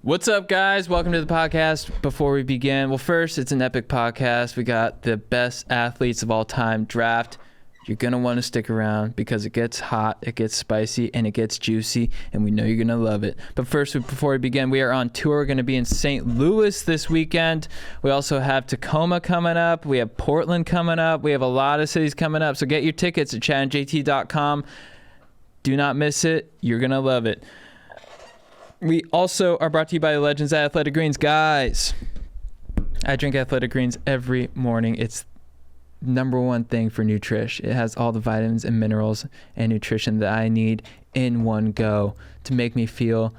What's up, guys? Welcome to the podcast. Before we begin, well, first, it's an epic podcast. We got the best athletes of all time draft. You're going to want to stick around because it gets hot, it gets spicy, and it gets juicy, and we know you're going to love it. But first, before we begin, we are on tour. We're going to be in St. Louis this weekend. We also have Tacoma coming up. We have Portland coming up. We have a lot of cities coming up. So get your tickets at chadandjt.com. Do not miss it. You're going to love it. We also are brought to you by the Legends at Athletic Greens. Guys, I drink Athletic Greens every morning. It's number one thing for nutrition. It has all the vitamins and minerals and nutrition that I need in one go to make me feel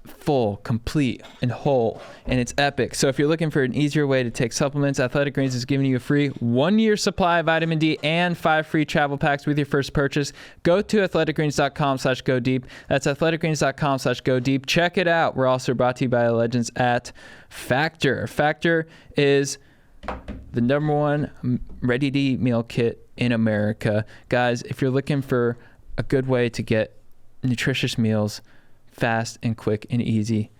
full, complete, and whole, and it's epic. So if you're looking for an easier way to take supplements, Athletic Greens is giving you a free 1-year supply of vitamin D and 5 free travel packs with your first purchase. Go to athleticgreens.com/go deep. That's athleticgreens.com/go deep. Check it out. We're also brought to you by the Legends at Factor. Factor is the number one ready-to-eat meal kit in America. Guys, if you're looking for a good way to get nutritious meals fast and quick and easy,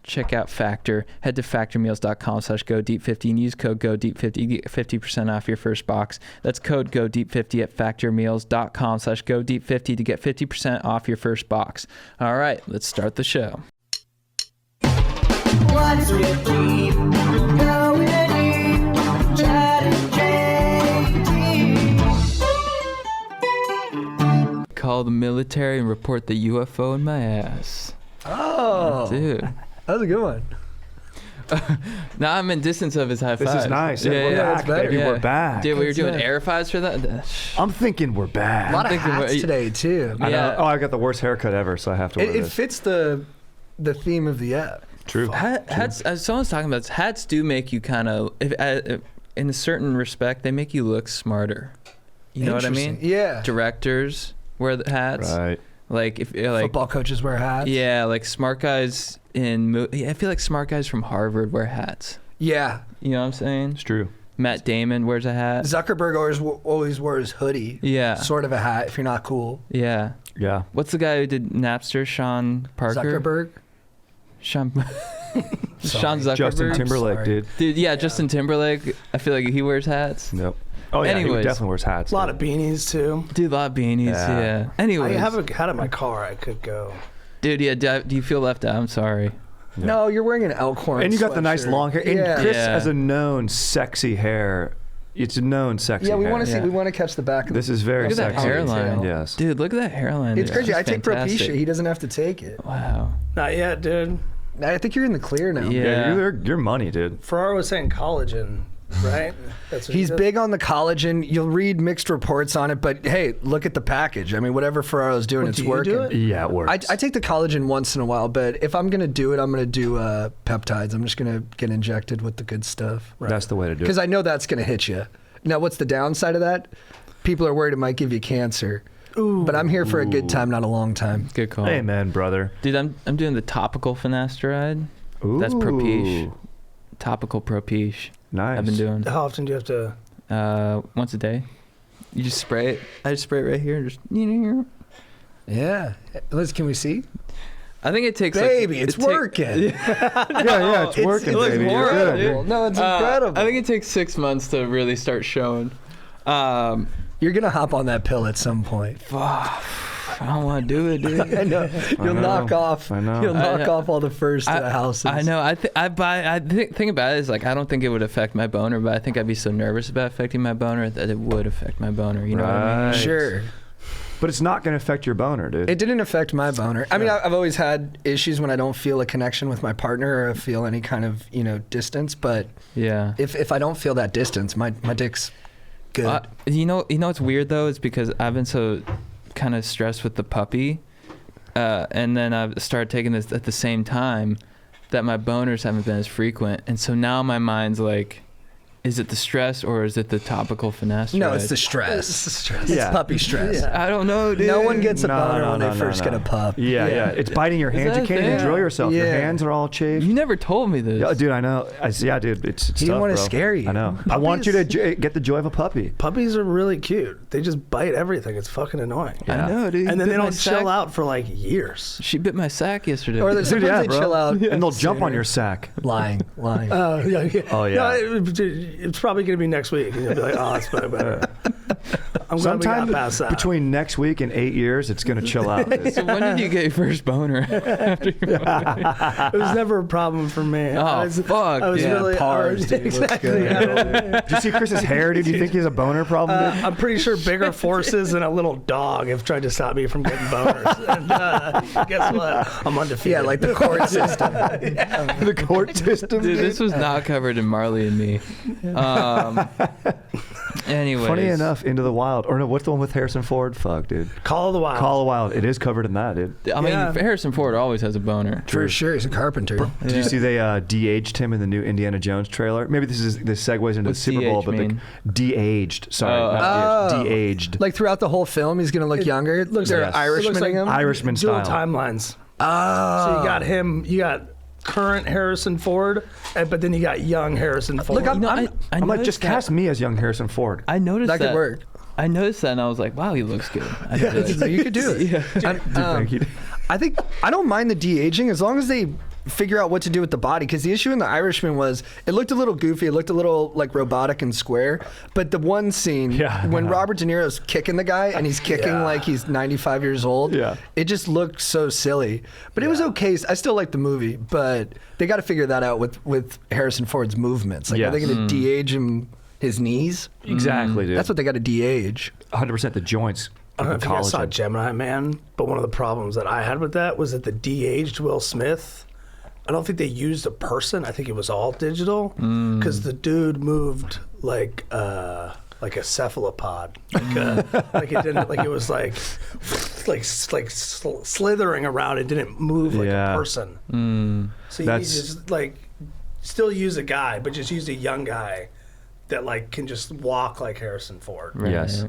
check out Factor. Head to factormeals.com/go deep 50 and use code go deep 50. You get 50% off your first box. That's code go deep 50 at factormeals.com/go deep 50 to get 50% off your first box. All right, let's start the show. What's with deep? Going deep. Chad and JT. Call the military and report the UFO in my ass. Oh, Dude. that was a good one. Now I'm in distance of his high five. This is nice. Yeah, We're yeah, back, that's better. baby. Yeah. We're back. Dude, we were That's doing it. air fives for that. I'm thinking we're back. A lot of thinking hats what- today too. I know. Yeah. Oh, I got the worst haircut ever, so I have to wear It this. fits the theme of the app. True. Hats, as someone's talking about this, hats do make you kind of, in a certain respect, they make you look smarter. You know what I mean? Interesting. Yeah. Directors wear the hats. Right. Like if like Football coaches wear hats. yeah, like smart guys I feel like smart guys from Harvard wear hats. Yeah. You know what I'm saying? It's true. Matt Damon wears a hat. Zuckerberg always wore his hoodie. Yeah. Sort of a hat if you're not cool. Yeah. Yeah. What's the guy who did Napster? Sean Parker. Zuckerberg. Sean Sorry. Sean Zuckerberg. Justin Timberlake, sorry. dude. Dude, yeah, Justin Timberlake. I feel like he wears hats. Yep. Oh, yeah. Anyways. He definitely wears hats. A lot dude. of beanies too. Dude, a lot of beanies. Yeah. Yeah. I Anyways, have a hat in my car. I could go. dude, yeah. Do you feel left out? I'm sorry. Yeah. No, you're wearing an Elkhorn. And you got the nice sweatshirt. long hair. And Yeah. Chris Yeah. has a known sexy hair. It's a known sexy Yeah, we hair. want to see. Yeah. We want to catch the back of This the. is very Look at that sexy. hairline. Yes. Dude, look at that hairline. It's dude. crazy. I It's take fantastic. Propecia. He doesn't have to take it. Wow. Not yet, dude. I think you're in the clear now. Yeah. Yeah, you're money, dude. Ferraro was saying collagen, right? That's what He's he big on the collagen. You'll read mixed reports on it, but hey, look at the package. I mean, whatever Ferraro's doing, Well, it's do you working. do it? Yeah, it works. I take the collagen once in a while, but if I'm going to do it, I'm going to do peptides. I'm just going to get injected with the good stuff. That's the way to do Because it. I know that's going to hit you. Now, what's the downside of that? People are worried it might give you cancer. Ooh. But I'm here for a good time, not a long time. Good call. Amen, brother. Dude, I'm doing the topical finasteride. That's Ooh. Propecia. Topical Propecia. Nice. I've been doing How often do you have to? once a day. You just spray it. I just spray it right here. And just. Yeah. Liz, can we see? I think it takes. Baby, like, it's working. Yeah, it's working, it looks baby. You're horrible, good. dude. No, it's incredible. I think it takes 6 months to really start showing. You're going to hop on that pill at some point. I don't want to do it, dude. I know. You'll know. knock off. I know. You'll knock I know. off all the first houses. I know. I think about it is like I don't think it would affect my boner, but I think I'd be so nervous about affecting my boner that it would affect my boner. You know what I mean? Right. Sure. But it's not going to affect your boner, dude. It didn't affect my boner. I mean, I've always had issues when I don't feel a connection with my partner or I feel any kind of, distance. But Yeah. if I don't feel that distance, my dick's good. You know what's weird though? It's because I've been so kind of stressed with the puppy, and then I've started taking this at the same time that my boners haven't been as frequent, and so now my mind's like, Is it the stress or is it the topical finesse? No, ride? it's the stress. It's the stress. It's puppy stress. Yeah. I don't know, dude. No one gets a No, boner no, when no, they no, first no. get a pup. Yeah. It's biting your hands. that You a can't even thing? drill yourself. Your Yeah. hands are all chafed. You never told me this. Yeah, dude, I know. Yeah, dude, it's He didn't tough, want to bro. scare you. I know. I want you to get the joy of a puppy. Puppies are really cute. They just bite everything. It's fucking annoying. Yeah. I know, dude. And then Bit they my don't sack. chill out for like years. She bit my sack yesterday. Or there's Dude, sometimes yeah, they bro. chill out. And they'll jump on your sack. Lying. Oh yeah. Oh, yeah. No, it's probably gonna be next week, and you'll be like, oh, it's better. I'm glad we Sometime got past that. between next week and 8 years, it's gonna chill out. So when did you get your first boner? It was never a problem for me. Oh, fuck. I was Yeah, really Parr's, dude. Looks exactly. good. Did you see Chris's hair? Did you think he has a boner problem? Dude? I'm pretty sure bigger forces than a little dog have tried to stop me from getting boners. And guess what? I'm undefeated. Yeah, like the court system. The court system. Dude, this was not covered in Marley and Me. Anyways. Funny enough, Into the Wild. Or no, what's the one with Harrison Ford? Fuck, dude. Call of the Wild. Call of the Wild. It is covered in that, dude. I mean, Yeah. Harrison Ford always has a boner. For sure, he's a carpenter. Did you see they de-aged him in the new Indiana Jones trailer? Maybe this segues into What's the Super Bowl, de-age but mean? de-aged. Sorry, Oh. not Oh. de-aged. Like throughout the whole film, he's gonna look younger. looks They're like- Irishmaning it looks like him. Irishman Dual style. timelines. Oh. So you got him. You got current Harrison Ford, but then you got young Harrison Ford. Look, You know, I'm- I'm like, noticed just that- cast me as young Harrison Ford. I noticed That that. could work. I noticed that and I was like, wow, he looks good. I didn't realize- You could do it. Yeah. Thank you. I think I don't mind the de-aging as long as they figure out what to do with the body. Because the issue in The Irishman was it looked a little goofy, it looked a little like robotic and square. But the one scene Yeah, when I know. Robert De Niro's kicking the guy and he's kicking Yeah. like he's 95 years old, Yeah. it just looked so silly. But it was okay. I still like the movie, but they got to figure that out with Harrison Ford's movements. Like, are they Yes. going to de-age him? His knees? Exactly, dude. That's what they got to de-age. 100% the joints. I don't know if you guys saw Collagen. Gemini Man, but one of the problems that I had with that was that the de-aged Will Smith, I don't think they used a person. I think it was all digital because the dude moved like a cephalopod, like it didn't, like it was like slithering around. It didn't move like Yeah. a person. So you That's- just like still use a guy, but just use a young guy that like can just walk like Harrison Ford. Right. Yes.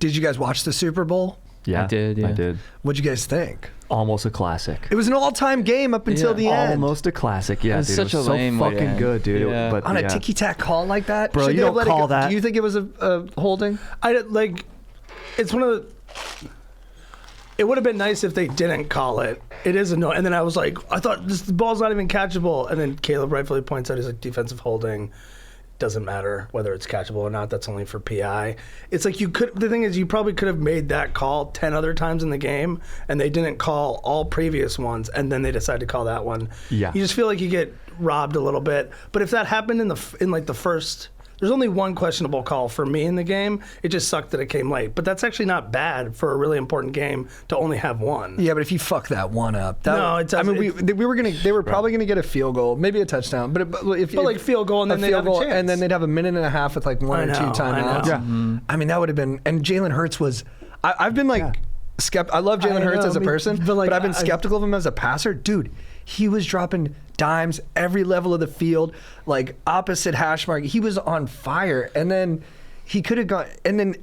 Did you guys watch the Super Bowl? Yeah, I did, yeah. I did. What'd you guys think? Almost a classic. It was an all-time game up until Yeah. the end. Almost a classic. Yeah, It was dude. such it was a lame so way to fucking end. good, dude. Yeah. But On a yeah. ticky-tack call like that? Bro, Should you they have don't let it call go? that. Do you think it was a holding? I did, like, it's one of the. It would have been nice if they didn't call it. It is annoying. And then I was like, I thought this the ball's not even catchable. And then Caleb rightfully points out he's like defensive holding. Doesn't matter whether it's catchable or not. That's only for PI. It's like you could. The thing is, you probably could have made that call 10 other times in the game, and they didn't call all previous ones, and then they decided to call that one. Yeah. You just feel like you get robbed a little bit. But if that happened in like the first. There's only one questionable call for me in the game. It just sucked that it came late. But that's actually not bad for a really important game to only have one. Yeah, but if you fuck that one up, No, it I doesn't. mean, we were gonna. They were probably gonna get a field goal, maybe a touchdown, but if like field goal and then they'd have a chance. and then they'd have a minute and a half with like one I or know, two I know. timeouts. Yeah. I mean, that would have been. And Jalen Hurts was. I've been like. I love Jalen I Hurts know, as a me- person, but, like, but I've been I- skeptical of him as a passer. Dude, he was dropping dimes every level of the field, like opposite hash mark. He was on fire, and then he could have gone. And then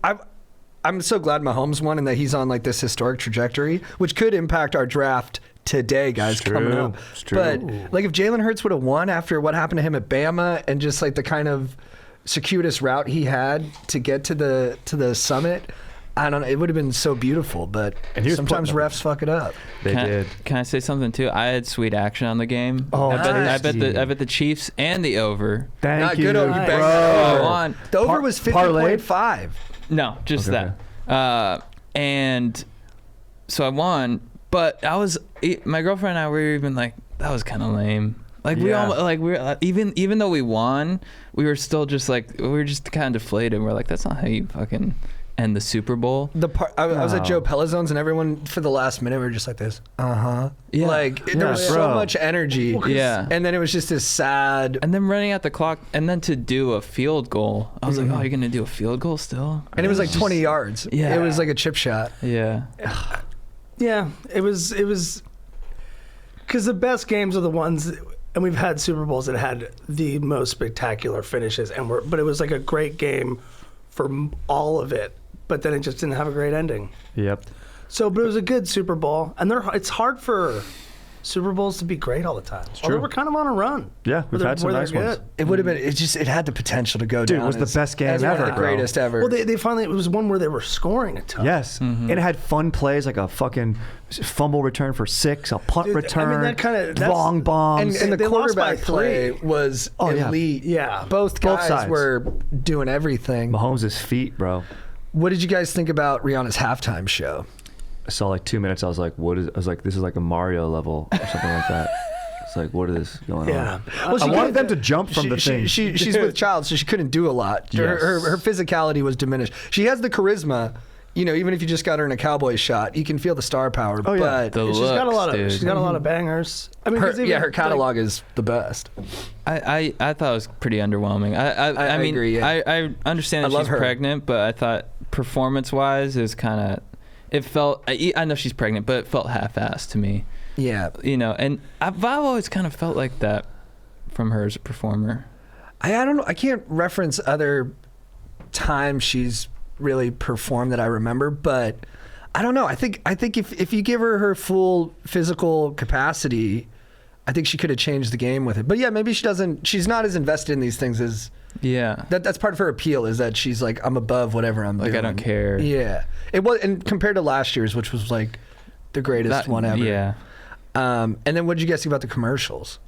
I'm so glad Mahomes won and that he's on like this historic trajectory, which could impact our draft today, guys, It's coming true. up. It's true. But like if Jalen Hurts would have won after what happened to him at Bama and just like the kind of circuitous route he had to get to the summit, I don't know. It would have been so beautiful, but And he was sometimes putting refs fuck it up. They did. Can I say something too? I had sweet action on the game. Oh, I bet nice. the Chiefs and the over. Thank Not you, good. You Nice. banged bro. that over. On. The over was Parlay? 50.5. No, just Okay. that. And so I won, but my girlfriend and I were even like, that was kind of lame. Like we Yeah. all like even though we won, we were still just like we were just kind of deflated. We're like, that's not how you fucking end the Super Bowl. I was at No. Joe Pellizone's and everyone for the last minute were just like this. Yeah. Like there Yeah, was so bro. much energy. Yeah. And then it was just this sad. And then running out the clock, and then to do a field goal, I was like, "Oh, you're gonna do a field goal still?" And it was like 20 yards. Yeah. It was like a chip shot. Yeah, Yeah, it was because the best games are the ones. and we've had Super Bowls that had the most spectacular finishes, but it was like a great game for all of it, but then it just didn't have a great ending. Yep. So, but it was a good Super Bowl, and it's hard for Super Bowls to be great all the time. Although true. we're kind of on a run. Yeah, we've had some nice ones. It would have been. It had the potential to go Dude, down. it was the as- best game as one of ever, the bro. greatest ever. Well, they finally, it was one where they were scoring a ton. Yes, and it had fun plays like a fucking fumble return for 6, a punt Dude, I mean, return, that kinda- that's- long bombs. and the They lost by quarterback play 3. was yeah. elite. Yeah. Both Both guys sides. were doing everything. Mahomes' feet, bro. What did you guys think about Rihanna's halftime show? I saw like 2 minutes. I was like, "What is?" I was like, "This is like a Mario level or something like that." It's like, what is going Yeah. on? Well, I she wanted couldn't- them to jump from the thing. She's with child, so she couldn't do a lot. Her physicality was diminished. She has the charisma. Even if you just got her in a Cowboys shot, you can feel the star power. Oh, yeah. But The She's got a lot of. dude. She's got a lot of bangers. I mean, 'cause even, her like, catalog is the best. I thought it was pretty underwhelming. I mean, agree, yeah. I understand I that love she's her. pregnant, but I thought performance-wise, it kind of. It felt. I know she's pregnant, but it felt half-assed to me. Yeah, And I've always kind of felt like that from her as a performer. I don't know. I can't reference other times she's really performed that I remember, but I don't know. I think if you give her full physical capacity, I think she could have changed the game with it. But yeah, maybe she doesn't. She's not as invested in these things as Yeah. that's part of her appeal, is that she's like, I'm above whatever I'm doing. I don't care. Yeah, it was, and compared to last year's, which was like the greatest one ever. Yeah. And then what did you guys think about the commercials?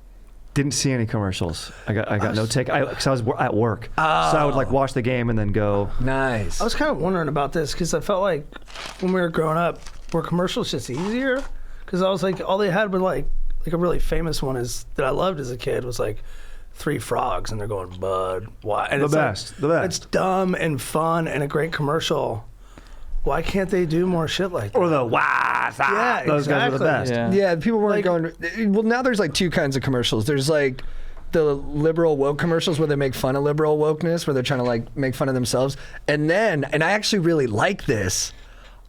Didn't see any commercials. I got no take. Because I was at work, so I would like watch the game and then go. Nice. I was kind of wondering about this because I felt like when we were growing up, were commercials just easier? Because I was like, all they had were like a really famous one is that I loved as a kid was like 3 frogs and they're going Bud. Why? And The it's like- best, the best. It's dumb and fun and a great commercial. Why can't they do more shit like that? Or the wah. Yeah, Those guys are the exactly. best. Yeah. Yeah, people weren't Like- going. Well, now there's like 2 kinds of commercials. There's like the liberal woke commercials where they make fun of liberal wokeness, where they're trying to like make fun of themselves. And I actually really like this.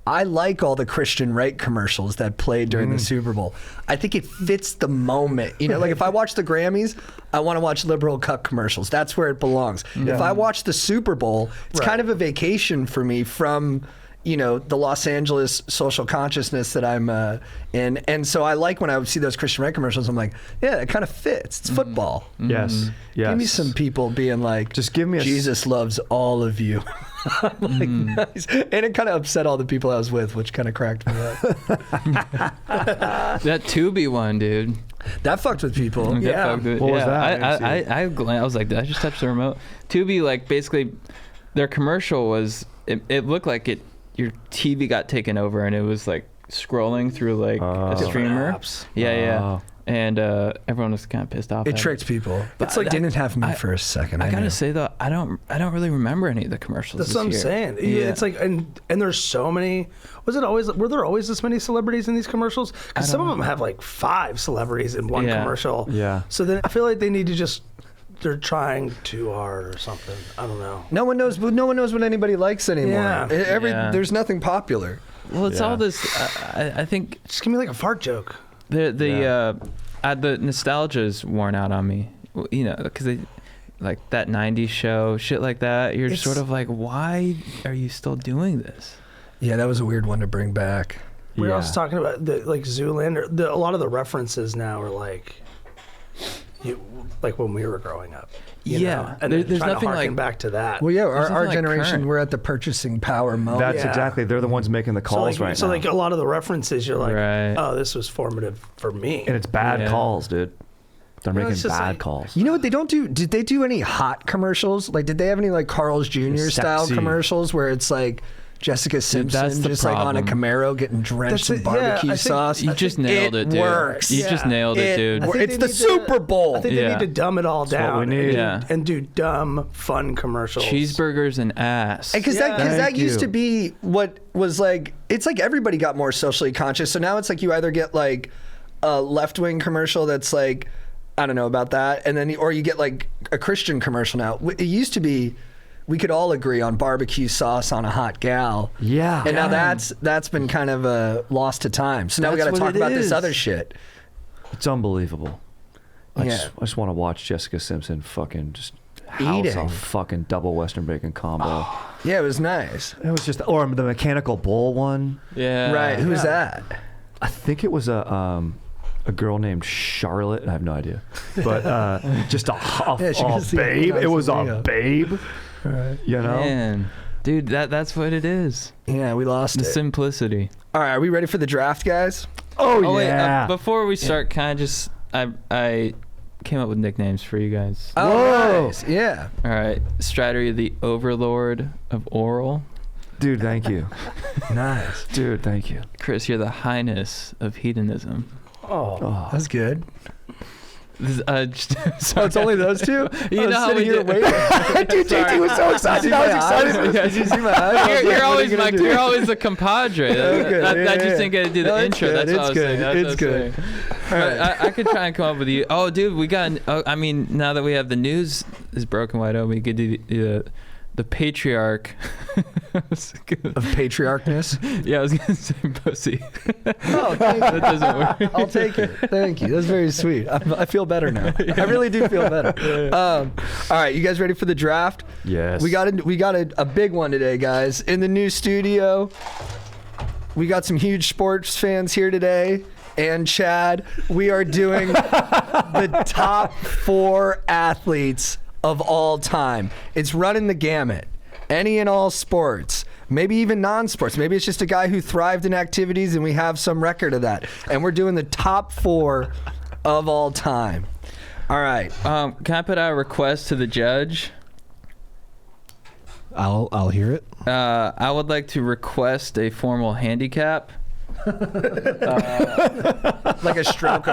I like all the Christian right commercials that played during the Super Bowl. I think it fits the moment. Like if I watch the Grammys, I want to watch liberal cuck commercials. That's where it belongs. If I watch the Super Bowl, it's kind of a vacation for me from the Los Angeles social consciousness that I'm in. And so I like when I would see those Christian right commercials, I'm like, yeah, it kind of fits. It's football. Yes. Yes. Give me some people being like, Just give me a Jesus loves all of you. I'm like, nice. And it kind of upset all the people I was with, which kind of cracked me up. That Tubi one, dude. That fucked with people. That Yeah. fucked with- What was yeah, that? I didn't see I was like, did I just touch the remote? Tubi, like, basically, their commercial was, it looked like your TV got taken over and it was like scrolling through like a streamer. apps. Yeah. Oh. And everyone was kind of pissed off. It at tricked people. But It's like I- didn't have me for a second. I knew. gotta say though, I don't really remember any of the commercials. That's this what I'm year. saying. Yeah. It's like, and there's so many. Were there always this many celebrities in these commercials? Because some of them have like 5 celebrities in one Yeah. commercial. Yeah. So then I feel like they need to just. They're trying too hard or something. I don't know. No one knows what anybody likes anymore. Yeah. Yeah. There's nothing popular. Well, it's Yeah. all this. I think Just give me like a fart joke. the nostalgia is worn out on me. Because they like that '90s show, shit like that. You're It's- sort of like, why are you still doing this? Yeah, that was a weird one to bring back. We were Yeah. also talking about like Zoolander. A lot of the references now are like, like when we were growing up. you Yeah. know? And There- then there's trying to nothing harken like- back to that. Well, yeah, There's our nothing like generation, current. we're at the purchasing power moment. That's Yeah. exactly. They're the ones making the calls right so now. like a lot of the references, you're like, Right. oh, this was formative for me. And it's bad Yeah. calls, dude. They're Well, making it's just bad like- calls. You know what they don't do? Did they do any hot commercials? Like, did they have any like Carl's Jr. style Sexy. commercials where it's like Jessica Simpson that's the just like on a problem. Camaro getting drenched That's in it, yeah, barbecue I think- sauce? You just nailed it, dude. works. You just Yeah. nailed it, dude. I think It's they the need to- Super Bowl. I think they Yeah. need to dumb it all what down we need. Yeah. and do dumb, fun commercials. Cheeseburgers and ass. Because Yeah. that Thank used you. to be what was like. It's like everybody got more socially conscious. So now it's like you either get like a left wing commercial that's like, I don't know about that, and then or you get like a Christian commercial now. It used to be we could all agree on barbecue sauce on a hot gal. Yeah. And now that's been kind of lost to time. So now we That's got to what talk it about this is. other shit. It's unbelievable. I Yeah. just want to watch Jessica Simpson fucking just house Eating. a fucking double Western bacon combo. Yeah, it was nice. It was just, or the mechanical bull one. Yeah. Right. Who's that? I think it was a girl named Charlotte. I have no idea, but just Yeah, she was the babe. It was a Australia. babe. Right. You know. Man, dude, that's what it is. Yeah, we lost The it. simplicity. All right, are we ready for the draft, guys? Oh, Oh wait, yeah. before we start, can I just I came up with nicknames for you guys. Oh, Whoa. nice. Yeah. All right, Strider, you're the Overlord of Oral. Dude, thank you. Nice. Dude, thank you. Chris, you're the Highness of Hedonism. Oh. That's good. Sorry. It's only those two? You know how we here did- waiting. Dude, JT was so excited. I was excited. Did you see my eyes? You're always you're always the compadre. Okay, I just didn't get to do the No, it's intro. good, That's what I it's was good, saying. That's it's what I was good. saying. All But right. I could try and come up with you. Oh, dude, we got. I mean, now that we have the news is broken wide open, we could do the patriarch. Of patriarchness. Yeah, I was gonna say pussy. Oh, thank That you. doesn't work. I'll take it. Thank you. That's very sweet. I feel better now. I really do feel better. All right, you guys ready for the draft? Yes. We got a big one today, guys. In the new studio, we got some huge sports fans here today. And Chad, we are doing the top 4 athletes of all time. It's running the gamut. Any and all sports. Maybe even non-sports. Maybe it's just a guy who thrived in activities and we have some record of that. And we're doing the top 4 of all time. All right. Can I put out a request to the judge? I'll hear it. I would like to request a formal handicap. Like a stroke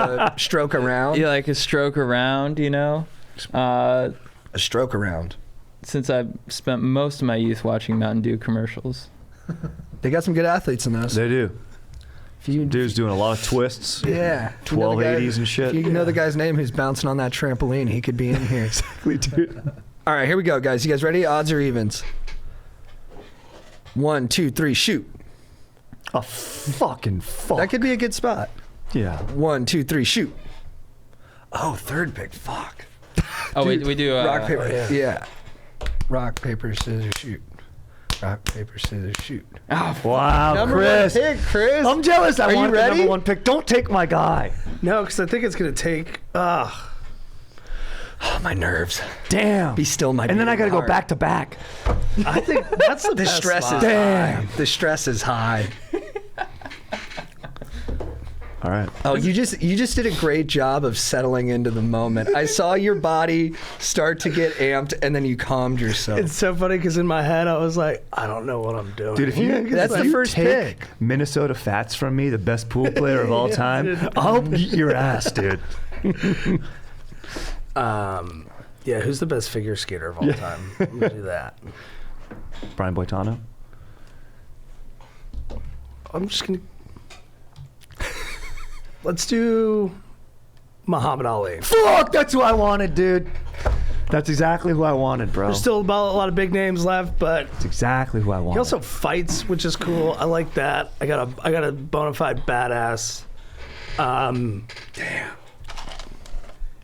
around. Yeah, like a stroke around, you know. A stroke around. Since I've spent most of my youth watching Mountain Dew commercials. They got some good athletes in those. They do. If you, Dude's doing a lot of twists. yeah. If you know the guy- 1280s and shit. If you know the guy's name who's bouncing on that trampoline, he could be in here. Exactly, dude. All right, here we go, guys. You guys ready? Odds or evens? 1, 2, 3, shoot. A fucking fuck. That could be a good spot. Yeah. 1, 2, 3, shoot. Oh, third pick. Fuck. Oh, Dude, we do rock, paper. Yeah. Rock, paper, scissors, shoot. Rock, paper, scissors, shoot. Wow, Number Chris. one pick, Chris. I'm jealous. I Are you want the ready? number 1 pick. Don't take my guy. No, because I think it's gonna take. Oh, my nerves. Damn. Be still, my And then I got to beating go heart. back to back. I think that's the The best stress spot. is Damn. high. The stress is high. All right. Oh, you just did a great job of settling into the moment. I saw your body start to get amped, and then you calmed yourself. It's so funny because in my head I was like, I don't know what I'm doing. Dude, if you That's if the you first take pick. Minnesota Fats from me, the best pool player of all time, I'll beat your ass, dude. Yeah, who's the best figure skater of all time? I'm gonna do that. Brian Boitano. I'm just gonna. Let's do Muhammad Ali. Fuck, that's who I wanted, dude. That's exactly who I wanted, bro. There's still about a lot of big names left, but That's exactly who I wanted. he also fights, which is cool. I like that. I got a bona fide badass. Damn.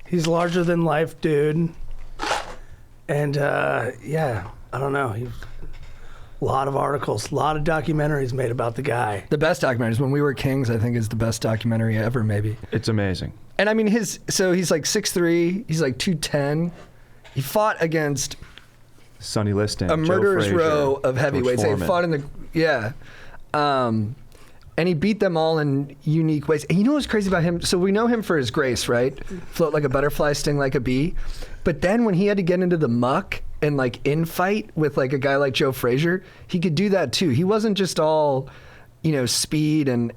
He's larger than life, dude. And yeah, I don't know. A lot of articles, a lot of documentaries made about the guy. The best documentary is When We Were Kings, I think, is the best documentary ever, maybe. It's amazing. And I mean, he's like 6'3", he's like 210. He fought against Sonny Liston, a Joe murderer's Frazier, row of George heavyweights. They Foreman. fought in the, yeah. And he beat them all in unique ways. And you know what's crazy about him? So we know him for his grace, right? Float like a butterfly, sting like a bee. But then when he had to get into the muck and like infight with like a guy like Joe Frazier, he could do that too. He wasn't just all, you know, speed and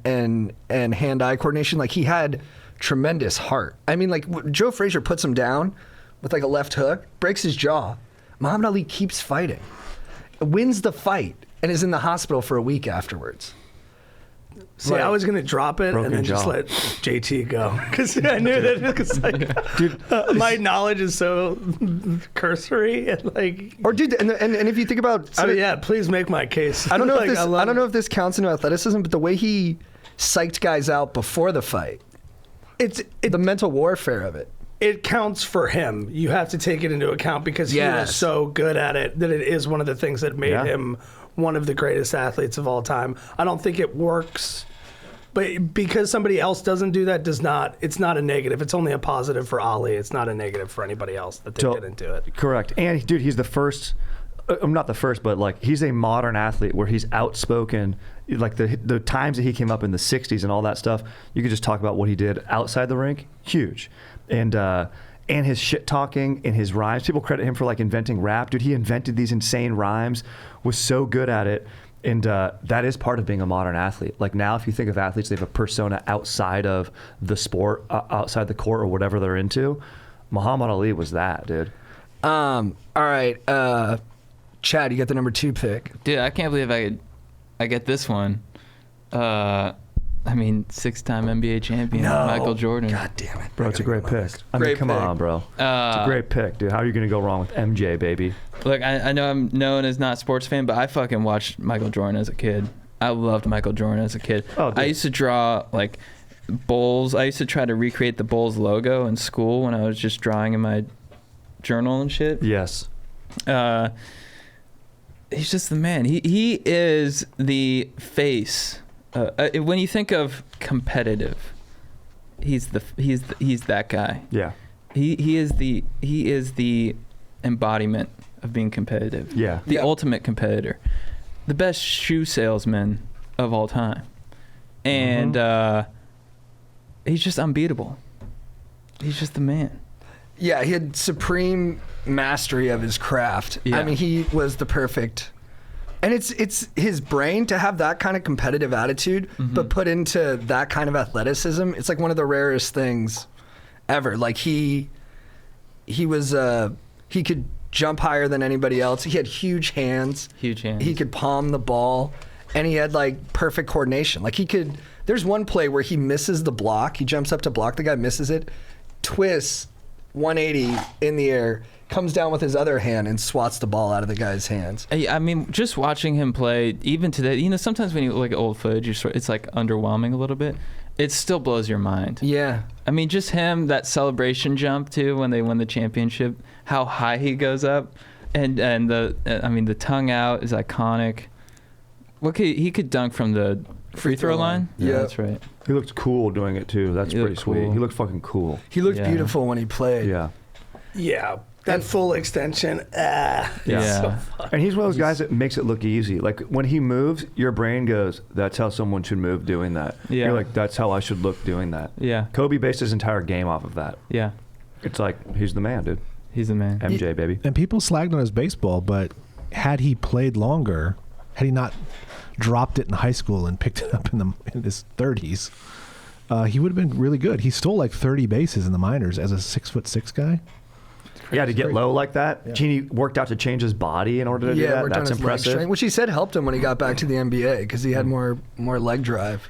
hand-eye coordination. Like he had tremendous heart. I mean, like Joe Frazier puts him down with like a left hook, breaks his jaw. Muhammad Ali keeps fighting, wins the fight, and is in the hospital for a week afterwards. See, Right. I was gonna drop it Broken and then just jaw. let JT go because I knew that because like my knowledge is so cursory and like. Or dude, and if you think about, So yeah, please make my case. I don't know Like, if this, love I don't know it. if this counts into athleticism, but the way he psyched guys out before the fight, It's the mental warfare of it. it counts for him. You have to take it into account because he Yes. was so good at it that it is one of the things that made him one of the greatest athletes of all time. I don't think it works, but because somebody else doesn't do that, it's not a negative. It's only a positive for Ali. It's not a negative for anybody else that they didn't do it. Correct. And dude, he's the first. I'm not the first, but like he's a modern athlete where he's outspoken. Like the times that he came up in the '60s and all that stuff, you could just talk about what he did outside the rink. Huge, and his shit talking and his rhymes. People credit him for like inventing rap. Dude, he invented these insane rhymes. Was so good at it, and that is part of being a modern athlete. Like now, if you think of athletes, they have a persona outside of the sport, outside the court or whatever they're into. Muhammad Ali was that, dude. All right. Chad, you get the number 2 pick. Dude, I can't believe I get this one. I mean, 6-time NBA champion, Michael Jordan. God damn it. Bro, it's a great pick. I mean, Great come pick. on, bro. It's a great pick, dude. How are you going to go wrong with MJ, baby? Look, I know I'm known as not a sports fan, but I fucking watched Michael Jordan as a kid. I loved Michael Jordan as a kid. Oh, dude. I used to draw like Bulls. I used to try to recreate the Bulls logo in school when I was just drawing in my journal and shit. Yes. He's just the man. He is the face. When you think of competitive, he's that guy. Yeah. He is the embodiment of being competitive. Yeah. The ultimate competitor. The best shoe salesman of all time. And he's just unbeatable. He's just the man. Yeah, he had supreme mastery of his craft. Yeah. I mean, he was the perfect. And it's his brain to have that kind of competitive attitude, but put into that kind of athleticism. It's like one of the rarest things ever. Like he could jump higher than anybody else. He had huge hands. Huge hands. He could palm the ball, and he had like perfect coordination. Like he could. There's one play where he misses the block. He jumps up to block. The guy misses it, twists 180 in the air, comes down with his other hand and swats the ball out of the guy's hands. I mean, just watching him play, even today, you know, sometimes when you look at old footage, it's like underwhelming a little bit. It still blows your mind. Yeah. I mean, just him, that celebration jump too when they win the championship, how high he goes up, and the tongue out is iconic. He could dunk from the free throw line. Yeah. That's right. He looked cool doing it too. That's He pretty looked sweet. cool. He looked fucking cool. He looked Yeah. beautiful when he played. Yeah. Yeah, that full extension. Yeah. And he's one of those guys that makes it look easy. Like when he moves, your brain goes, "That's how someone should move doing that." Yeah. You're like, "That's how I should look doing that." Yeah. Kobe based his entire game off of that. Yeah. It's like he's the man, dude. He's the man. MJ, baby. And people slagged on his baseball, but had he played longer, had he not dropped it in high school and picked it up in his 30s, he would have been really good. He stole like 30 bases in the minors as a 6'6" guy. Yeah, to get low like that. Yeah. Genie worked out to change his body in order to do Yeah, that. worked on That's his leg impressive. strength, which he said helped him when he got back to the NBA because he had more leg drive.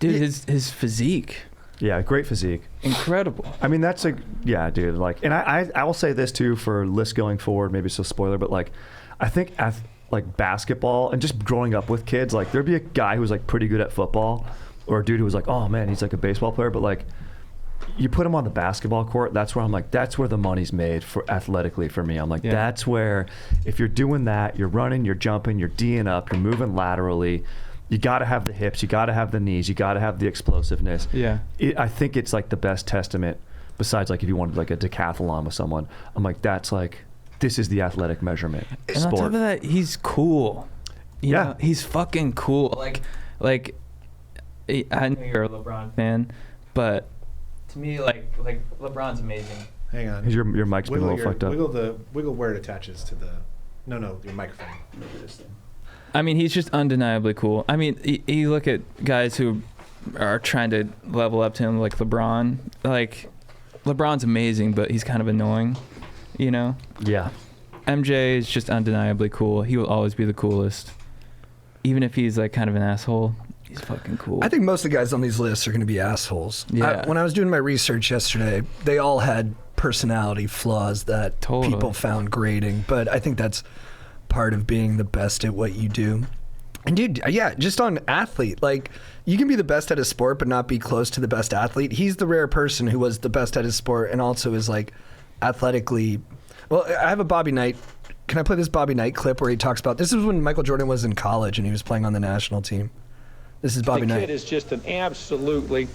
Dude, his physique, Yeah, great physique. incredible. I mean, that's yeah, dude. Like, and I will say this too for lists going forward. Maybe it's a spoiler, but like, I think like basketball and just growing up with kids, like there'd be a guy who was like pretty good at football, or a dude who was like, oh man, he's like a baseball player, but like, you put him on the basketball court, that's where I'm like, that's where the money's made for athletically for me. I'm like, Yeah. that's where if you're doing that, you're running, you're jumping, you're D'ing up, you're moving laterally. You got to have the hips, you got to have the knees, you got to have the explosiveness. Yeah. I think it's like the best testament, besides like if you wanted like a decathlon with someone. I'm like, that's like, this is the athletic measurement. And on top Sport. of that, he's cool. You Yeah. know, he's fucking cool. Like, I know you're a LeBron fan, but to me, like LeBron's amazing. Hang on. Your mic's been a little fucked up. Wiggle where it attaches to the. No, your microphone. This thing. I mean, he's just undeniably cool. I mean, you look at guys who are trying to level up to him, like LeBron. Like, LeBron's amazing, but he's kind of annoying, you know? Yeah. MJ is just undeniably cool. He will always be the coolest. Even if he's, like, kind of an asshole, he's fucking cool. I think most of the guys on these lists are going to be assholes. Yeah. When I was doing my research yesterday, they all had personality flaws that Totally. people found grating, but I think that's part of being the best at what you do. And dude, yeah, just on athlete, like you can be the best at a sport but not be close to the best athlete. He's the rare person who was the best at his sport and also is like athletically. Well, I have a Bobby Knight. Can I play this Bobby Knight clip where he talks about this? Is when Michael Jordan was in college and he was playing on the national team. This is Bobby Knight. The kid is just an absolutely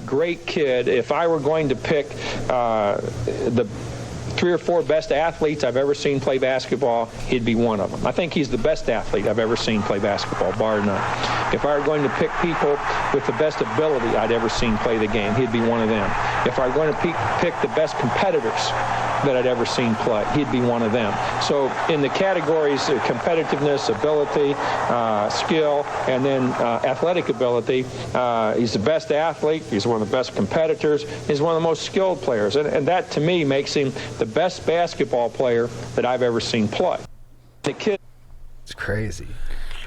great kid. If I were going to pick the 3 or 4 best athletes I've ever seen play basketball, he'd be one of them. I think he's the best athlete I've ever seen play basketball, bar none. If I were going to pick people with the best ability I'd ever seen play the game, he'd be one of them. If I were going to pick the best competitors that I'd ever seen play, he'd be one of them. So in the categories of competitiveness, ability, skill, and then athletic ability, he's the best athlete, he's one of the best competitors, he's one of the most skilled players. And that, to me, makes him the best basketball player that I've ever seen play. The kid. It's crazy.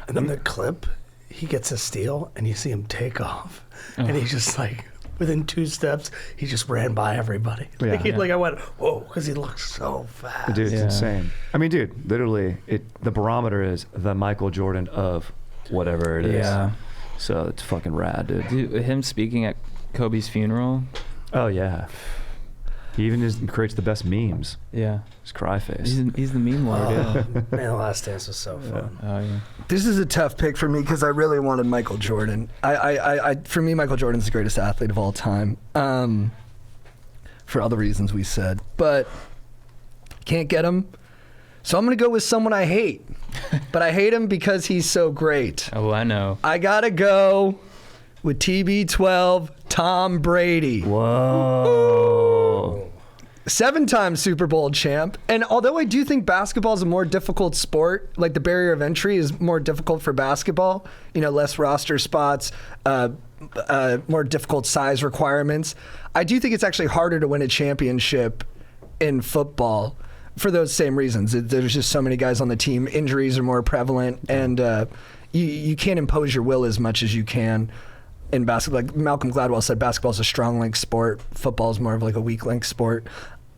And then the clip, he gets a steal, and you see him take off. And he's just like, within 2 steps, he just ran by everybody. Yeah. Like I went, whoa, because he looks so fast. Dude, it's insane. I mean, dude, literally, the barometer is the Michael Jordan of whatever it is. Yeah. So it's fucking rad, dude. Dude, him speaking at Kobe's funeral. Oh, yeah. He even creates the best memes. Yeah. His cry face. He's the meme lord, yeah. Man, The Last Dance was so fun. Oh, yeah. This is a tough pick for me because I really wanted Michael Jordan. For me, Michael Jordan's the greatest athlete of all time, for all the reasons we said. But can't get him, so I'm gonna go with someone I hate. But I hate him because he's so great. Oh, I know. I gotta go with TB12, Tom Brady. Whoa. 7-time Super Bowl champ. And although I do think basketball is a more difficult sport, like the barrier of entry is more difficult for basketball, less roster spots, more difficult size requirements. I do think it's actually harder to win a championship in football for those same reasons. There's just so many guys on the team. Injuries are more prevalent, and you can't impose your will as much as you can in basketball. Like Malcolm Gladwell said, basketball is a strong link sport. Football is more of like a weak link sport.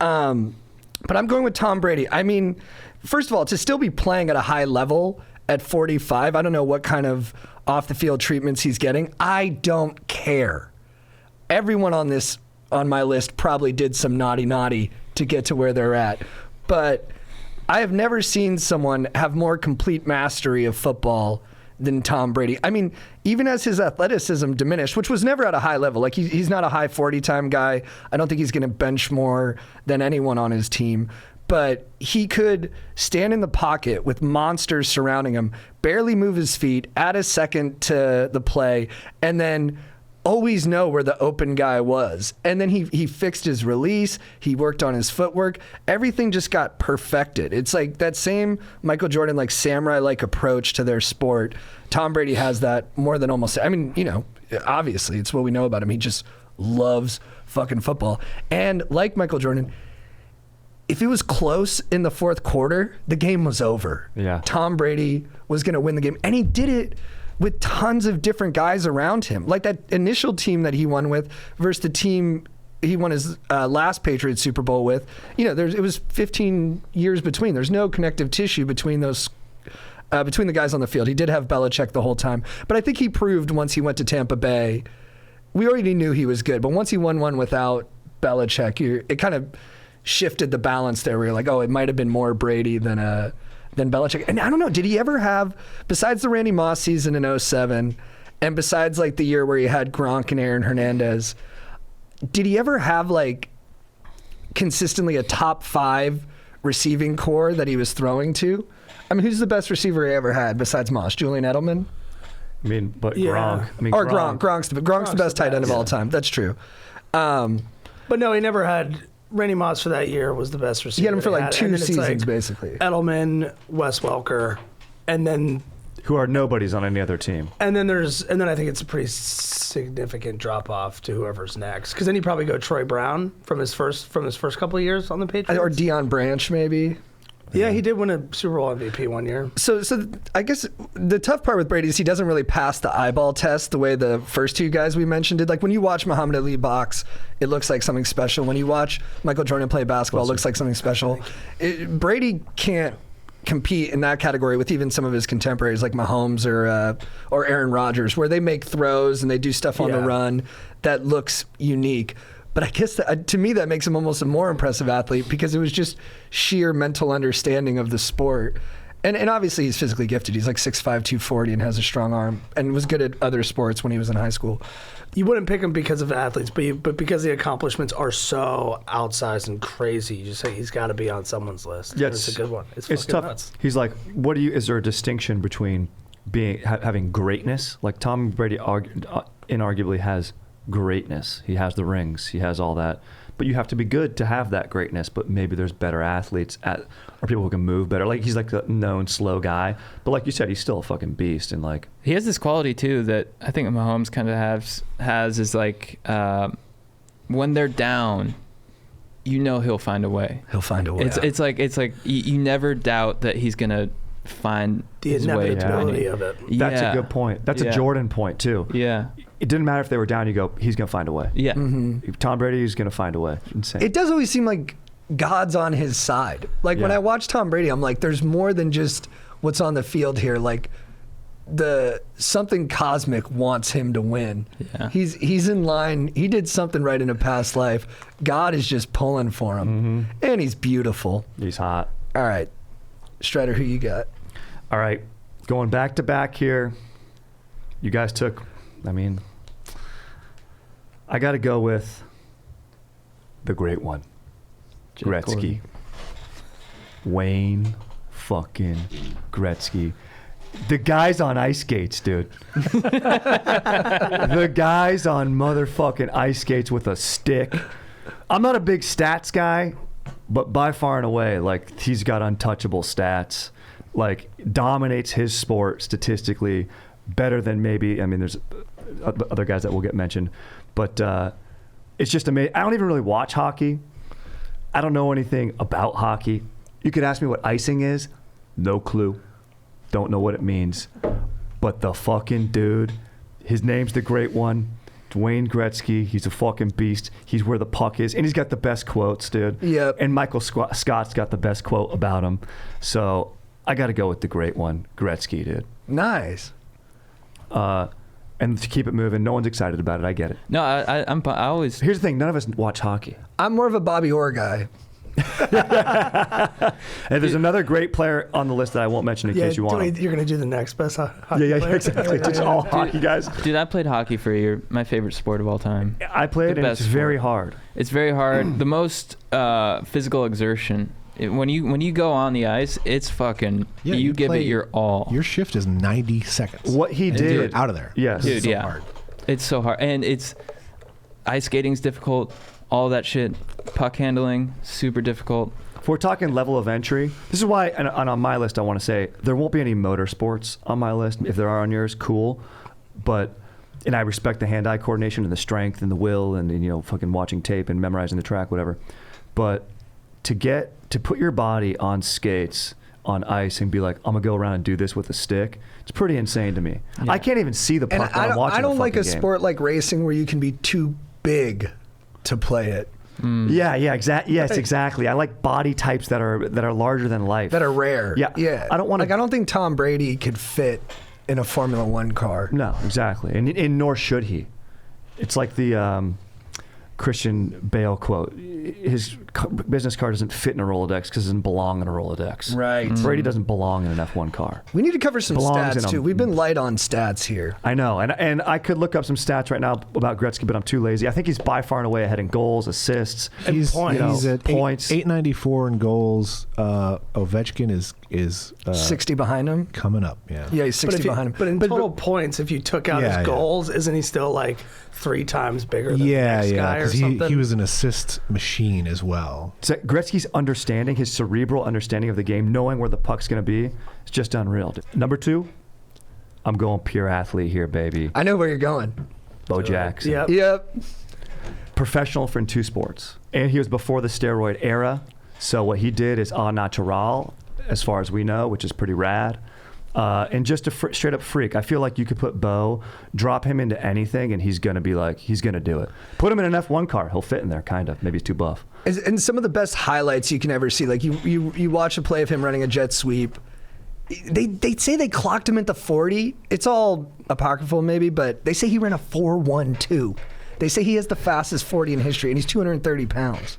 But I'm going with Tom Brady. I mean, first of all, to still be playing at a high level at 45, I don't know what kind of off the field treatments he's getting. I don't care. Everyone on my list probably did some naughty to get to where they're at. But I have never seen someone have more complete mastery of football than Tom Brady. I mean, even as his athleticism diminished, which was never at a high level, like he's not a high 40-time guy. I don't think he's going to bench more than anyone on his team. But he could stand in the pocket with monsters surrounding him, barely move his feet, add a second to the play, and then always know where the open guy was. And then he fixed his release. He worked on his footwork. Everything just got perfected. It's like that same Michael Jordan, like samurai-like approach to their sport. Tom Brady has that more than almost, I mean, obviously it's what we know about him. He just loves fucking football. And like Michael Jordan, if it was close in the fourth quarter, the game was over. Yeah. Tom Brady was going to win the game. And he did it with tons of different guys around him. Like that initial team that he won with versus the team he won his last Patriots Super Bowl with. It was 15 years between. There's no connective tissue between those, between the guys on the field. He did have Belichick the whole time. But I think he proved once he went to Tampa Bay, we already knew he was good. But once he won one without Belichick, it kind of shifted the balance there where you're like, oh, it might have been more Brady than Belichick. And I don't know, did he ever have, besides the Randy Moss season in 07, and besides like the year where he had Gronk and Aaron Hernandez, did he ever have like consistently a top 5 receiving core that he was throwing to? I mean, who's the best receiver he ever had besides Moss? Julian Edelman? I mean, but Yeah. Gronk. I mean, Or Gronk. Gronk's the best tight end of all time. That's true. But no, he never had. Randy Moss for that year was the best receiver. He had him for like 2 And then it's seasons, basically. Edelman, Wes Welker, and then who are nobodies on any other team. and then I think it's a pretty significant drop off to whoever's next. Because then you probably go Troy Brown from his first couple of years on the Patriots. Or Deion Branch, maybe. Yeah, he did win a Super Bowl MVP one year. So I guess the tough part with Brady is he doesn't really pass the eyeball test the way the first 2 guys we mentioned did. Like when you watch Muhammad Ali box, it looks like something special. When you watch Michael Jordan play basketball, it looks like something special. Brady can't compete in that category with even some of his contemporaries like Mahomes or Aaron Rodgers, where they make throws and they do stuff on the run that looks unique. But I guess to me that makes him almost a more impressive athlete because it was just sheer mental understanding of the sport. And obviously he's physically gifted. He's like 6'5", 240 and has a strong arm and was good at other sports when he was in high school. You wouldn't pick him because of athletes, but because the accomplishments are so outsized and crazy, you just say he's got to be on someone's list. Yeah, it's a good one. It's tough. Nuts. He's like, is there a distinction between having greatness? Like Tom Brady inarguably has greatness. He has the rings. He has all that. But you have to be good to have that greatness. But maybe there's better athletes or people who can move better. Like he's like a known slow guy. But like you said, he's still a fucking beast. And like he has this quality too that I think Mahomes kind of has is like when they're down, he'll find a way. He'll find a way. It's like you never doubt that he's gonna find the his way. inevitability of it. That's a good point. That's a Jordan point too. Yeah. It didn't matter if they were down. You go, he's gonna find a way. Yeah. Mm-hmm. Tom Brady is gonna find a way. Insane. It does always seem like God's on his side. Like when I watch Tom Brady, I'm like, there's more than just what's on the field here. Like something cosmic wants him to win. Yeah. He's in line. He did something right in a past life. God is just pulling for him, and he's beautiful. He's hot. All right, Strider, who you got? All right, going back to back here. You guys took. I got to go with the great one, Gretzky. Wayne fucking Gretzky. The guy's on ice skates, dude. The guy's on motherfucking ice skates with a stick. I'm not a big stats guy, but by far and away, like, he's got untouchable stats. Like, dominates his sport statistically better than maybe, there's other guys that will get mentioned. But it's just amazing. I don't even really watch hockey. I don't know anything about hockey. You could ask me what icing is. No clue. Don't know what it means. But the fucking dude, his name's the great one. Wayne Gretzky. He's a fucking beast. He's where the puck is. And he's got the best quotes, dude. Yep. And Michael Scott's got the best quote about him. So I got to go with the great one, Gretzky, dude. Nice. And to keep it moving, no one's excited about it. I get it. No, I always. Here's the thing: none of us watch hockey. I'm more of a Bobby Orr guy. And there's another great player on the list that I won't mention in case you want him. You're going to do the next best hockey Yeah, player? exactly. It's all hockey guys. Dude, I played hockey for a year. My favorite sport of all time. I played, and it's very hard. It's very hard. The most physical exertion. When you go on the ice, it's fucking. Yeah, you give it your all. Your shift is 90 seconds. What he did, Dude, out of there. Yes, Dude, so yeah. hard. It's so hard, and it's ice skating's difficult. All that shit, puck handling, super difficult. If we're talking level of entry, this is why, and on my list, I want to say there won't be any motorsports on my list. If there are on yours, cool. And I respect the hand-eye coordination and the strength and the will and fucking watching tape and memorizing the track, whatever. But to put your body on skates on ice and be like, I'm gonna go around and do this with a stick, it's pretty insane to me. Yeah. I can't even see the puck when I'm watching. I don't like a game. sport like racing where you can be too big to play it. Yeah, exactly. Yes, exactly. I like body types that are larger than life. That are rare. Yeah. I don't want to. Like, I don't think Tom Brady could fit in a Formula One car. No, exactly, and nor should he. It's like the Christian Bale quote. His business car doesn't fit in a Rolodex because it doesn't belong in a Rolodex. Right. Brady doesn't belong in an F1 car. We need to cover some Belongs stats, too. We've been light on stats here. I know, and I could look up some stats right now about Gretzky, but I'm too lazy. I think he's by far and away ahead in goals, assists, He's at points. 894 in goals. Ovechkin is 60 behind him? coming up. Yeah. Yeah, he's 60 behind him. But in total points, if you took out his goals, isn't he still like 3 times bigger than the next guy or something? He was an assist machine as well. So Gretzky's understanding, his cerebral understanding of the game, knowing where the puck's going to be, is just unreal. Number 2, I'm going pure athlete here, baby. I know where you're going. Bo Jackson. Yep. Professional in 2 sports. And he was before the steroid era. So what he did is au natural, as far as we know, which is pretty rad. and just a straight up freak. I feel like you could put Bo, drop him into anything, and he's gonna do it. Put him in an F1 car, he'll fit in there, kind of. Maybe he's too buff. And some of the best highlights you can ever see, like you watch a play of him running a jet sweep. They say they clocked him at the 40. It's all apocryphal maybe, but they say he ran a 4.12. They say he has the fastest 40 in history, and he's 230 pounds.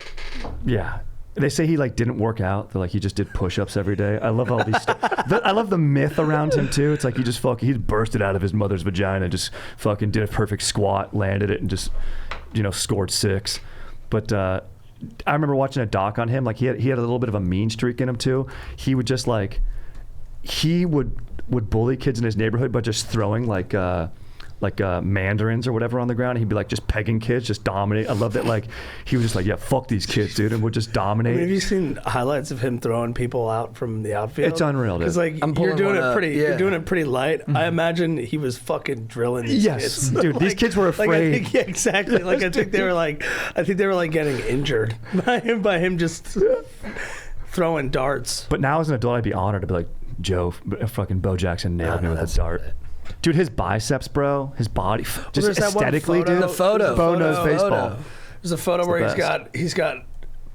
Yeah. They say he like didn't work out. They're like he just did push-ups every day. I love all these. I love the myth around him too. It's like he bursted out of his mother's vagina, just fucking did a perfect squat, landed it, and just scored 6. But I remember watching a doc on him. Like he had a little bit of a mean streak in him too. He would just he would bully kids in his neighborhood by just throwing like mandarins or whatever on the ground. He'd be like just pegging kids, just dominate. I love that. Like he was just like, yeah, fuck these kids, dude, and would just dominate. Have you seen highlights of him throwing people out from the outfield? It's unreal, dude. Because you're doing it pretty light. Mm-hmm. I imagine he was fucking drilling these kids. Dude, these kids were afraid. Yeah, exactly. Like I think they were like getting injured by him just throwing darts. But now as an adult, I'd be honored to be like, Joe, fucking Bo Jackson nailed me with a dart. Dude, his biceps, bro, his body, just aesthetically, dude. The photo. Bo knows baseball. There's a photo where he's got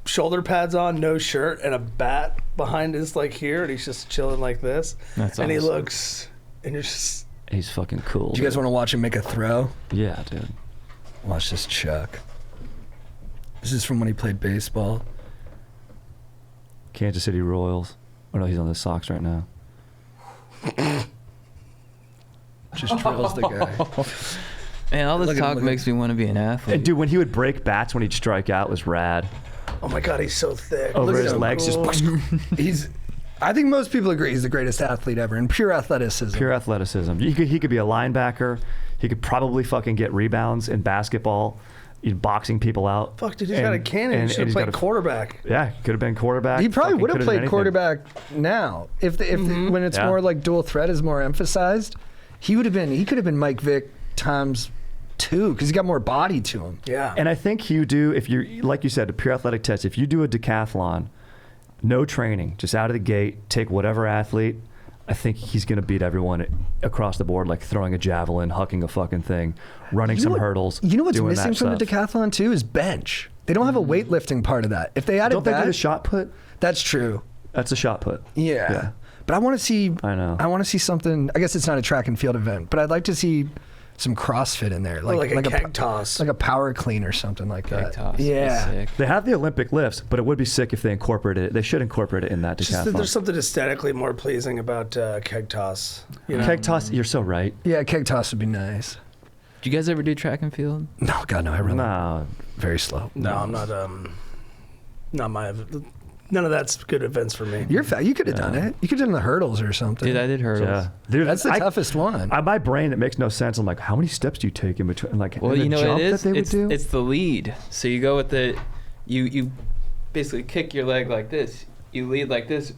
shoulder pads on, no shirt, and a bat behind his here, and he's just chilling like this. That's and awesome. He looks, and you're just. He's fucking cool. Do you guys want to watch him make a throw? Yeah, dude. Watch this, Chuck. This is from when he played baseball. Kansas City Royals. Oh no, he's on the Sox right now. Just drills the guy. Man, all this Look at talk him. makes me want to be an athlete. And dude, when he would break bats when he'd strike out was rad. Oh my God, he's so thick. Over Look his at him. legs, Cool. just I think most people agree he's the greatest athlete ever in pure athleticism. pure athleticism. He could be a linebacker. He could probably fucking get rebounds in basketball. He's boxing people out. Fuck, dude, he's got a cannon. He should have played quarterback. Yeah, he could have been quarterback. He probably Fucking would have could've played done anything. quarterback now if when it's Yeah. more like dual threat is more emphasized. He could have been Mike Vick times 2 because he got more body to him. Yeah. And I think you do, if you're, like you said, a pure athletic test, if you do a decathlon, no training, just out of the gate, take whatever athlete, I think he's going to beat everyone across the board, like throwing a javelin, hucking a fucking thing, running some hurdles. You know what's doing missing that from the stuff. decathlon too is bench. They don't have a weightlifting part of that. If they added Don't they that, do the shot put? that's true. That's a shot put. Yeah. But I want to see. I know. I want to see something. I guess it's not a track and field event, but I'd like to see some CrossFit in there, like a keg toss. like a power clean or something like Keg that. toss. That's Yeah. sick. They have the Olympic lifts, but it would be sick if they incorporated it. They should incorporate it in that Just that decathlon. there's something aesthetically more pleasing about keg toss. You know? Keg toss, you're so right. Yeah, keg toss would be nice. Did you guys ever do track and field? No, God, no, I run Nah, very slow. No, I'm not. Not my. None of that's good events for me. You're fat. You could have done it. You could have done the hurdles or something. Dude, I did hurdles. yeah. Dude, That's the toughest one. My brain, it makes no sense. I'm like, how many steps do you take in between? Like, Well, and the you know jump what it is? that they would It's, do? it's the lead. So you go with the, you basically kick your leg like this. You lead like this.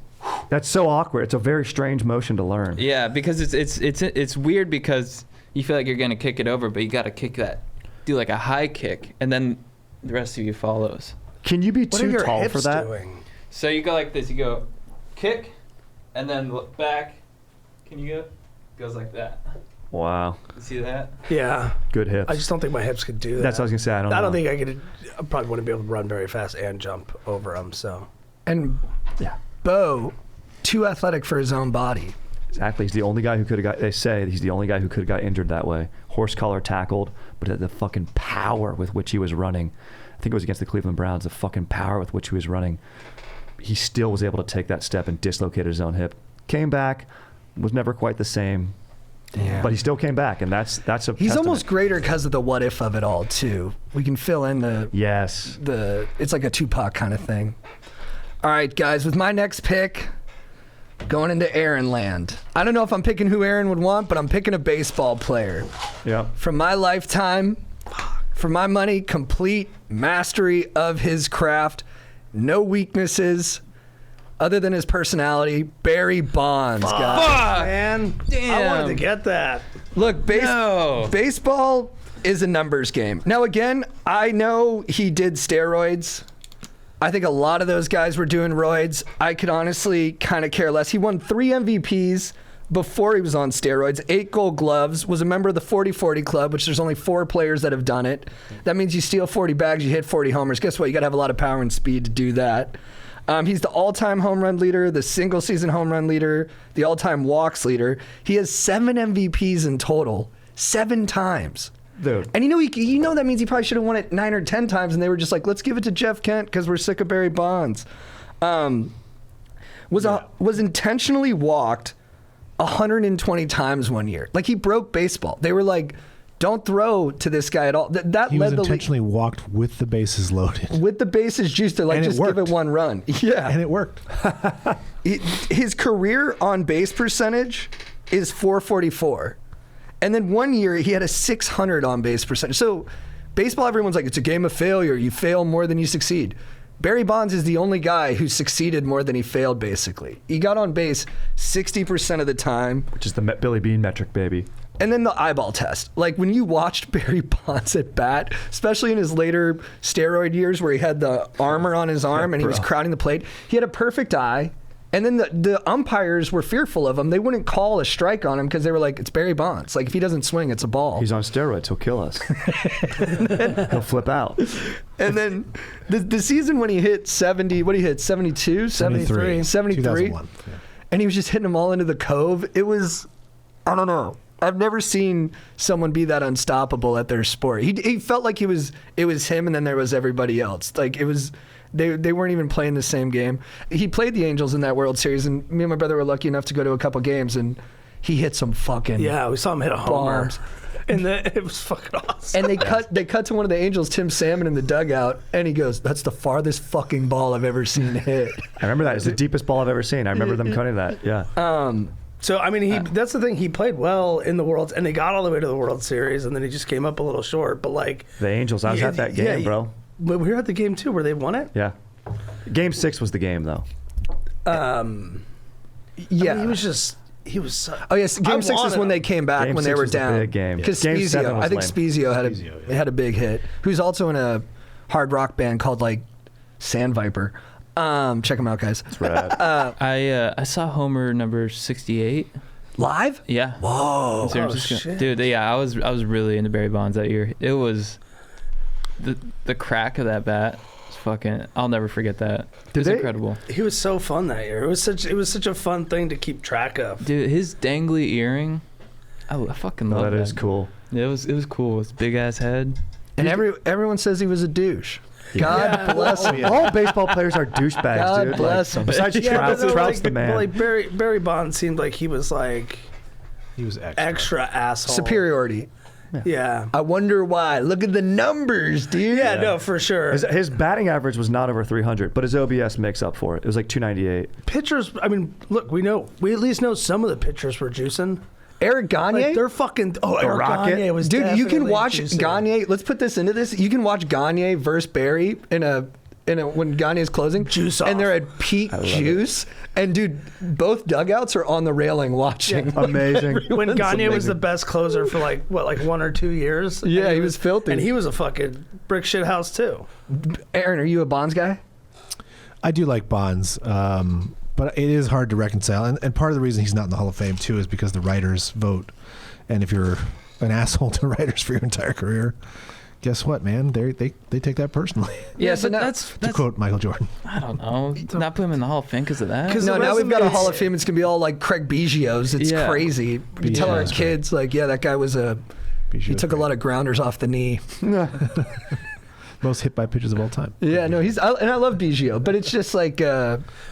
That's so awkward. It's a very strange motion to learn. Yeah, because it's weird because you feel like you're gonna kick it over, but you gotta kick that, do like a high kick, and then the rest of you follows. Can you be What are too your tall hips for that? doing? So you go like this. You go kick, and then look back. Can you go? Goes like that. Wow. You see that? Yeah. Good hips. I just don't think my hips could do that. That's what I was going to say. I don't I don't know. think I could. I probably wouldn't be able to run very fast and jump over them. So. And Yeah. Bo, too athletic for his own body. Exactly. He's the only guy who could have got, they say he's the only guy who could have got injured that way. Horse collar tackled, but the fucking power with which he was running. I think it was against the Cleveland Browns, the fucking power with which he was running. He still was able to take that step and dislocated his own hip. Came back, was never quite the same. Yeah. But he still came back, and that's a He's testament. almost greater because of the what if of it all too. We can fill in Yes. it's like a Tupac kind of thing. All right, guys, with my next pick, going into Aaron land. I don't know if I'm picking who Aaron would want, but I'm picking a baseball player. Yeah. From my lifetime, for my money, complete mastery of his craft, no weaknesses other than his personality. Barry Bonds, guys. Man, I Damn. wanted to get that. Look, No. baseball is a numbers game. Now, again, I know he did steroids. I think a lot of those guys were doing roids. I could honestly kind of care less. He won 3 MVPs, before he was on steroids. 8 Gold Gloves. Was a member of the 40-40 Club, which there's only 4 players that have done it. That means you steal 40 bags, you hit 40 homers. Guess what? You got to have a lot of power and speed to do that. He's the all-time home run leader, the single-season home run leader, the all-time walks leader. He has 7 MVPs in total, 7 times. Dude. And you know that means he probably should have won it 9 or 10 times, and they were just like, let's give it to Jeff Kent because we're sick of Barry Bonds. Was intentionally walked 120 times one year. Like, he broke baseball. They were like, don't throw to this guy at all. That He led was the intentionally walked with the bases loaded. with the bases juiced. They're like, And it just give it worked. one run. Yeah. And it worked. His career on base percentage is 444. And then one year he had a 600 on base percentage. So baseball, everyone's like, it's a game of failure. You fail more than you succeed. Barry Bonds is the only guy who succeeded more than he failed, basically. He got on base 60% of the time. Which is the Billy Bean metric, baby. And then the eyeball test. Like, when you watched Barry Bonds at bat, especially in his later steroid years where he had the armor on his arm and he was crowding the plate, he had a perfect eye. And then the umpires were fearful of him. They wouldn't call a strike on him because they were like, it's Barry Bonds. Like, if he doesn't swing, it's a ball. He's on steroids. He'll kill us. He'll flip out. And then the season when he hit 70, what did he hit? 72? 73? 2001. Yeah. And he was just hitting them all into the cove. It was, I don't know. I've never seen someone be that unstoppable at their sport. He felt like it was him and then there was everybody else. Like, it was, they weren't even playing the same game. He played the Angels in that World Series, and me and my brother were lucky enough to go to a couple games, and he hit some fucking Yeah, we saw him hit a homer. bombs. And it was fucking awesome. And they cut to one of the Angels, Tim Salmon, in the dugout, and he goes, "That's the farthest fucking ball I've ever seen hit." I remember that. It's the deepest ball I've ever seen. I remember them cutting that. Yeah. So, I mean, that's the thing. He played well in the Worlds, and they got all the way to the World Series, and then he just came up a little short. But, like... The Angels. I was at that game, bro. But we were at the game, too, where they won it. Yeah. Game 6 was the game, though. Yeah. I mean, he was so... Oh, yes. Game 6 is when they came back, Game when they 6 were was the down. big game. Because Game 7 Spezio, was I think lame. Spezio had a big hit, who's also in a hard rock band called, like, Sand Viper. Check them out, guys. It's rad. I saw Homer number 68. Live? Yeah. Whoa. In San Francisco. shit. Dude, yeah, I was really into Barry Bonds that year. It was the crack of that bat. Was fucking. I'll never forget that. It was incredible. He was so fun that year. It was such a fun thing to keep track of. Dude, his dangly earring. I fucking love that. That is cool. It was cool. His big ass head. And everyone says he was a douche. God bless him. All baseball players are douchebags, God dude. bless him. Besides Trout, but Trout's the but man. like Barry Bonds seemed like he was like He was extra. extra asshole. Superiority. Yeah. I wonder why. Look at the numbers, dude. Yeah, no, for sure. His batting average was not over 300, but his OBS makes up for it. It was like 298. Pitchers, I mean, look, we at least know some of the pitchers were juicing. Eric Gagne? Like, they're fucking. Oh, Eric Rocket? Gagne was Dude, you can definitely watch juicing. Gagne. Let's put this into this. You can watch Gagne versus Barry in a when Gagne is closing. Juice and off. they're at peak juice. And dude, both dugouts are on the railing watching. Yeah. Like, Amazing. When everyone's Gagne was amazing. the best closer for like 1 or 2 years. Yeah, And he was filthy. And he was a fucking brick shit house too. Aaron, are you a Bonds guy? I do like Bonds, but it is hard to reconcile. And part of the reason he's not in the Hall of Fame, too, is because the writers vote. And if you're an asshole to writers for your entire career, guess what, man? They take that personally. Yeah, so but now, that's To quote Michael Jordan. I don't know. Not put him in the Hall of Fame because of that. 'Cause no, the now we've got a resume Hall is- of Fame. It's going to be all like Craig Biggio's. It's Yeah. crazy. We tell our Biggio's kids, like, yeah, that guy was he took a lot of grounders off the knee. Most hit by pitchers of all time. Yeah, no, and I love Biggio, but it's just like,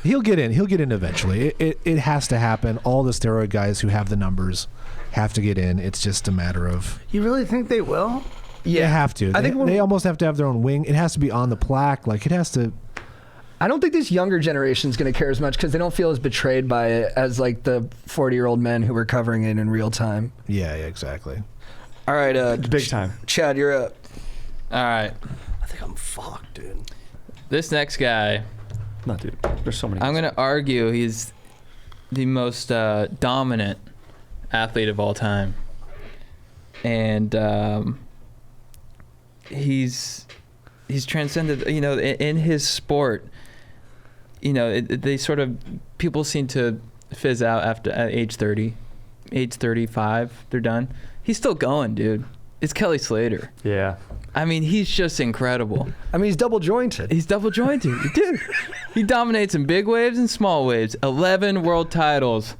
He'll get in. He'll get in eventually. It has to happen. All the steroid guys who have the numbers have to get in. It's just a matter of You really think they will? they have to. I think when- they almost have to have their own wing. It has to be on the plaque. Like it has to. I don't think this younger generation is going to care as much because they don't feel as betrayed by it as like the 40-year-old men who were covering it in real time. Yeah, exactly. All right, Big time. Chad, you're up. All right. I think I'm fucked, dude. This next guy, No, dude. There's so many. I'm going to argue he's the most dominant athlete of all time. And he's transcended, in his sport. They sort of, people seem to fizz out at age 30. age 35, they're done. He's still going, dude. It's Kelly Slater. Yeah. I mean, he's just incredible. I mean, he's double jointed. He's double jointed, dude. He dominates in big waves and small waves. 11 world titles.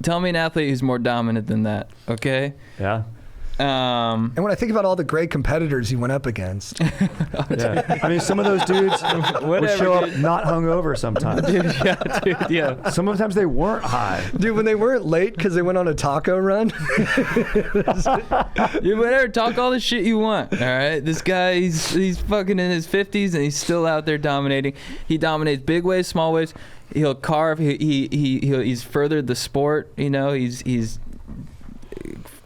Tell me an athlete who's more dominant than that, okay? Yeah. And when I think about all the great competitors he went up against, Yeah. I mean, some of those dudes would show up not hungover sometimes. dude, yeah. Sometimes they weren't high. dude, when they weren't late because they went on a taco run. You whatever, talk all the shit you want. All right, this guy, he's fucking in his 50s and he's still out there dominating. He dominates big waves, small waves. He'll carve. He's furthered the sport. You know, he's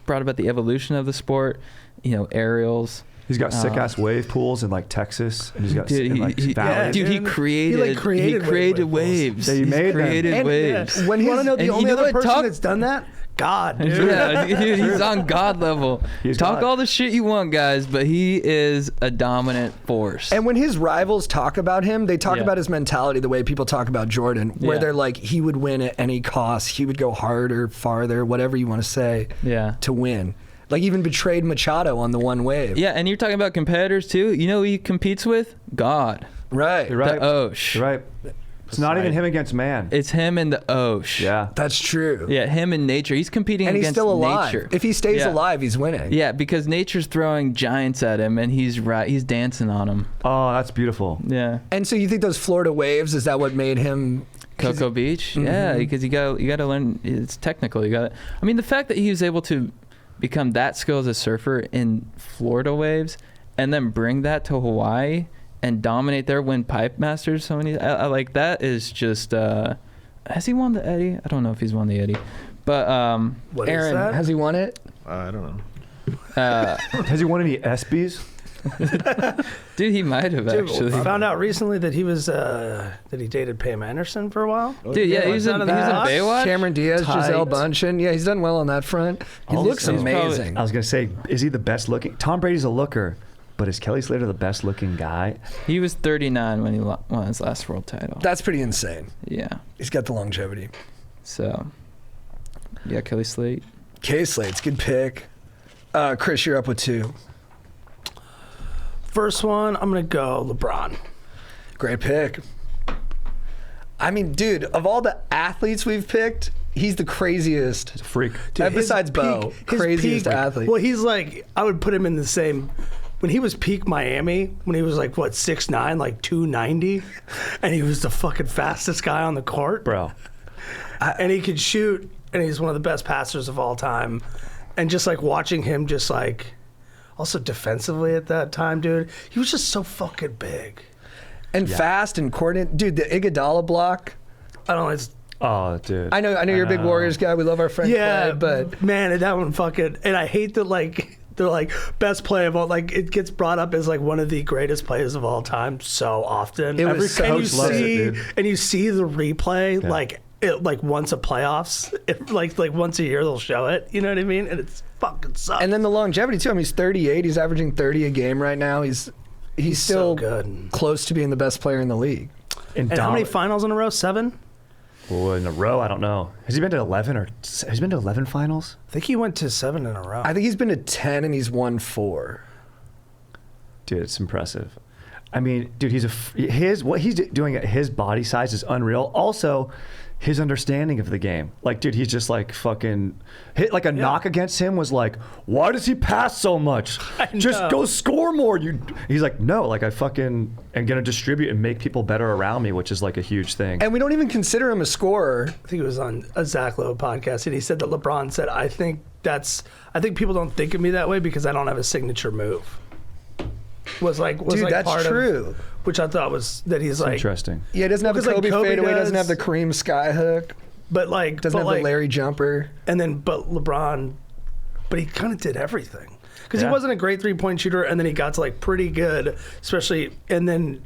brought about the evolution of the sport. You know, aerials. He's got sick ass wave pools in like Texas, and he's got Dude, valleys. dude, he created waves. Yeah, he made them. created And waves. when You want to know the And only you know other what? person Talk- that's done that? God, dude. Yeah, dude, he's on God level. He's Talk God. all the shit you want, guys, but he is a dominant force. And when his rivals talk about him, they talk Yeah. about his mentality the way people talk about Jordan, where Yeah. they're like, he would win at any cost. He would go harder, farther, whatever you want to say, Yeah. to win. Like even betrayed Machado on the one wave. Yeah, and you're talking about competitors too. You know who he competes with? God. Right. You're right. The Osh. You're right. It's not even him against man. It's him and the Osh. Yeah. That's true. Yeah, him and nature. He's competing And he's against still alive. nature. If he stays Yeah. alive, he's winning. Yeah, because nature's throwing giants at him, and he's dancing on them. Oh, that's beautiful. Yeah. And so you think those Florida waves, is that what made him? Cocoa Beach. Yeah, because you got to learn. It's technical. You got. I mean, the fact that he was able to become that skilled as a surfer in Florida waves, and then bring that to Hawaii and dominate there, win Pipe Masters. So many. I like that. Is just. Has he won the Eddie? I don't know if he's won the Eddie, but What is Aaron, that? has he won it? I don't know. Has he won any ESPYs? Dude, he might have Dude, actually. I found out recently that he was that he dated Pam Anderson for a while. Dude, yeah, he was in Baywatch. Cameron Diaz, Tight. Giselle Bundchen. Yeah, he's done well on that front. He looks he's amazing. I was gonna say, is he the best looking? Tom Brady's a looker, but is Kelly Slater the best looking guy? He was 39 when he won his last world title. That's pretty insane. Yeah. He's got the longevity. So, yeah, Kelly Slate. K-Slate's good pick. Chris, you're up with 2. First one, I'm gonna go LeBron. Great pick. I mean, dude, of all the athletes we've picked, he's the craziest. He's a freak. Dude, his Besides Bo, his craziest athlete. Well, he's like, I would put him in the same. When he was peak Miami, when he was like, what, 6'9", like 290, and he was the fucking fastest guy on the court. Bro. And he could shoot, and he's one of the best passers of all time. And just like watching him just like, also defensively at that time, dude, he was just so fucking big. And fast and coordinated. Dude, the Iguodala block. I don't know, it's, Oh, dude. I know you're a big Warriors guy. We love our friend yeah, Clay, but man, that one fucking, and I hate that like, they're like best play of all, like it gets brought up as like one of the greatest plays of all time so often. It was Every so and you coach loves it, see, dude. and you see the replay like once a playoffs, like once a year they'll show it. You know what I mean? And it's fucking sucks. and then the longevity too. I mean, he's 38. He's averaging 30 a game right now. He's still so good. close to being the best player in the league. And how many finals in a row? 7? Well, in a row, I don't know. Has he been to 11 or has he been to 11 finals? I think he went to 7 in a row. I think he's been to 10 and he's won 4. Dude, it's impressive. I mean, dude, what he's doing at his body size is unreal. Also, his understanding of the game. Like, dude, he's just like fucking hit like a knock against him was like, why does he pass so much? Just know. go score more. He's like, no, like I fucking am gonna distribute and make people better around me, which is like a huge thing. And we don't even consider him a scorer. I think it was on a Zach Lowe podcast, and he said that LeBron said, I think people don't think of me that way because I don't have a signature move. Was Dude, like that's part true. Of, which I thought was that he's like, Interesting. Yeah, he doesn't have the Because, like, Kobe, Kobe fadeaway, doesn't does. have the Kareem skyhook, but like, doesn't but have like, the Larry jumper. and then but LeBron, but he kind of did everything because he Yeah. wasn't a great 3-point shooter, and then he got to like pretty good, especially, and then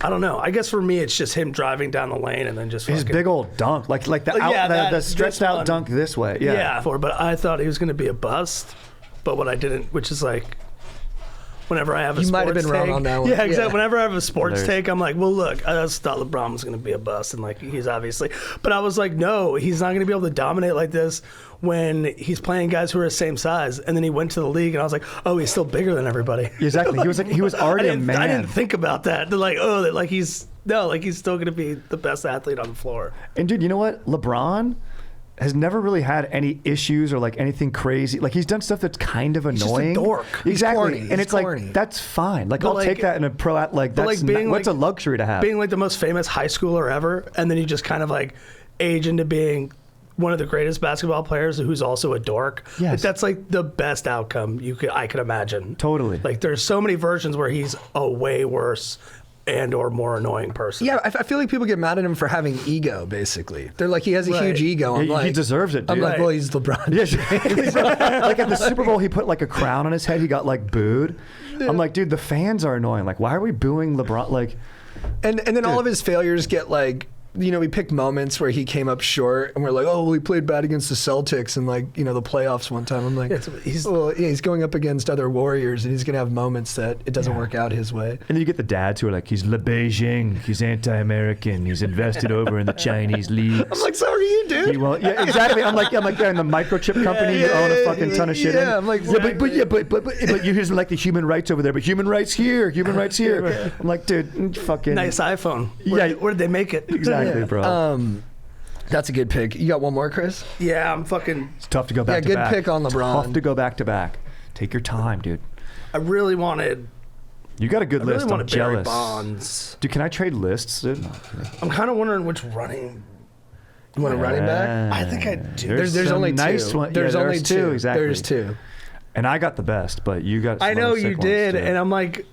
I don't know. I guess for me, it's just him driving down the lane and then just His fucking, big old dunk, like the yeah, stretched this out one. dunk this way. yeah. But I thought he was going to be a bust, but what I didn't, which is like, whenever I have a You sports might have been wrong take. on that one. Yeah, exactly. Yeah. Whenever I have a sports Hilarious. take, I'm like, well, look, I just thought LeBron was going to be a bust, and like he's obviously. But I was like, no, he's not going to be able to dominate like this when he's playing guys who are the same size. And then he went to the league, and I was like, oh, he's still bigger than everybody. Exactly. He was already a man. I didn't think about that. They're like, oh, like he's still going to be the best athlete on the floor. And dude, you know what? LeBron has never really had any issues or like anything crazy. Like he's done stuff that's kind of just a annoying. dork. He's Exactly. corny. And He's it's corny. like that's fine. Like But I'll like- take that in a pro like but that's like being what's like- a luxury to have. Being like the most famous high schooler ever, and then you just kind of like age into being one of the greatest basketball players who's also a dork. Yes. Like, that's like the best outcome I could imagine. Totally. Like there's so many versions where he's a way worse and or more annoying person. Yeah, I feel like people get mad at him for having ego. Basically, they're like he has a Right. huge ego. I'm He like, deserves it, I'm dude. like, Right. well, he's LeBron. Yes. Like at the Super Bowl, he put like a crown on his head. He got like booed. I'm like, dude, the fans are annoying. Like, why are we booing LeBron? Like, And then all of his failures get like, you know, we picked moments where he came up short, and we're like, oh, well, he played bad against the Celtics in like, you know, the playoffs one time. I'm like, Yeah, he's- he's going up against other Warriors, and he's gonna have moments that it doesn't work out his way. and then you get the dads who are like, he's Le Beijing, he's anti-American, he's invested over in the Chinese leagues. I'm like, so are you, dude? He won't. Yeah, exactly. I'm like, they're in the microchip company. You own a fucking ton of shit in. Yeah, I'm like, but you here's like the human rights over there. But human rights here. Human rights here. I'm like, dude, fucking Nice iPhone. Yeah. Where'd they make it? Exactly, bro. That's a good pick. You got one more, Chris? Yeah, I'm fucking. It's tough to go back to good back. pick on LeBron. Tough to go back to back. Take your time, dude. I really wanted. You got a good I list. really I'm wanted Barry jealous. Bonds. Dude, can I trade lists, dude? I'm kind of wondering which running. You want a running back? I think I do. There's some only nice two. one- There's yeah, only two. exactly. There's two. And I got the best, but you got. I some know other you sick ones, did, too. and I'm like,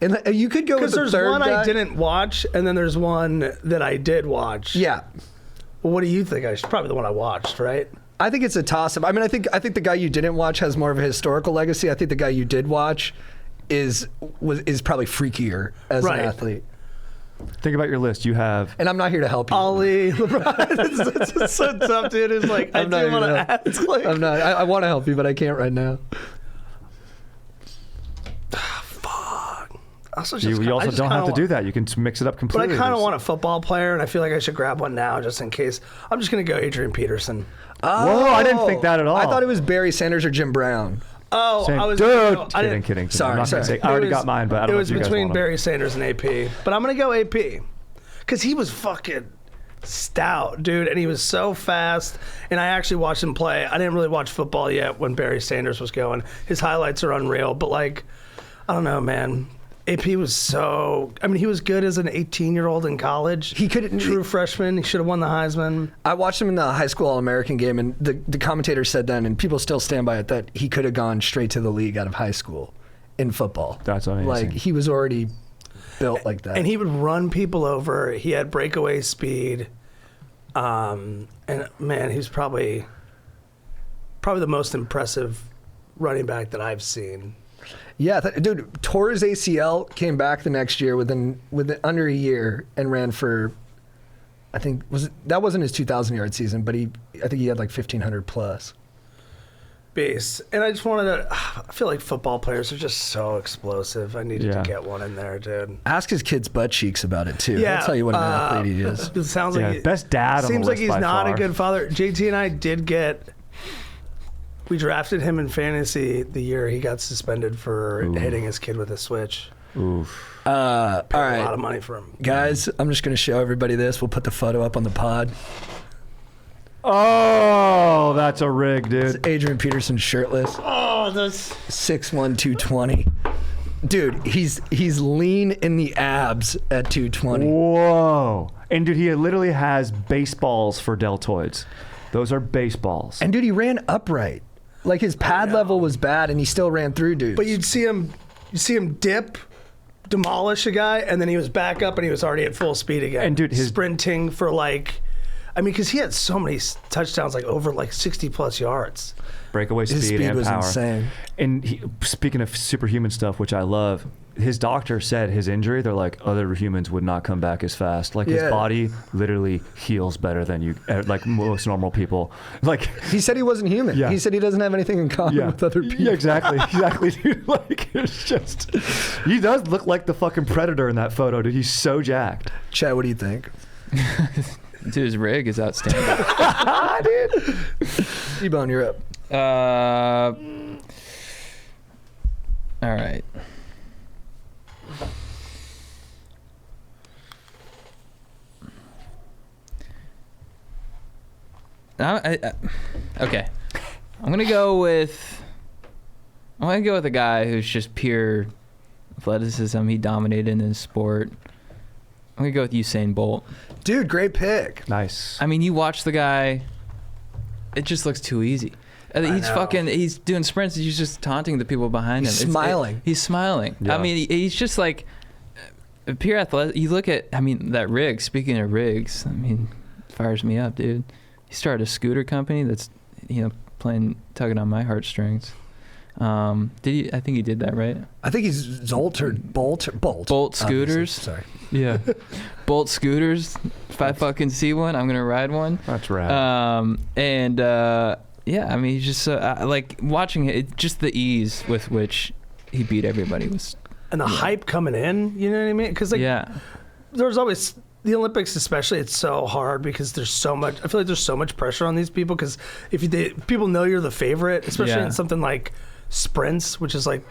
And you could go with because the there's third one guy. I didn't watch, and then there's one that I did watch. Yeah. Well, what do you think? Probably the one I watched, right? I think it's a toss-up. I mean, I think the guy you didn't watch has more of a historical legacy. I think the guy you did watch is probably freakier as Right. an athlete. Think about your list. You have. And I'm not here to help you. Ali, LeBron. it's so tough, dude. It's like I I'm not do even want gonna- to ask. Like, I'm not. I want to help you, but I can't right now. also just You kinda- I also just don't have kinda to do that. You can mix it up But completely. I kind of There's- want a football player, and I feel like I should grab one now just in case. I'm just gonna go Adrian Peterson. Whoa, I didn't think that at all. I thought it was Barry Sanders or Jim Brown. Oh, Same. I was. Dude, no, I kidding, didn't. kidding. Sorry, I'm not gonna sorry. say. I already It was- got mine, but I don't it know was if you guys between want Barry Sanders and AP, but I'm gonna go AP because he was fucking stout, dude, and he was so fast. And I actually watched him play. I didn't really watch football yet when Barry Sanders was going. His highlights are unreal, but like, I don't know, man. AP was so. I mean, he was good as an 18-year-old in college. He couldn't- True freshman. He should have won the Heisman. I watched him in the high school All-American game, and the commentator said then, and people still stand by it, that he could have gone straight to the league out of high school in football. That's amazing. Like, he was already built like that. And he would run people over. He had breakaway speed. And man, he's probably the most impressive running back that I've seen. Yeah, dude, tore his ACL, came back the next year within under a year, and ran for, I think that wasn't his 2,000-yard season, but I think he had like 1,500 plus. Base. And I just wanted to. I feel like football players are just so explosive. I needed Yeah. to get one in there, dude. Ask his kid's butt cheeks about it too. Yeah, I'll tell you what an athlete he is. It sounds Yeah, like he- best dad on the Seems like list he's by not far. a good father. JT and I did get. We drafted him in fantasy the year he got suspended for hitting his kid with a switch. Oof. All A lot right, of money for him. guys, I'm just going to show everybody this. We'll put the photo up on the pod. Oh, that's a rig, It's dude. Adrian Peterson shirtless, Oh, that's 6'1", 220. Dude, he's lean in the abs at 220. Whoa. And dude, he literally has baseballs for deltoids. Those are baseballs. And dude, he ran upright. Like his pad level was bad, and he still ran through dudes. But you'd see him dip, demolish a guy, and then he was back up and he was already at full speed again. And dude, his- sprinting for like I mean, because he had so many touchdowns, like over like 60+ yards. Breakaway His speed speed and was power. insane. And speaking of superhuman stuff, which I love, his doctor said his injury, they're like, other humans would not come back as fast. Like his Yeah. body literally heals better than like most normal people. Like He said he wasn't human. Yeah. He said he doesn't have anything in common with other people. Yeah, exactly, dude. Like it's just, he does look like the fucking Predator in that photo, dude. He's so jacked. Chad, what do you think? Dude, his rig is outstanding. Dude. T-Bone, you're up. All right. Okay. I'm gonna go with a guy who's just pure athleticism. He dominated in his sport. I'm gonna go with Usain Bolt. Dude, great pick. Nice. I mean, you watch the guy. It just looks too easy. He's doing sprints. He's just taunting the people behind him. He's smiling. He's smiling. Yeah. I mean, he's just like pure athletic. You look at, I mean, that rig. Speaking of rigs, I mean, fires me up, dude. He started a scooter company that's, tugging on my heartstrings. I think he did that, right? I think he's Bolt. Bolt scooters. Sorry. Yeah. Bolt scooters. If I fucking see one, I'm gonna ride one. That's rad. Yeah, I mean, he's just like watching it. Just the ease with which he beat everybody was. And the hype coming in, you know what I mean? Because like, Yeah. there's always the Olympics, especially. It's so hard because there's so much. I feel like there's so much pressure on these people because people know you're the favorite, especially Yeah. in something like sprints, which is like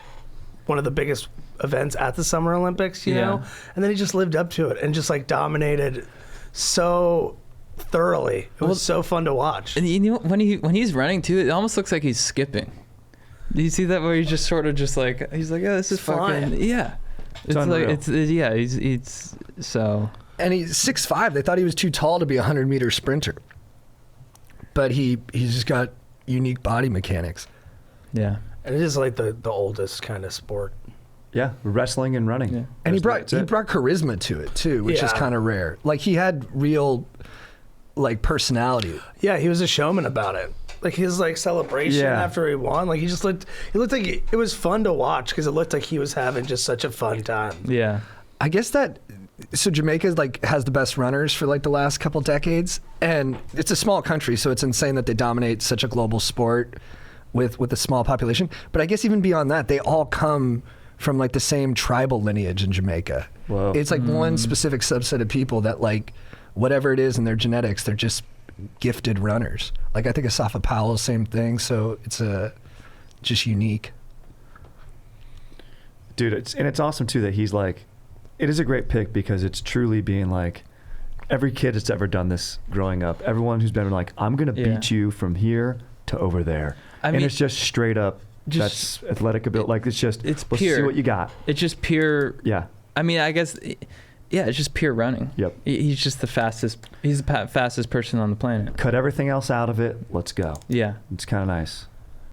one of the biggest events at the Summer Olympics. You know, and then he just lived up to it and just like dominated so thoroughly. It was so fun to watch. And you know when he's running too, it almost looks like he's skipping. Do you see that where he's just sort of just like he's like, oh, this is Flying. fucking yeah. It's unreal. like it's so. And he's 6'5". They thought he was too tall to be a 100-meter sprinter. But he's just got unique body mechanics. Yeah. And it is like the oldest kind of sport. Yeah, wrestling and running. Yeah. And he That's it. brought charisma to it too, which is Yeah. kind of rare. Like he had real like personality. Yeah, he was a showman about it. Like his like celebration Yeah. after he won, like he looked like it was fun to watch because it looked like he was having just such a fun time. Yeah. I guess so Jamaica like has the best runners for like the last couple decades, and it's a small country, so it's insane that they dominate such a global sport with a small population. But I guess even beyond that, they all come from like the same tribal lineage in Jamaica. Whoa. It's like one specific subset of people that like whatever it is in their genetics, they're just gifted runners. Like I think Asafa Powell, same thing. So it's just unique. Dude, it's awesome too that he's like, it is a great pick because it's truly being like, every kid that's ever done this growing up, everyone who's been like, I'm gonna beat you from here to over there. I and mean, it's just straight up, just- that's athletic ability. Like it's it's let's pure. see what you got. It's just pure. Yeah. I mean, I guess, yeah, it's just pure running. Yep. He's just the fastest. He's the fastest person on the planet. Cut everything else out of it. Let's go. Yeah. It's kind of nice.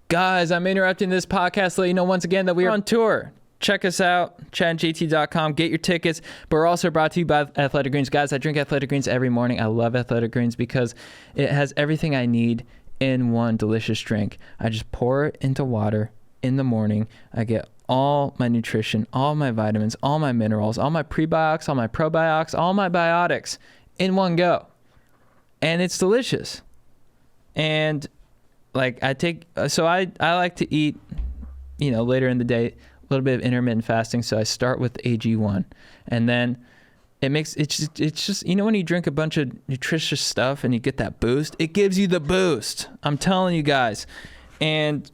Guys, I'm interrupting this podcast to let you know once again that we are on tour. Check us out, chadandjt.com. Get your tickets. But we're also brought to you by Athletic Greens. Guys, I drink Athletic Greens every morning. I love Athletic Greens because it has everything I need in one delicious drink. I just pour it into water in the morning. I get all my nutrition, all my vitamins, all my minerals, all my prebiotics, all my probiotics, all my biotics in one go. And it's delicious. And like I like to eat, later in the day, a little bit of intermittent fasting. So I start with AG1, and then it's just when you drink a bunch of nutritious stuff and you get that boost, it gives you the boost. I'm telling you guys. And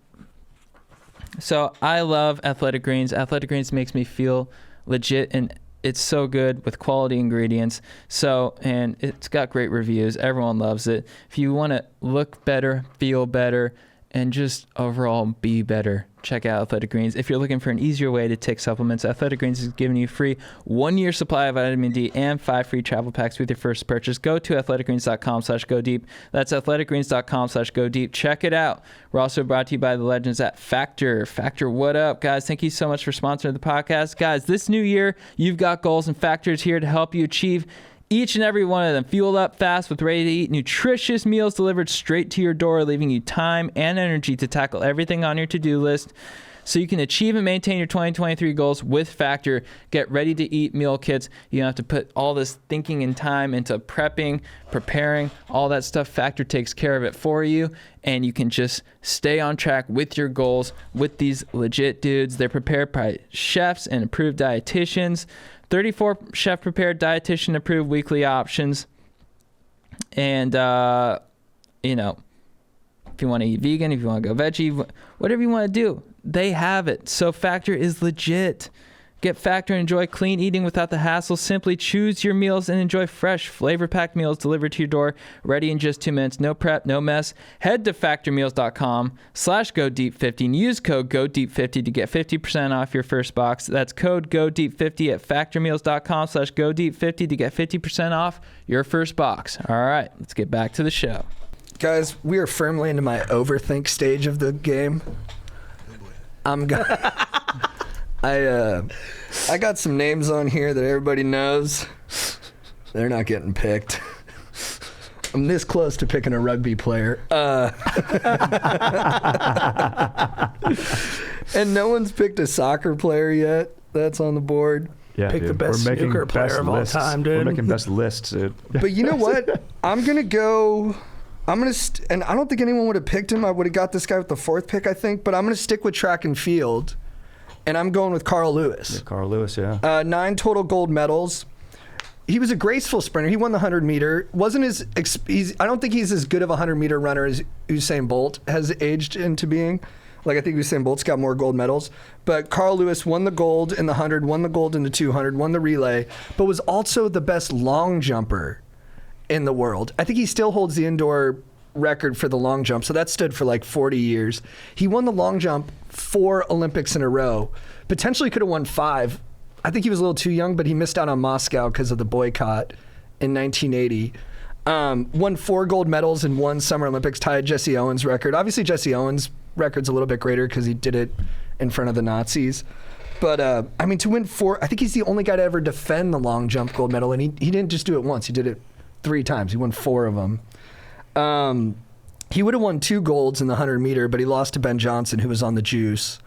so I love Athletic Greens. Athletic Greens makes me feel legit, and it's so good with quality ingredients. So, and it's got great reviews. Everyone loves it. If you want to look better, feel better, and just overall be better, check out Athletic Greens. If you're looking for an easier way to take supplements, Athletic Greens is giving you free 1-year supply of vitamin D and 5 free travel packs with your first purchase. Go to athleticgreens.com/go deep. That's athleticgreens.com/go deep. Check it out. We're also brought to you by the legends at Factor. Factor, what up, guys? Thank you so much for sponsoring the podcast. Guys, this new year, you've got goals, and Factor is here to help you achieve Each and every one of them fueled up fast with ready-to-eat, nutritious meals delivered straight to your door, leaving you time and energy to tackle everything on your to-do list so you can achieve and maintain your 2023 goals with Factor. Get ready-to-eat meal kits. You don't have to put all this thinking and time into prepping, preparing, all that stuff. Factor takes care of it for you, and you can just stay on track with your goals with these legit dudes. They're prepared by chefs and approved dietitians. 34 chef-prepared, dietitian-approved weekly options. And, you know, if you want to eat vegan, if you want to go veggie, whatever you want to do, they have it. So Factor is legit. Get Factor and enjoy clean eating without the hassle. Simply choose your meals and enjoy fresh, flavor-packed meals delivered to your door, ready in just 2 minutes. No prep, no mess. Head to factormeals.com/GoDeep50 and use code GoDeep50 to get 50% off your first box. That's code GoDeep50 at factormeals.com/GoDeep50 to get 50% off your first box. All right, let's get back to the show. Guys, we are firmly into my overthink stage of the game. I'm gonna. I got some names on here that everybody knows. They're not getting picked. I'm this close to picking a rugby player. And no one's picked a soccer player yet. That's on the board. Yeah, Pick the dude. best We're making snooker player best of all lists. time, dude. We're making best lists, dude. But you know what? I'm gonna go. And I don't think anyone would have picked him. I would have got this guy with the 4th pick, I think. But I'm gonna stick with track and field, and I'm going with Carl Lewis. Yeah, Carl Lewis, yeah. 9 total gold medals. He was a graceful sprinter. He won the 100 meter. I don't think he's as good of a 100 meter runner as Usain Bolt has aged into being. Like, I think Usain Bolt's got more gold medals. But Carl Lewis won the gold in the 100, won the gold in the 200, won the relay, but was also the best long jumper in the world. I think he still holds the indoor record for the long jump. So that stood for like 40 years. He won the long jump 4 Olympics in a row. Potentially could have won 5. I think he was a little too young, but he missed out on Moscow because of the boycott in 1980. Won 4 gold medals in 1 Summer Olympics, tied Jesse Owens' record. Obviously, Jesse Owens' record's a little bit greater because he did it in front of the Nazis. But, I mean, to win 4, I think he's the only guy to ever defend the long jump gold medal, and he didn't just do it once. He did it 3 times. He won 4 of them. He would have won 2 golds in the 100 meter, but he lost to Ben Johnson, who was on the juice.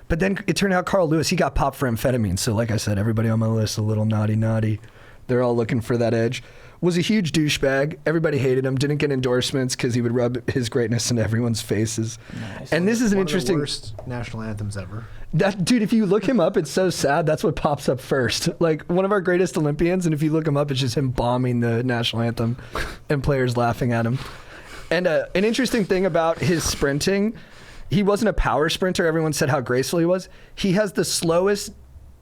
But then it turned out Carl Lewis, he got popped for amphetamine. So like I said, everybody on my list, a little naughty. They're all looking for that edge. Was a huge douchebag. Everybody hated him. Didn't get endorsements because he would rub his greatness into everyone's faces. Nice. And this is an One of the interesting... worst national anthems ever. That dude, if you look him up, it's so sad. That's what pops up first. Like, one of our greatest Olympians, and if you look him up, it's just him bombing the national anthem and players laughing at him. And an interesting thing about his sprinting, he wasn't a power sprinter. Everyone said how graceful he was. He has the slowest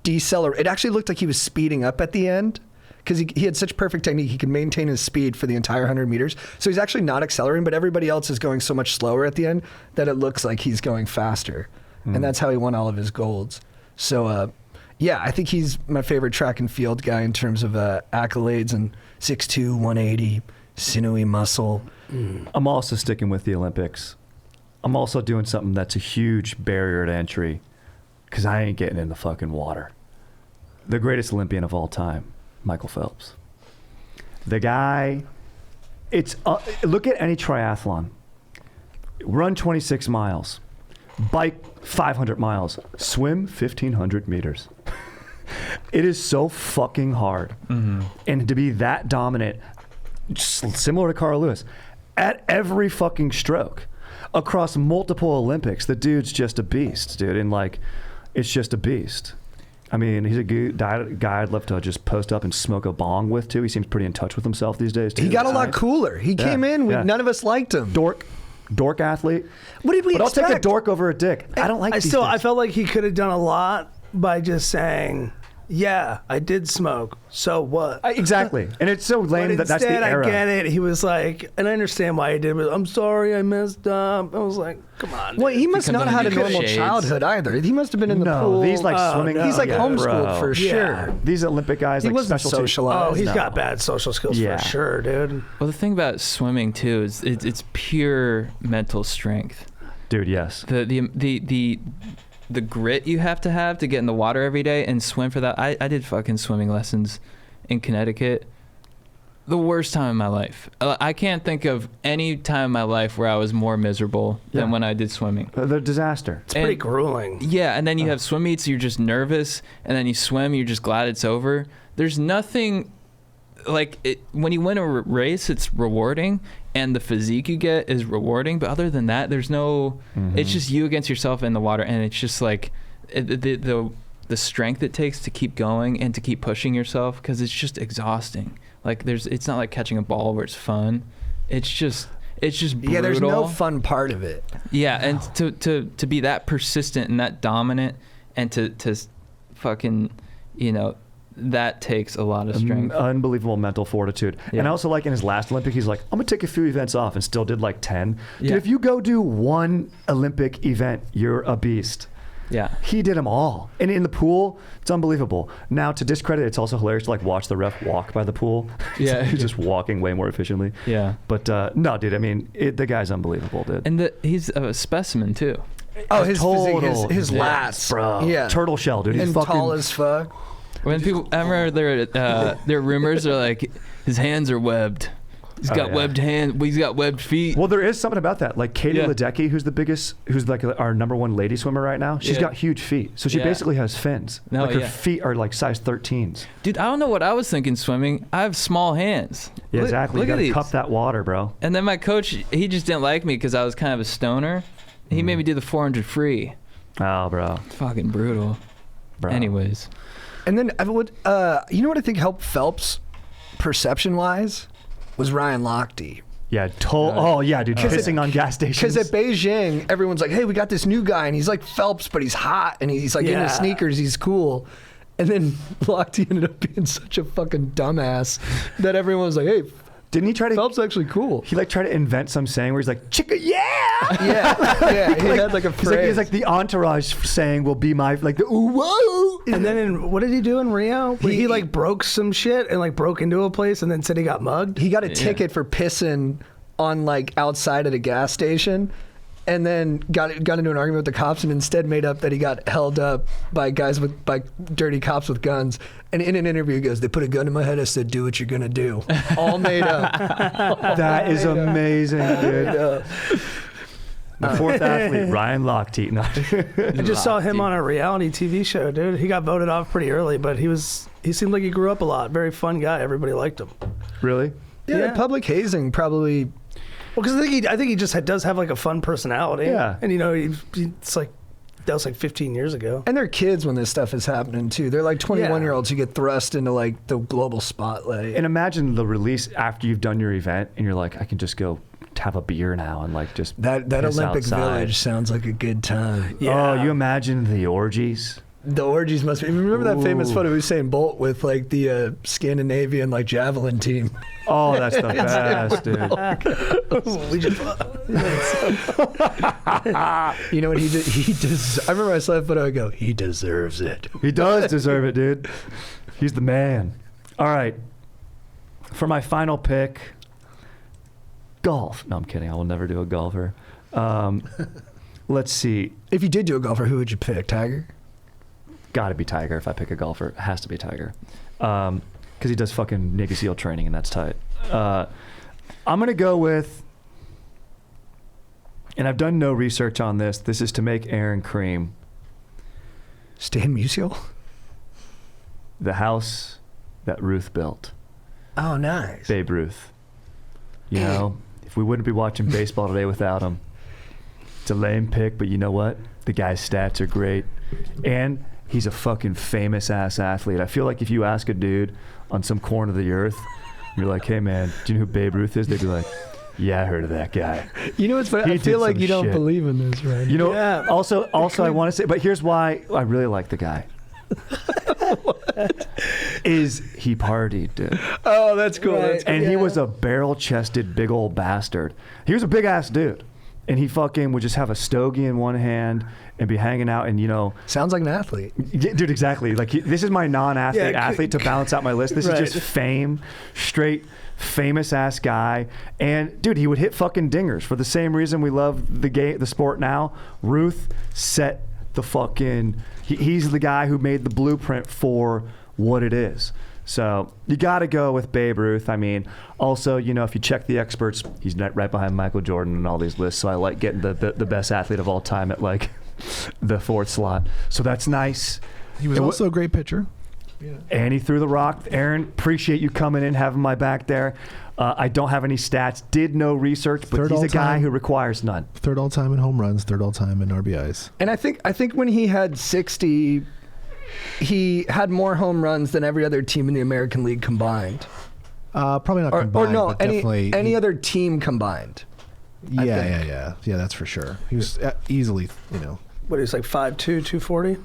deceleration. It actually looked like he was speeding up at the end because he had such perfect technique. He could maintain his speed for the entire 100 meters. So he's actually not accelerating, but everybody else is going so much slower at the end that it looks like he's going faster. And that's how he won all of his golds. So, yeah, I think he's my favorite track and field guy in terms of accolades and 6'2", 180, sinewy muscle. I'm also sticking with the Olympics. I'm also doing something that's a huge barrier to entry because I ain't getting in the fucking water. The greatest Olympian of all time, Michael Phelps. The guy, look at any triathlon. Run 26 miles. Bike 500 miles. Swim 1,500 meters. It is so fucking hard. Mm-hmm. And to be that dominant, similar to Carl Lewis, at every fucking stroke, across multiple Olympics, the dude's just a beast, dude. And like, it's just a beast. I mean, he's a guy I'd love to just post up and smoke a bong with, too. He seems pretty in touch with himself these days, too. He got a lot cooler. He came in, none of us liked him. Dork athlete. What did we expect? I'll take a dork over a dick. I don't like these things. I felt like he could have done a lot by just saying, yeah, I did smoke. So what? Exactly. And it's so lame but that's the instead, era. I get it. He was like, and I understand why he did it. I'm sorry, I messed up. I was like, come on. Well, he must Becomes not have had a under normal shades. childhood either. He must have been in the pool. These like swimming. no. He's like Yeah, homeschooled bro. for sure. These Olympic guys, He like wasn't specialty. socialized. Oh, he's No. got bad social skills Yeah. for sure, dude. Well, the thing about swimming too is it's pure mental strength. Dude, yes. The grit you have to get in the water every day and swim for that. I did fucking swimming lessons in Connecticut. the worst time in my life. I can't think of any time in my life where I was more miserable than when I did swimming. The disaster. It's pretty grueling. Yeah, and then you have swim meets, you're just nervous, and then you swim, you're just glad it's over. There's nothing like it, when you win a race, it's rewarding, and the physique you get is rewarding. But other than that, there's no. It's just you against yourself in the water, and it's just like the strength it takes to keep going and to keep pushing yourself, because it's just exhausting. Like it's not like catching a ball where it's fun. It's just brutal. Yeah, there's no fun part of it. Yeah, and to be that persistent and that dominant, and to fucking, that takes a lot of strength. Unbelievable mental fortitude. Yeah. And I also like in his last Olympic, he's like, I'm gonna take a few events off, and still did like 10. Yeah. Dude, if you go do one Olympic event, you're a beast. Yeah. He did them all. And in the pool, it's unbelievable. Now, to discredit, it's also hilarious to like watch the ref walk by the pool. Yeah. He's just walking way more efficiently. Yeah. But no, dude, I mean, the guy's unbelievable, dude. And he's a specimen too. Oh, his Total physique, his yeah, lats, bro. Yeah, Turtle shell, dude. He's and fucking tall as fuck. When people, I remember there are rumors are like his hands are webbed. He's got webbed hands. He's got webbed feet. Well, there is something about that. Like Katie Ledecky, who's like our #1 lady swimmer right now. She's got huge feet, so she basically has fins. No, like her feet are like size 13s. Dude, I don't know what I was thinking swimming. I have small hands. Yeah, exactly. Look you at gotta these. cup that water, bro. And then my coach, he just didn't like me because I was kind of a stoner. He made me do the 400 free. Oh, bro. Fucking brutal. Bro. Anyways. And then I would, you know what I think helped Phelps, perception-wise, was Ryan Lochte. Yeah, oh yeah, dude, pissing on gas stations. Because at Beijing, everyone's like, "Hey, we got this new guy, and he's like Phelps, but he's hot, and he's like in his sneakers, he's cool." And then Lochte ended up being such a fucking dumbass that everyone was like, "Hey, didn't he try to? Phelps actually cool." He like tried to invent some saying where he's like, "Chicka, yeah." Yeah. He had like a phrase. He's like the entourage saying will be my like the ooh whoa. And then what did he do in Rio? He like broke some shit and like broke into a place and then said he got mugged. He got a ticket for pissing on like outside at a gas station, and then got into an argument with the cops, and instead made up that he got held up by dirty cops with guns. And in an interview, he goes, "They put a gun in my head. I said, do what you're gonna do." All made up. That is amazing, dude. The fourth athlete, Ryan Lochte. I just saw him on a reality TV show, dude. He got voted off pretty early, but he seemed like he grew up a lot. Very fun guy. Everybody liked him. Really? Yeah, public hazing probably. Well, because I think he just does have like a fun personality. Yeah. And it's like that was like 15 years ago. And they're kids when this stuff is happening too. They're like 21-year-olds who get thrust into like the global spotlight. And imagine the release after you've done your event, and you're like, I can just go have a beer now and like just that piss Olympic outside. Village sounds like a good time. Yeah. Oh, you imagine the orgies? The orgies must be. Remember that famous photo of Usain Bolt with like the Scandinavian like javelin team? Oh, that's the best, dude. We just, You know what he did? I remember I saw that photo. I go, he deserves it. He does deserve it, dude. He's the man. All right. For my final pick, golf. No, I'm kidding. I will never do a golfer. Let's see. If you did do a golfer, who would you pick? Tiger? Got to be Tiger. If I pick a golfer, it has to be Tiger. Because he does fucking Navy SEAL training, and that's tight. I'm going to go with, and I've done no research on this. This is to make Aaron cream. Stan Musial? The house that Ruth built. Oh, nice. Babe Ruth. You know, if we wouldn't be watching baseball today without him. It's a lame pick, but you know what? The guy's stats are great. And he's a fucking famous ass athlete. I feel like if you ask a dude on some corner of the earth, you're like, hey man, do you know who Babe Ruth is? They'd be like, yeah, I heard of that guy. You know what's funny? I feel like you don't believe in this, right? You know, also I want to say, but here's why I really like the guy. Is he partied, dude. Oh, that's cool. Right. And he was a barrel-chested big old bastard. He was a big-ass dude. And he fucking would just have a stogie in one hand and be hanging out and, you know... Sounds like an athlete. Yeah, dude, exactly. Like, this is my non-athlete athlete to balance out my list. This is just fame, straight famous-ass guy. And, dude, he would hit fucking dingers. For the same reason we love the sport now, Ruth set the fucking... He's the guy who made the blueprint for what it is. So you got to go with Babe Ruth. I mean, also, you know, if you check the experts, he's right behind Michael Jordan and all these lists. So I like getting the best athlete of all time at like the fourth slot. So that's nice. He was also a great pitcher. And he threw the rock. Aaron, appreciate you coming in, having my back there. I don't have any stats. Did no research, but he's a guy who requires none. Third all time in home runs. Third all time in RBIs. And I think when he had 60, he had more home runs than every other team in the American League combined. Probably not Or combined. no, but definitely any other team combined. Yeah. That's for sure. He was easily, you know. What is like 5'2", 240?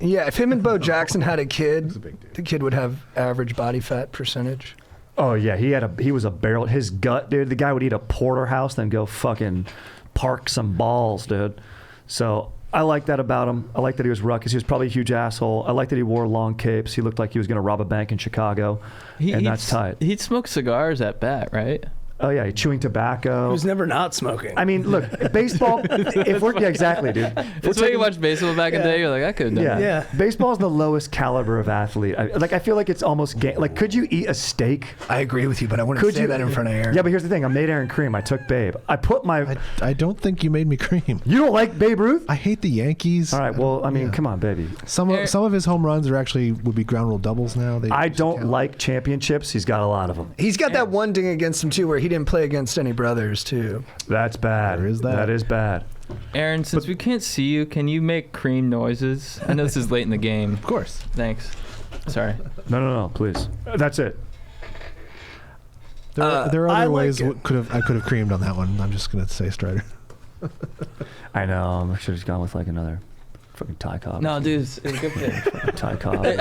Yeah, if him and Bo Jackson had a kid, the kid would have average body fat percentage. Oh yeah, he was a barrel. His gut, dude. The guy would eat a porterhouse, then go fucking park some balls, dude. So I like that about him. I like that he was ruckus. He was probably a huge asshole. I like that he wore long capes. He looked like he was going to rob a bank in Chicago, and that's tight. He'd smoke cigars at bat, right? Oh yeah, chewing tobacco. He was never not smoking. I mean, look, baseball. Exactly, dude. That's why you watched baseball back in the day. You're like, I could have done that. Yeah. Baseball is the lowest caliber of athlete. I feel like it's almost like, could you eat a steak? I agree with you, but I wouldn't say that in front of Aaron. Yeah, but here's the thing. I made Aaron cream. I took Babe. I put my. I don't think you made me cream. You don't like Babe Ruth? I hate the Yankees. All right. Well, I mean, come on, baby. Some of his home runs would be ground rule doubles now. I don't like championships. He's got a lot of them. He's got that one ding against him too, where he didn't play against any brothers too. That's bad. There is that. That is bad. Aaron, since we can't see you, can you make cream noises? I know this is late in the game. Of course. Thanks. Sorry. No, please. That's it. There are other ways like I could have creamed on that one. I'm just gonna say Strider. I know. I should have gone with like another fucking Ty Cobb. No, dude, it's a good pick. Ty Cobb. Dude.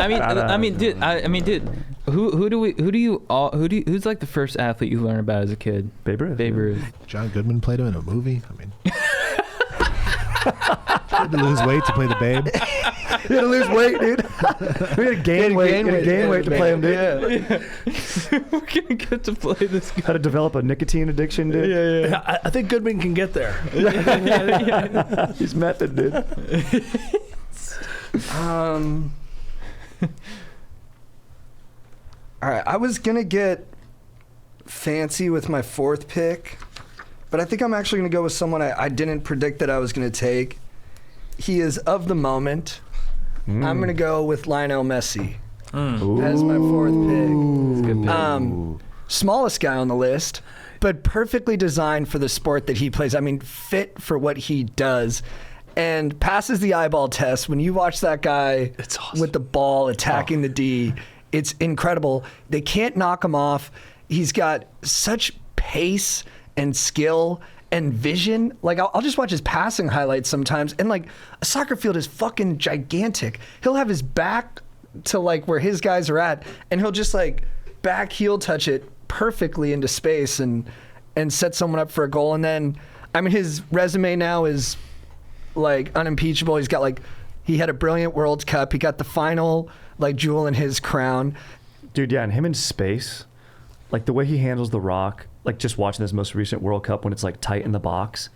Who's like the first athlete you learned about as a kid? Babe Ruth. Babe Ruth. John Goodman played him in a movie. I mean, he had to lose weight to play the Babe. He had to lose weight, dude. We had to gain weight. Gain weight to play him, dude. Yeah. We're gonna get to play this guy. How to develop a nicotine addiction, dude. Yeah, I think Goodman can get there. He's method, dude. All right, I was gonna get fancy with my fourth pick, but I think I'm actually gonna go with someone I didn't predict that I was gonna take. He is of the moment. I'm gonna go with Lionel Messi as my fourth pick. Good pick. Smallest guy on the list, but perfectly designed for the sport that he plays. I mean, fit for what he does. And passes the eyeball test. When you watch that guy with the ball attacking the D, it's incredible. They can't knock him off. He's got such pace and skill and vision. Like, I'll just watch his passing highlights sometimes. And, like, a soccer field is fucking gigantic. He'll have his back to, like, where his guys are at, and he'll just, like, back heel touch it perfectly into space and set someone up for a goal. And then, I mean, his resume now is like unimpeachable. He's got like, he had a brilliant World Cup. He got the final like jewel in his crown. Dude, yeah, and him in space, like the way he handles the rock, like just watching this most recent World Cup when it's like tight in the box,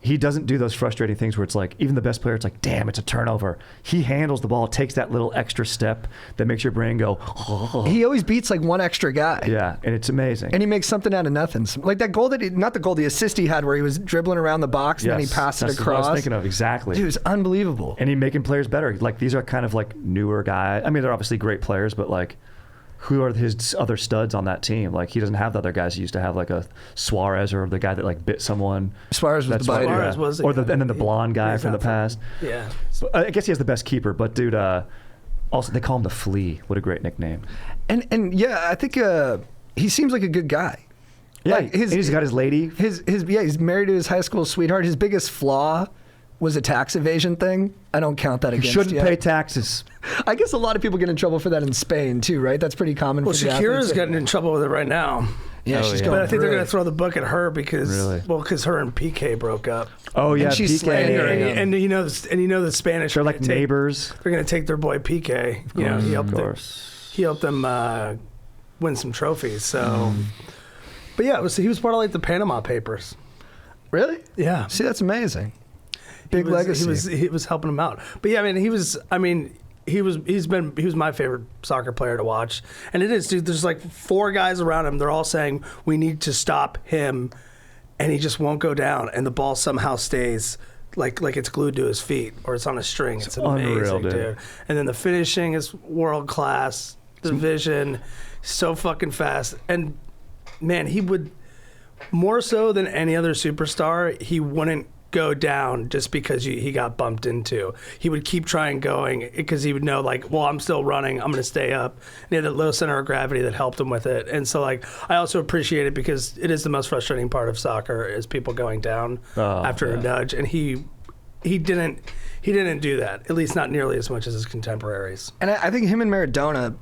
he doesn't do those frustrating things where it's like, even the best player, it's like, damn, it's a turnover. He handles the ball, takes that little extra step that makes your brain go, oh. He always beats like one extra guy. Yeah, and it's amazing. And he makes something out of nothing. Like that goal the assist he had where he was dribbling around the box and then he passed it that's across. what I was thinking of, exactly. Dude, it was unbelievable. And he making players better. Like, these are kind of like newer guys. I mean, they're obviously great players, but like, who are his other studs on that team? Like, he doesn't have the other guys he used to have, like a Suarez or the guy that like bit someone. Suarez was the biter. Suarez was the or guy. and then the blonde guy He's from the not from- past. Yeah. But I guess he has the best keeper, but dude, also they call him the Flea. What a great nickname. And yeah, I think he seems like a good guy. Yeah, Like, and he's got his lady. He's married to his high school sweetheart. His biggest flaw was a tax evasion thing. I don't count that He against shouldn't you. pay taxes. I guess a lot of people get in trouble for that in Spain too, right? That's pretty common. Well, for the Shakira's athletes. getting in trouble with it right now. Yeah, she's going. But I think they're through going it. to throw the book at her because, Really? because her and PK broke up. Oh yeah, And she's PK. slandering him. And you know the Spanish. They're are like gonna take- neighbors. They're going to take their boy PK. You know, he Of helped them. course. He helped them win some trophies. So, but yeah, he was part of like the Panama Papers. Really? Yeah, See, that's amazing. Big he was, legacy. He was helping him out. But yeah, I mean, he was my favorite soccer player to watch. And it is, dude, there's like 4 guys around him. They're all saying we need to stop him, and he just won't go down, and the ball somehow stays like it's glued to his feet or it's on a string. It's amazing, unreal, dude. And then the finishing is world class. The vision, so fucking fast. And man, he would, more so than any other superstar, he wouldn't go down just because he got bumped into. He would keep trying going because he would know, like, well, I'm still running, I'm going to stay up. And he had that low center of gravity that helped him with it. And so, like, I also appreciate it because it is the most frustrating part of soccer is people going down after a nudge. And he didn't do that, at least not nearly as much as his contemporaries. And I think him and Maradona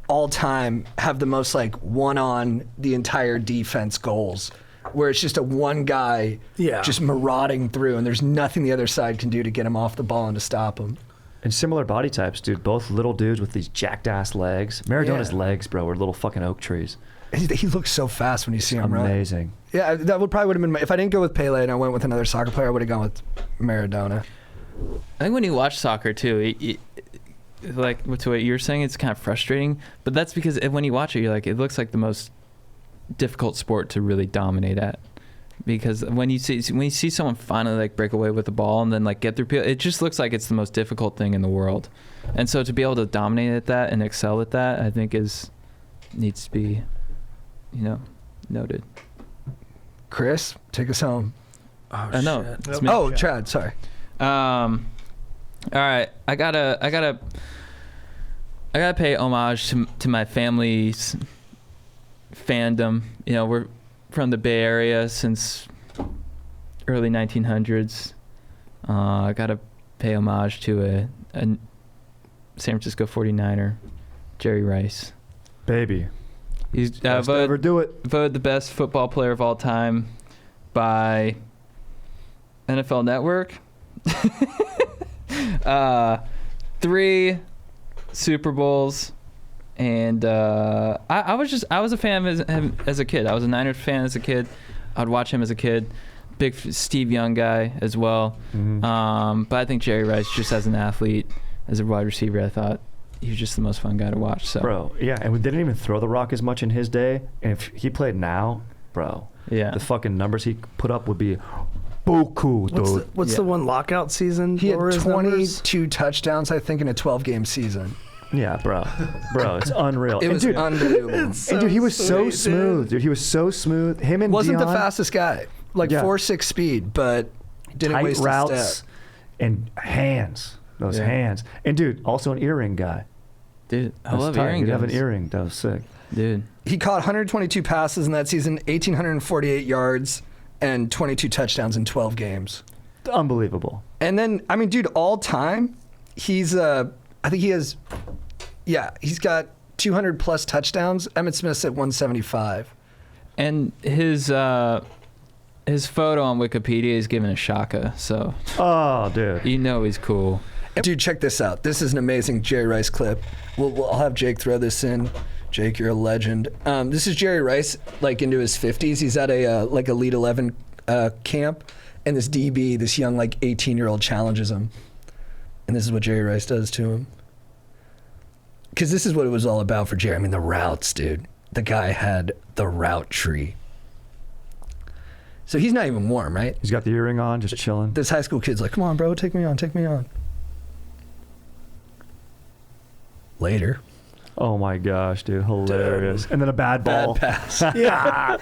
all time have the most like one on the entire defense goals, where it's just a one guy just marauding through and there's nothing the other side can do to get him off the ball and to stop him. And similar body types, dude. Both little dudes with these jacked ass legs. Maradona's legs, bro, were little fucking oak trees. He looks so fast when you see him run. Amazing. Yeah, that would have been if I didn't go with Pele and I went with another soccer player, I would have gone with Maradona. I think when you watch soccer too, like to what you're saying, it's kind of frustrating. But that's because when you watch it, you're like, it looks like the most difficult sport to really dominate at. Because when you see someone finally like break away with the ball and then like get through people, it just looks like it's the most difficult thing in the world. And so to be able to dominate at that and excel at that, I think needs to be, noted. Chris, take us home. Oh, no, shit. it's me. Oh, Chad, sorry. All right, I gotta pay homage to my family's fandom. We're from the Bay Area since early 1900s. I gotta pay homage to a San Francisco 49er, Jerry Rice. Baby. He's Never do it. voted the best football player of all time by NFL Network. 3 Super Bowls, and I was a fan of him as a kid. I was a Niners fan as a kid. I'd watch him as a kid. Big Steve Young guy as well. Mm-hmm. But I think Jerry Rice, just as an athlete, as a wide receiver, I thought he was just the most fun guy to watch. So, Bro, yeah, and we didn't even throw the rock as much in his day. And if he played now, bro, the fucking numbers he put up would be buku, dude. What's the one lockout season? He had What were his 22 numbers? touchdowns, I think, in a 12-game season. Yeah, bro, it's unreal. It was dude, unbelievable. and dude, he was so sweet, smooth, dude. He was so smooth. Him and Wasn't the Dion, fastest guy, like 4.6 speed, but didn't tight waste a routes step. and hands. Those hands. And dude, also an earring guy. dude, I That was love tight. earring He'd have an guns. earring. That was sick. Dude. He caught 122 passes in that season, 1,848 yards, and 22 touchdowns in 12 games. Unbelievable. And then, I mean, dude, all time, he's I think he has, he's got 200 plus touchdowns. Emmitt Smith's at 175. And his photo on Wikipedia is given a shaka, so Oh, dude. he's cool. Dude, check this out. This is an amazing Jerry Rice clip. I'll have Jake throw this in. Jake, you're a legend. This is Jerry Rice, like into his 50s. He's at a like Elite 11 camp, and this DB, this young like 18-year-old, challenges him, and this is what Jerry Rice does to him. Because this is what it was all about for Jerry. I mean, the routes, dude. The guy had the route tree. So he's not even warm, right? He's got the earring on, just chilling. This high school kid's like, come on, bro, take me on, take me on. Later. Oh my gosh, dude, hilarious! Dude. And then a bad ball. Bad pass. Yeah.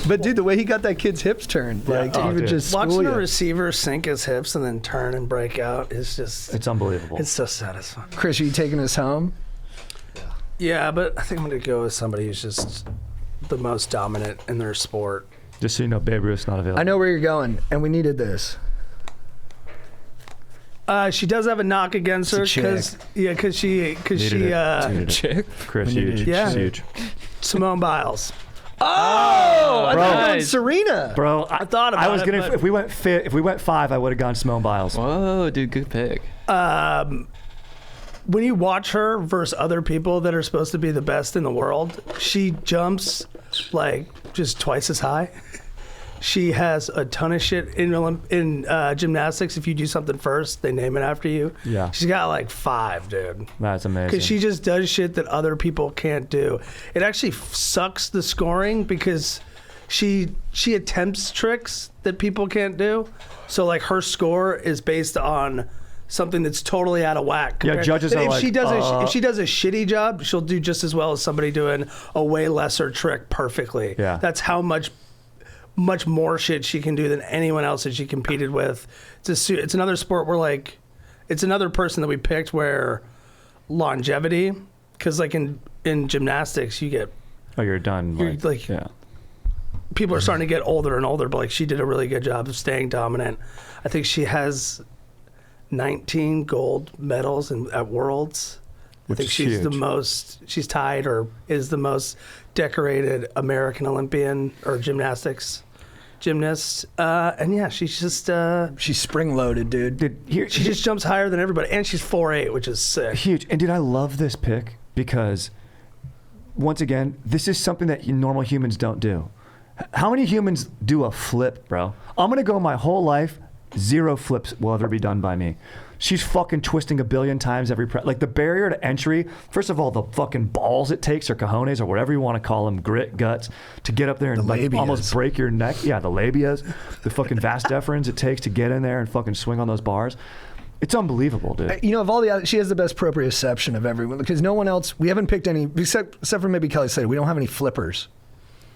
But dude, the way he got that kid's hips turned, like to Oh, even dude. just school Watching you. a receiver sink his hips and then turn and break out is just, It's unbelievable. it's so satisfying. Chris, are you taking us home? Yeah, but I think I'm going to go with somebody who's just the most dominant in their sport. Just so you know, Babe Ruth's not available. I know where you're going, and we needed this. She does have a knock against her It's a because Needed it. Needed it. Chick. Chris, We needed huge. it. Yeah. She's huge. Simone Biles. Oh, I Bro. thought you were Nice. Serena. Bro, I thought about I was it, gonna. but- If we went 5, I would have gone Simone Biles. Whoa, dude, good pick. When you watch her versus other people that are supposed to be the best in the world, she jumps like just twice as high. She has a ton of shit in gymnastics. If you do something first, they name it after you. Yeah. She's got like 5, dude. That's amazing. Because she just does shit that other people can't do. It actually sucks the scoring because she attempts tricks that people can't do. So like her score is based on something that's totally out of whack. Yeah, judges and are if like, she does a shitty job, she'll do just as well as somebody doing a way lesser trick perfectly. Yeah. That's how much more shit she can do than anyone else that she competed with. It's another sport where like, it's another person that we picked where longevity, because like in gymnastics you get, you're done. you're like yeah. people are starting to get older and older, but like she did a really good job of staying dominant. I think she has 19 gold medals at Worlds. Which I think is she's the huge. most, she's tied or is the most decorated American Olympian or gymnast. And yeah, she's just, She's spring loaded, dude. she just jumps higher than everybody. And she's 4'8", which is sick. Huge. And dude, I love this pick because, once again, this is something that normal humans don't do. How many humans do a flip, bro? I'm going to go my whole life, 0 flips will ever be done by me. She's fucking twisting a billion times every like the barrier to entry. First of all, the fucking balls it takes, or cojones, or whatever you want to call them, grit, guts, to get up there and like labias. almost break your neck. Yeah, the labias, the fucking vas deferens it takes to get in there and fucking swing on those bars. It's unbelievable, dude. You know, of all the other, she has the best proprioception of everyone because no one else. We haven't picked any except for maybe Kelly Slater. We don't have any flippers.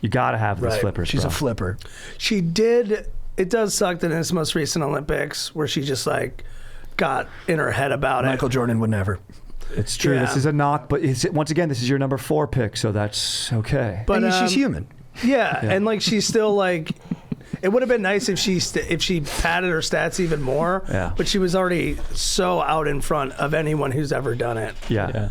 You gotta have those Right. flippers. She's bro. a flipper. She did. It does suck that in this most recent Olympics, where she just like got in her head about Michael it. Jordan would never. It's true. Yeah. This is a knock, but once again, this is your number 4 pick, so that's okay. But And she's human. Yeah, and like she's still like. It would have been nice if she padded her stats even more. Yeah. But she was already so out in front of anyone who's ever done it. Yeah.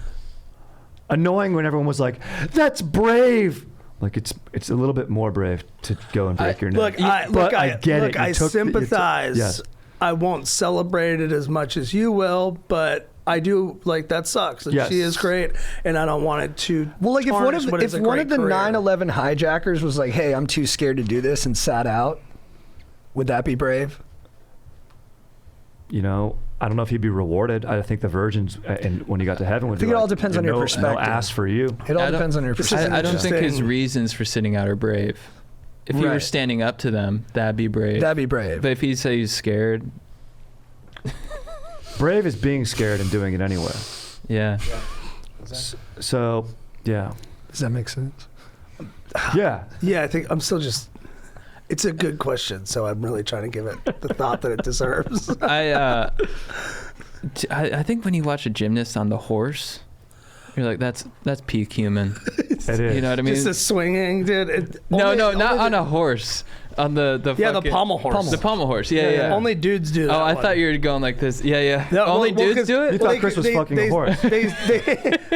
Annoying when everyone was like, "That's brave." Like it's a little bit more brave to go and break your neck. Look, I get it. I sympathize. Yes. I won't celebrate it as much as you will, but I do like that sucks. And Yes. she is great, and I don't want it to. Well, like if one tarnish of what is a the great career. 9/11 hijackers was like, "Hey, I'm too scared to do this," and sat out, would that be brave? You know, I don't know if he'd be rewarded. I think the virgins, and when he got to heaven, would I think be it all like, depends on your no perspective. ass for you. It all I don't- depends on your perspective. I don't think his interesting. reasons for sitting out are brave. If he were Right. standing up to them, that'd be brave. That'd be brave. But if he say he's scared, Brave is being scared and doing it anyway. yeah. So, yeah, Does that make sense? yeah. Yeah, I think I'm still just. It's a good question, so I'm really trying to give it the thought that it deserves. I think when you watch a gymnast on the horse, you're like, that's peak human. It is. You know what I mean? Just the swinging, dude. No, not on a horse. On the Yeah, the fucking- pommel horse. The pommel horse. Yeah. Only dudes do that. Oh, I one. thought you were going like this. Yeah. No, Only well, dudes 'cause do You it. thought Chris was fucking a horse.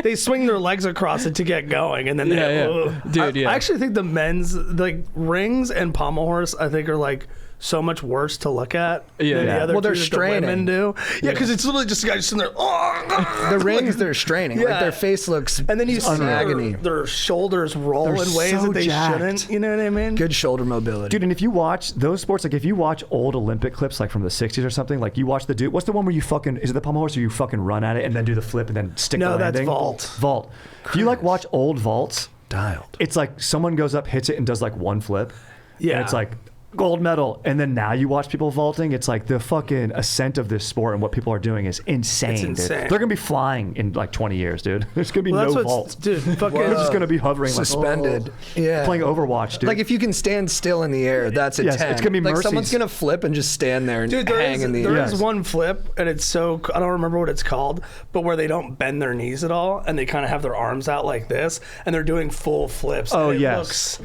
They swing their legs across it to get going, and then Yeah. ugh. Dude, yeah. I actually think the men's like rings and pommel horse, I think are like so much worse to look at Yeah, than yeah. the other Well, they're two that straining. the women do. Yeah, because it's literally just a guy just sitting there. Oh, The rings, they're straining. Like Yeah. their face looks. and then you see agony. their shoulders roll They're in ways so that they jacked. shouldn't. You know what I mean? Good shoulder mobility. Dude, and if you watch those sports, like if you watch old Olympic clips, like from the 60s or something, like you watch the dude, what's the one where you fucking, is it the pommel horse or you fucking run at it and then do the flip and then stick No, the that's landing? vault. Vault. If you like watch old vaults, dialed. it's like someone goes up, hits it, and does like one flip. Yeah. And it's like gold medal. And then now you watch people vaulting, it's like the fucking ascent of this sport and what people are doing is insane. It's dude. insane. They're going to be flying in like 20 years, dude. There's going to be Well, that's no what's vaults. dude. Fucking. They're just going to be hovering Suspended. like, Yeah. playing Overwatch, dude. Like if you can stand still in the air, that's a Yes, 10. it's gonna be like Mercy's. someone's gonna flip and just stand there and Dude, there hang is in the there air. is Yes. one flip, and it's so I don't remember what it's called, but where they don't bend their knees at all, and they kind of have their arms out like this, and they're doing full flips. Oh, and yes.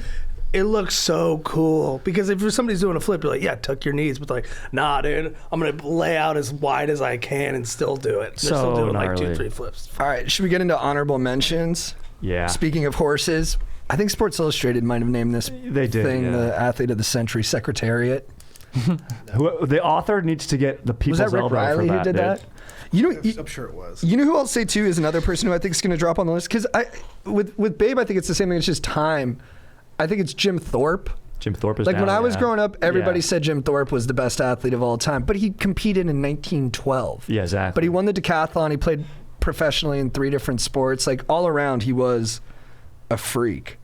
It looks so cool because if somebody's doing a flip, you're like, yeah, tuck your knees, but like, nah, dude, I'm gonna lay out as wide as I can and still do it. They're still So doing like gnarly. 2-3 flips. All right, should we get into honorable mentions? yeah. Speaking of horses, I think Sports Illustrated might have named this They did, thing yeah. the Athlete of the Century Secretariat. The author needs to get the Was people's that Rick elbow Riley for who that, did dude. that? You know, I'm sure it was. You know who I'll say too is another person who I think is going to drop on the list because with Babe I think it's the same thing. It's just time. I think it's Jim Thorpe. Jim Thorpe is Like when down, I was yeah. growing up, everybody Yeah. said Jim Thorpe was the best athlete of all time, but he competed in 1912. Yeah, exactly. But he won the decathlon. He played professionally in 3 different sports. Like all around, he was a freak.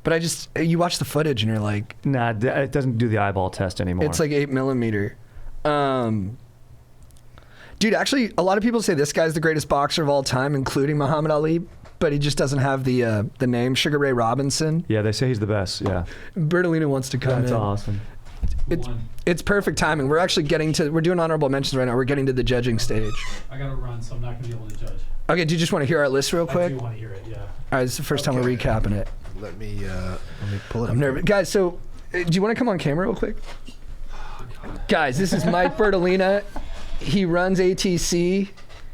But you watch the footage and you're like, Nah, it doesn't do the eyeball test anymore. it's like 8mm. Dude, actually, a lot of people say this guy's the greatest boxer of all time, including Muhammad Ali, but he just doesn't have the name. Sugar Ray Robinson. Yeah, they say he's the best. Yeah. Bertolino wants to come That's in. awesome. It's perfect timing. We're actually we're doing honorable mentions right now. We're getting to the judging stage. I gotta run, so I'm not gonna be able to judge. Okay, do you just want to hear our list real I quick? do want to hear it, yeah. All right, this is the first time we're recapping it. Let me pull it. I'm nervous. Guys, so do you want to come on camera real quick? Guys, this is Mike Bertolina. He runs ATC.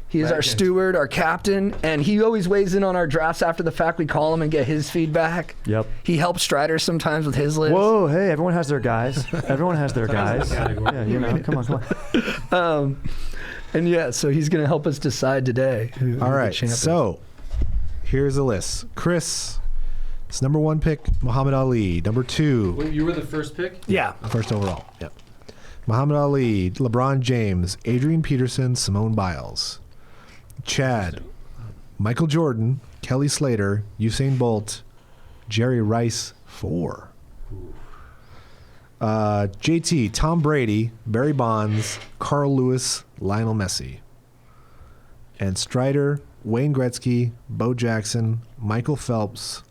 He is our steward, our captain, and he always weighs in on our drafts after the fact. We call him and get his feedback. Yep. He helps Strider sometimes with his list. Whoa, hey, everyone has their guys. Everyone has their guys. Yeah, you know, come on. And yeah, so he's going to help us decide today. All right, so here's the list. Chris, it's number 1 pick, Muhammad Ali. Number 2, Wait, you were the first pick? Yeah. first overall. Yep. Muhammad Ali, LeBron James, Adrian Peterson, Simone Biles. Chad, Michael Jordan, Kelly Slater, Usain Bolt, Jerry Rice, 4. JT, Tom Brady, Barry Bonds, Carl Lewis, Lionel Messi. And Strider, Wayne Gretzky, Bo Jackson, Michael Phelps,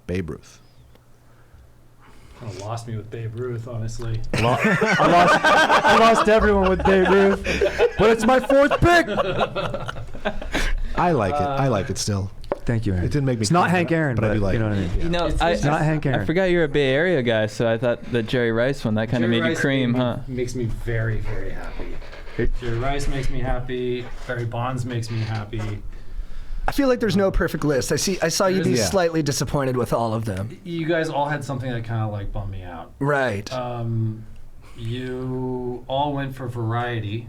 Babe Ruth. Kind of lost me with Babe Ruth, honestly. I lost everyone with Babe Ruth, but it's my 4th pick. I like it. I like it still. Thank you, Aaron. It didn't make me. It's not cry, Hank Aaron, but I do like you know it. what I mean. You know, It's I not Hank Aaron. I forgot you're a Bay Area guy, so I thought the Jerry Rice one that kind of Jerry made you Rice cream, huh? Makes me very, very happy. Jerry Rice makes me happy. Barry Bonds makes me happy. I feel like there's no perfect list. I saw you be Yeah. slightly disappointed with all of them. You guys all had something that kind of like bummed me out. Right. You all went for variety,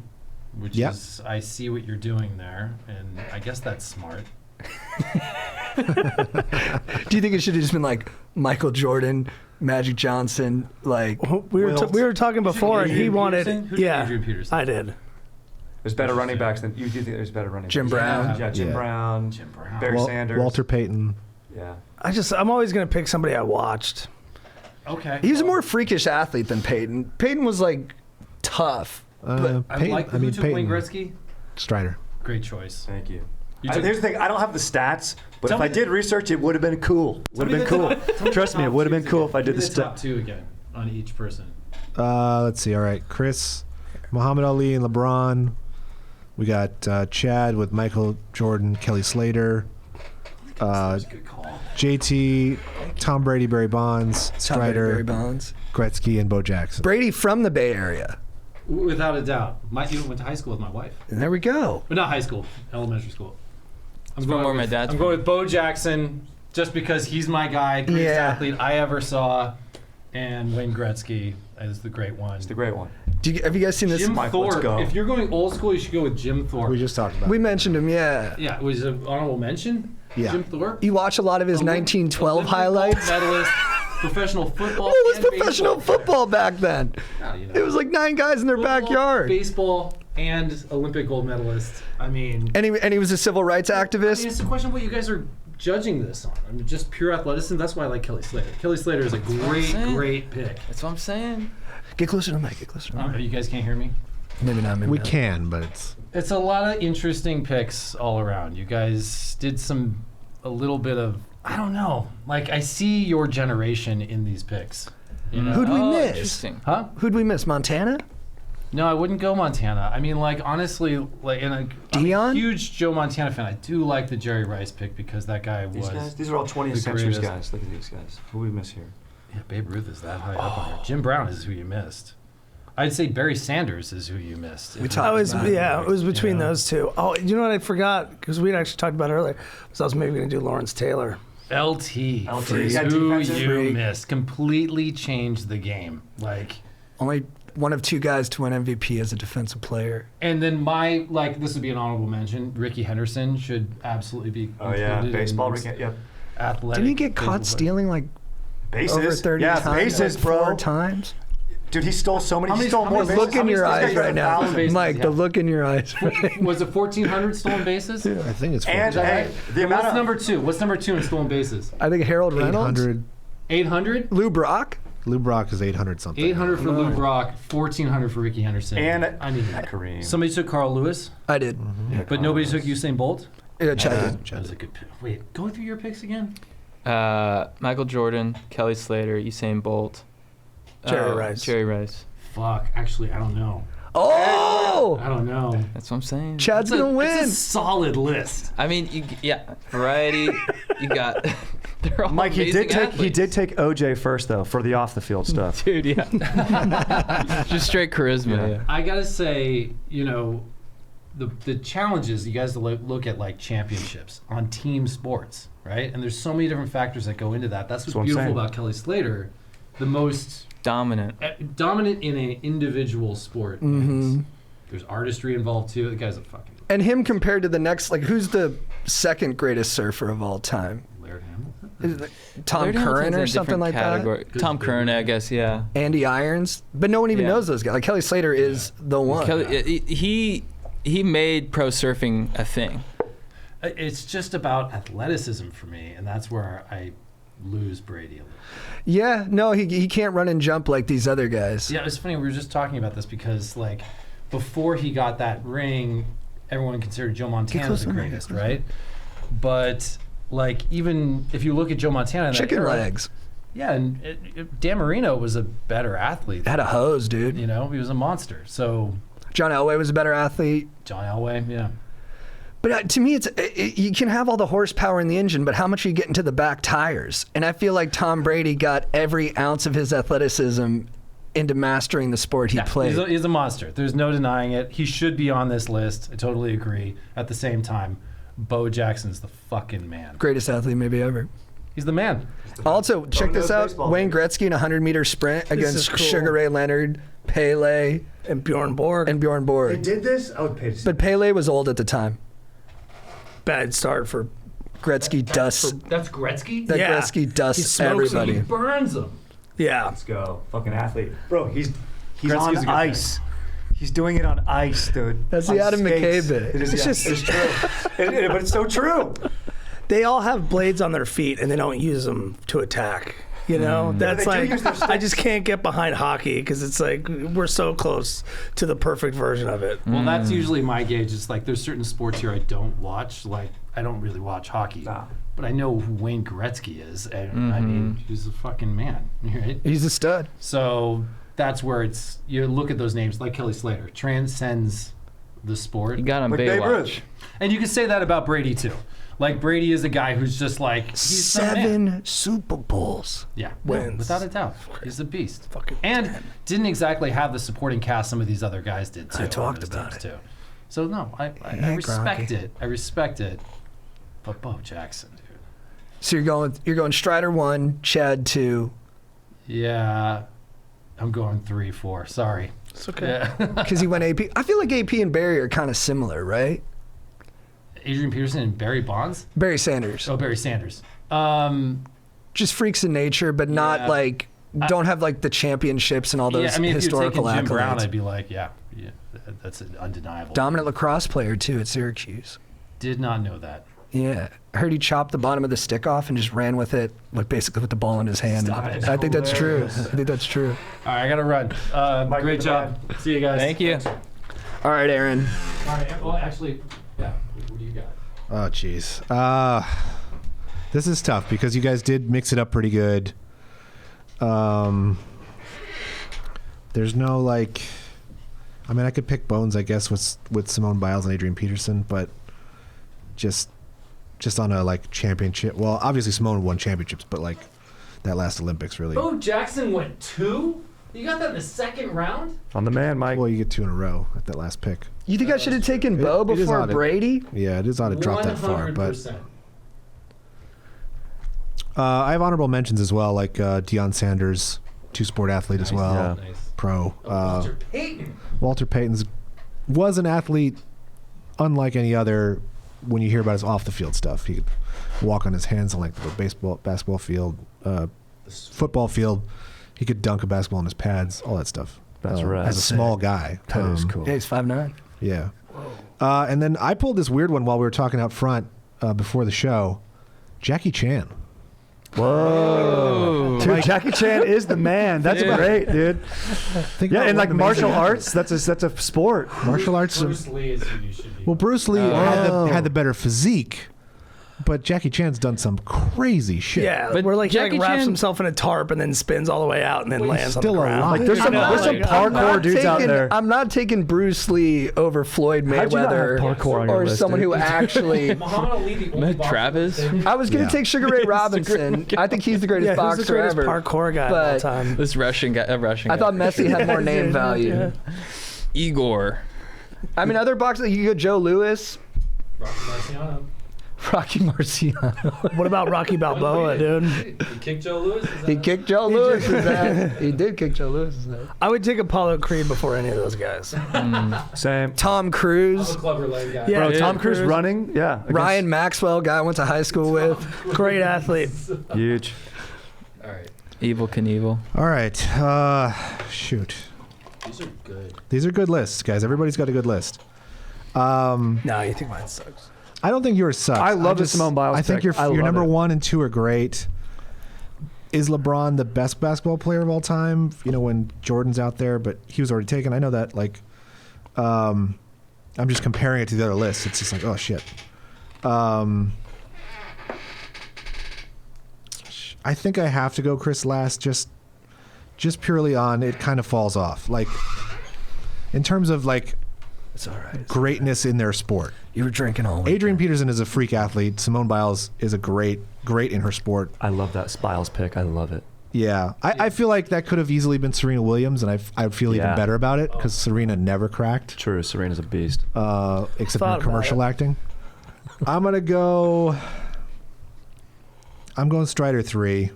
which Yep. is, I see what you're doing there, and I guess that's smart. Do you think it should have just been like Michael Jordan, Magic Johnson, like We were talking before, and he Adrian wanted. Peterson? Who did Yeah, Adrian Peterson? I did. There's better running backs than you do. Think there's better running Jim backs. Brown? Yeah, Jim Yeah. Brown. Jim Brown. Barry Sanders. Walter Payton. Yeah. I'm always gonna pick somebody I watched. Okay. he was a more freakish athlete than Peyton. Peyton was like tough. I Payton, like who took Wayne Payton. Gretzky. Strider. Great choice. Thank you. You took- Here's the thing. I don't have the stats, but Tell if I me did research, it would have been cool. Would have been cool. Trust me, it would have been cool if I did the top stuff. 2 again on each person. Let's see. All right, Chris, Muhammad Ali, and LeBron. We got Chad with Michael Jordan, Kelly Slater, That's a good call. JT, Tom Brady, Barry Bonds, Tom Brady, Barry Strider, Bonds. Gretzky, and Bo Jackson. Brady from the Bay Area. Without a doubt. You went to high school with my wife. And there we go. But not high school, elementary school. I'm from where my dad's I'm from. going with Bo Jackson just because he's my guy, greatest Yeah. athlete I ever saw, and Wayne Gretzky is the great one. It's the great one. Have you guys seen this? Jim Mike, let's Thorpe. go. If you're going old school, you should go with Jim Thorpe. We just talked about. We mentioned him, yeah. Yeah, it was an honorable mention. Yeah. Jim Thorpe. You watch a lot of his 1912 Olympic highlights. gold medalist, professional football. What was and professional baseball. football back then? Yeah, you know. It was like 9 guys in their Football, backyard. Baseball and Olympic gold medalist. I mean, And he was a civil rights I mean, activist. it's a question of what you guys are judging this on. I mean, just pure athleticism. That's why I like Kelly Slater. Kelly Slater is a great pick. That's what I'm saying. Get closer to the mic. Get closer to the mic. You guys can't hear me? Maybe not. Maybe We not. can, but it's It's a lot of interesting picks all around. You guys did a little bit of, I don't know. Like, I see your generation in these picks. You know? Who'd we Oh, miss? interesting. Huh? Who'd we miss? Montana? No, I wouldn't go Montana. I mean, like, honestly, like, I'm a Deion? huge Joe Montana fan. I do like the Jerry Rice pick because that guy was. These are all 20th the century greatest. guys. Look at these guys. Who we miss here? Yeah, Babe Ruth is that high up on here. Jim Brown is who you missed. I'd say Barry Sanders is who you missed. We talked about It was between Yeah. those two. Oh, you know what I forgot? Because we had actually talked about it earlier. Was I was maybe going to do Lawrence Taylor. LT, is Yeah, who defensive you freak. missed. Completely changed the game. Like, Only one of 2 guys to win MVP as a defensive player. and then this would be an honorable mention. Ricky Henderson should absolutely be. Oh yeah, included baseball. in Yep. Athletic. Didn't he get caught baseball. stealing like Bases. Over 30 yeah, times. bases, like bro. 4 times. Dude, he stole so many. How He many- stole how more many- The bases. look in your How many eyes stolen right now. bases? Mike, Yeah. the look in your eyes. Was it 1,400 stolen bases? I think it's And 400. hey, the amount What's of number 2? What's number 2 in stolen bases? I think Harold Reynolds. 800. 800? Lou Brock. Lou Brock is 800 something. 800 for Lou Brock, 1,400 for Ricky Henderson. and I mean, Kareem. somebody took Carl Lewis, I did. but nobody took Usain Bolt. Yeah, Chad did. That was a good pick. Wait, go through your picks again. Michael Jordan, Kelly Slater, Usain Bolt, Jerry Rice. Jerry Rice. Fuck, actually, I don't know. Oh, I don't know. That's what I'm saying. Chad's gonna It's win. a solid list. I mean, variety. You got. They're all Mike, he amazing did take athletes. OJ first though for the off the field stuff. Dude, yeah. Just straight charisma. Yeah. I gotta say, the challenges you guys look at like championships on team sports, right? And there's so many different factors that go into that. That's what's what I'm beautiful saying. about Kelly Slater, the most Dominant. dominant in an individual sport. Mm-hmm. There's artistry involved too. The guy's a fucking And him compared to the next, like, who's the second greatest surfer of all time? Laird Hamilton. Is it Tom Larry Hamilton's Curran in or a something different like category. Tom Curran, I guess. Yeah. that? Andy Irons, but no one even Yeah. knows those guys. Like Kelly Slater is the one. Kelly, he made pro surfing a thing. It's just about athleticism for me, and that's where I lose Brady a little. Yeah, no, he can't run and jump like these other guys. Yeah, it's funny. We were just talking about this because, like, before he got that ring, everyone considered Joe Montana closer, the Mike, greatest, get closer. right? But like, even if you look at Joe Montana, in that Chicken era, legs. yeah, and Dan Marino was a better athlete. Had a hose, dude. He was a monster. So John Elway was a better athlete. John Elway, yeah. But to me, you can have all the horsepower in the engine, but how much are you getting to the back tires? And I feel like Tom Brady got every ounce of his athleticism into mastering the sport he played. He's a monster. There's no denying it. He should be on this list. I totally agree. At the same time, Bo Jackson's the fucking man. Greatest athlete maybe ever. He's the man. Also, check this knows out. baseball, Wayne baby. Gretzky in a 100-meter sprint against is cool. Sugar Ray Leonard, Pele, And Bjorn Borg. and Bjorn Borg. did this? I would pay to see. But Pele was old at the time. Bad start for. Gretzky dusts. That's Gretzky? That Yeah. Gretzky He dusts smokes everybody. He burns him. Yeah. Let's go, fucking athlete, bro. He's Gretzky's a on good ice. He's doing it on ice, dude. That's the On Adam McKay skates. bit. It is, It's yeah, just- it's true. But it's so true. They all have blades on their feet and they don't use them to attack. You know, that's They do like use their I just can't get behind hockey because it's like we're so close to the perfect version of it. Well, that's usually my gauge. It's like there's certain sports here I don't watch. Like I don't really watch hockey, Nah. but I know who Wayne Gretzky is, and I mean he's a fucking man, right? He's a stud. So that's where you look at those names like Kelly Slater transcends the sport, You got him Like Babe Baywatch. Ruth. and you can say that about Brady too. Like Brady is a guy who's just like he's the man. 7 Super Bowls. Yeah, Wins. without a doubt, he's a beast. Fucking And didn't exactly have the supporting cast some of these other guys did too. I on talked those about teams, it. too. So no, I Yeah, respect Gronky. it. I respect it. But Bo Jackson, dude. So you're going Strider 1, Chad 2. Yeah, I'm going 3, 4. Sorry. It's okay. Yeah. Because he went AP. I feel like AP and Barry are kind of similar, right? Adrian Peterson and Barry Bonds. Barry Sanders. Oh, Barry Sanders. Just freaks in nature, but not Yeah. like, don't have like the championships and all those Yeah, I mean, if you're taking historical Jim accolades. Brown, I'd be like, yeah, that's undeniable. Dominant lacrosse player too at Syracuse. Did not know that. Yeah, I heard he chopped the bottom of the stick off and just ran with it, like basically with the ball in his hand. Stop it. I think that's true. I think that's true. All right, I gotta run. Mike, Great job. See you guys. Thank you. All right, Aaron. All right. Well, actually, yeah. What do you got? Oh, jeez. This is tough because you guys did mix it up pretty good. There's no like, I mean, I could pick Bones, I guess, with Simone Biles and Adrian Peterson, but just on a like championship. Well, obviously Simone won championships, but like that last Olympics really. Bo Jackson went 2? You got that in the second round? On the man, Mike. Well, you get 2 in a row at that last pick. You think I should have taken Bo it is before odd. Brady? Yeah, it is odd to drop that far, but 100%. I have honorable mentions as well, like Deion Sanders, 2-sport athlete as well, Yeah. Nice. pro. Walter Payton. Walter Payton was an athlete unlike any other. When you hear about his off the field stuff, he could walk on his hands on like the basketball field. football field. He could dunk a basketball on his pads, all that stuff. That's right. As a small guy. That is cool. Yeah, he's 5'9". Yeah. And then I pulled this weird one while we were talking out front before the show. Jackie Chan. Whoa. Dude, Jackie Chan is the man. That's great, dude. Yeah, and like martial arts, that's a sport. Martial arts. Bruce Lee is who you should be. Well, Bruce Lee had the better physique, but Jackie Chan's done some crazy shit. Yeah, But where like he Jackie like wraps Chan- himself in a tarp and then spins all the way out and then lands on the still ground. alive. Like there's some parkour dudes out there. I'm not taking Bruce Lee over Floyd How'd you not have Mayweather parkour on your or list, someone dude? who actually. Muhammad Ali, the only boxer Travis? that- I was gonna Yeah. take Sugar Ray Robinson. I think he's the greatest Yeah, who's boxer the greatest ever. parkour guy of all But- time? This Russian guy. I thought Messi had more name value. Yeah. Igor. I mean, other boxers, you could go Joe Louis, Rocky Marciano. Rocky Marciano. What about Rocky Balboa, dude? He kicked Joe Lewis. He kicked Joe Louis's ass. He did kick Joe Louis's ass. I would take Apollo Creed before any of those guys. Same. Tom I'm a Cruise, clever leg guy. Yeah. Bro, Tom Tom Cruise Cruise. running, yeah. Ryan Maxwell, guy I went to high school with. Great athlete. Huge. All right. Evil Knievel. All right. Shoot. These are good. These are good lists, guys. Everybody's got a good list. No, you think mine sucks? I don't think yours sucks. I love the Simone Biles I think pick. I your love number it. 1 and 2 are great. Is LeBron the best basketball player of all time? You know, when Jordan's out there, but he was already taken. I know that. Like, I'm just comparing it to the other lists. It's just like, oh shit. I think I have to go Chris last, just purely on it kind of falls off. Like, in terms of like It's all right. greatness in their sport. You were drinking all week. Adrian Peterson is a freak athlete. Simone Biles is a great in her sport. I love that Biles pick. I love it. Yeah, I feel like that could have easily been Serena Williams, and I feel even Yeah. better about it because Serena never cracked, True, Serena's a beast. except Thought in about commercial acting. I'm going Strider 3.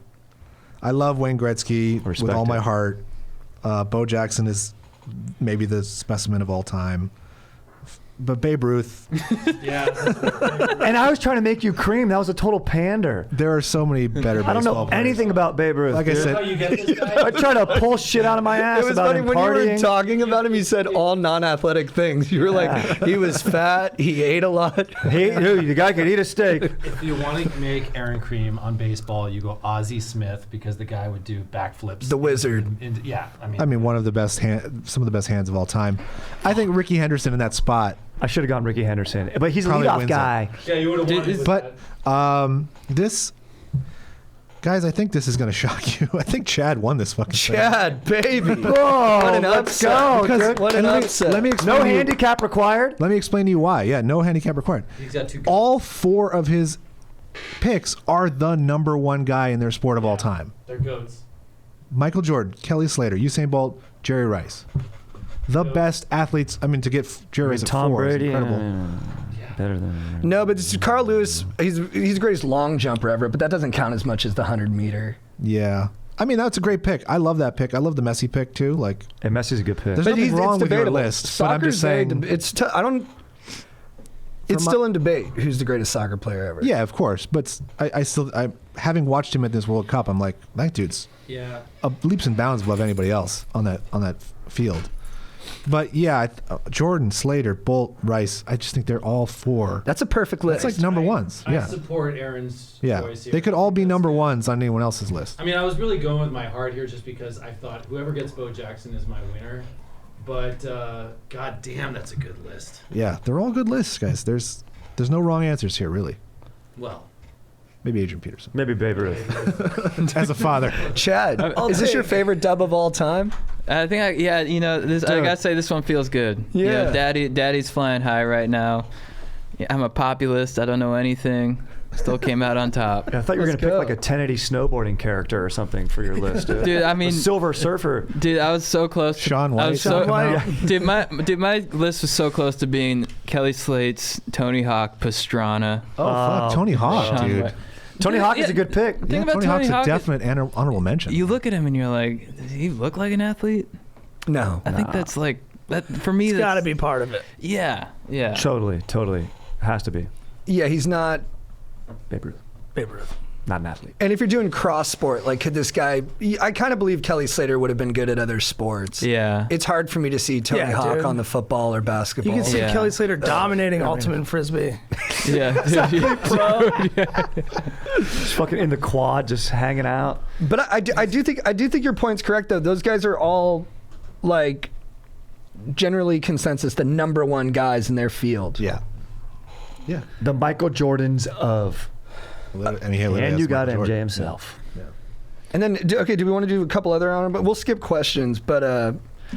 I love Wayne Gretzky with Respect all my it. heart. Bo Jackson is maybe the specimen of all time. But Babe Ruth, Yeah. And I was trying to make you cream. That was a total pander. there are so many better I don't know baseball players. anything about Babe Ruth. Like I dude. said, How you get this guy? I try to pull shit out of my ass It was about funny him when you were partying. talking about him. You said all non-athletic things. You were like, he was fat. He ate a lot. Dude, the guy could eat a steak. If you want to make Aaron Cream on baseball, you go Ozzie Smith because the guy would do backflips. The wizard. Yeah, some of the best hands of all time. I think Ricky Henderson in that spot. I should have gone Ricky Henderson, but he's a Probably leadoff wins guy. Yeah, you would have won. with But that. this, guys, I think this is going to shock you. I think Chad won this fucking thing. Chad, baby. Oh, What an let's upset. go. Because- What an and upset. Let me explain No to you- handicap required. Let me explain to you why. Yeah, no handicap required. He's got 2 All 4 of his picks are the number 1 guy in their sport of all time. They're goats. Michael Jordan, Kelly Slater, Usain Bolt, Jerry Rice. The best athletes. I mean, to get Jerry Rice at Tom 4 Brady. is incredible. Better than. No, but it's Carl Lewis, he's the greatest long jumper ever, but that doesn't count as much as the 100-meter. Yeah. I mean, that's a great pick. I love that pick. I love the Messi pick, too. Like, Hey, Messi's a good pick. There's nothing wrong with your list, but I'm Soccer's just very saying. It's still in debate who's the greatest soccer player ever. Yeah, of course. But I having watched him at this World Cup, I'm like, that dude's Yeah. leaps and bounds above anybody else on that field. But yeah, Jordan, Slater, Bolt, Rice. I just think they're all 4. That's a perfect list. That's like number 1s. I Yeah, support Aaron's yeah. choice here. They could all be because- number 1s on anyone else's list. I mean, I was really going with my heart here just because I thought whoever gets Bo Jackson is my winner. But god damn, that's a good list. Yeah, they're all good lists, guys. There's no wrong answers here, really. Well, Maybe Adrian Peterson. Maybe Babe Ruth. As a father. Chad, is this your favorite dub of all time? I think I gotta say this one feels good. You know, Yeah. Daddy's flying high right now. Yeah, I'm a populist. I don't know anything. Still came out on top. Yeah, I thought you were going Let's to pick go. like a 1080 snowboarding character or something for your list. Dude, I mean, a Silver Surfer. dude, I was so close. Shaun I White. was so, Shaun White. dude, my list was so close to being Kelly Slate's, Tony Hawk, Pastrana. Oh, fuck. Tony Hawk, Shaun dude. White. Tony Hawk is Yeah. a good pick. Think Yeah, about Tony Hawk's Hawk. a definite honorable mention. You look at him and you're like, does he look like an athlete? No. I think that's like that for me. It's That's got to be part of it. Yeah, yeah. Totally. Has to be. Yeah, he's not. Babe Ruth. Babe Ruth. not an athlete. And if you're doing cross sport, like could this guy? I kind of believe Kelly Slater would have been good at other sports. Yeah. It's hard for me to see Tony Yeah, Hawk dude. on the football or basketball. You can see Yeah. Kelly Slater dominating ultimate frisbee. Yeah. Just fucking in the quad, just hanging out. But I do think your point's correct though. Those guys are all like generally consensus the number one guys in their field. Yeah. Yeah. The Michael Jordans of. I mean, hey, literally, And you that's got Michael MJ Jordan. himself. And then do we want to do a couple other honorable? We'll skip questions, but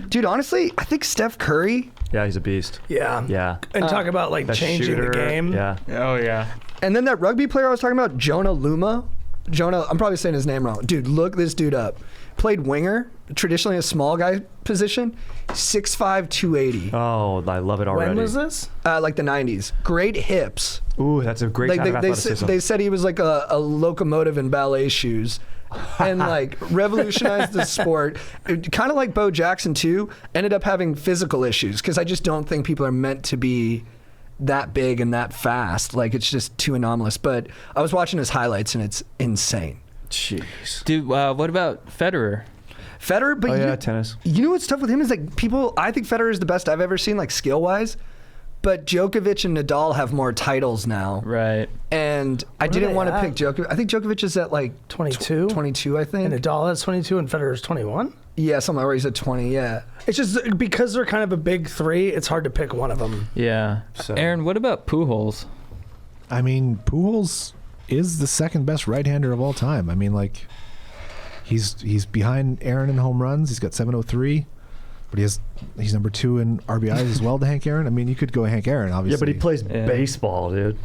dude, honestly, I think Steph Curry. Yeah, he's a beast. Yeah. Yeah. And talk about like That changing shooter, the game. Yeah. Oh yeah. And then that rugby player I was talking about, Jonah Luma. Jonah, I'm probably saying his name wrong. Dude, look this dude up. Played winger, traditionally a small guy position, 6'5", 280. Oh, I love it already. When was this? Like the 90s. Great hips. Ooh, that's a great Like kind of they athleticism. said he was like a locomotive in ballet shoes. And like revolutionized the sport. Kind of like Bo Jackson too. Ended up having physical issues because I just don't think people are meant to be that big and that fast. Like it's just too anomalous. But I was watching his highlights and it's insane. Jeez. Dude, what about Federer? Federer, but Oh, yeah, tennis. You know what's tough with him is like I think Federer is the best I've ever seen, like skill wise. But Djokovic and Nadal have more titles now. Right. And I are didn't they want to at? pick Djokovic. I think Djokovic is at like 22? 22, I think. And Nadal is 22 and Federer is 21? Yeah, something where he's at 20, yeah. It's just because they're kind of a big three, it's hard to pick one of them. Yeah. So- Aaron, what about Pujols? I mean, Pujols is the second best right-hander of all time. I mean, like, he's behind Aaron in home runs. He's got 703, but he's number 2 in RBIs as well to Hank Aaron. I mean, you could go Hank Aaron, obviously. Yeah, but he plays Yeah. baseball, dude.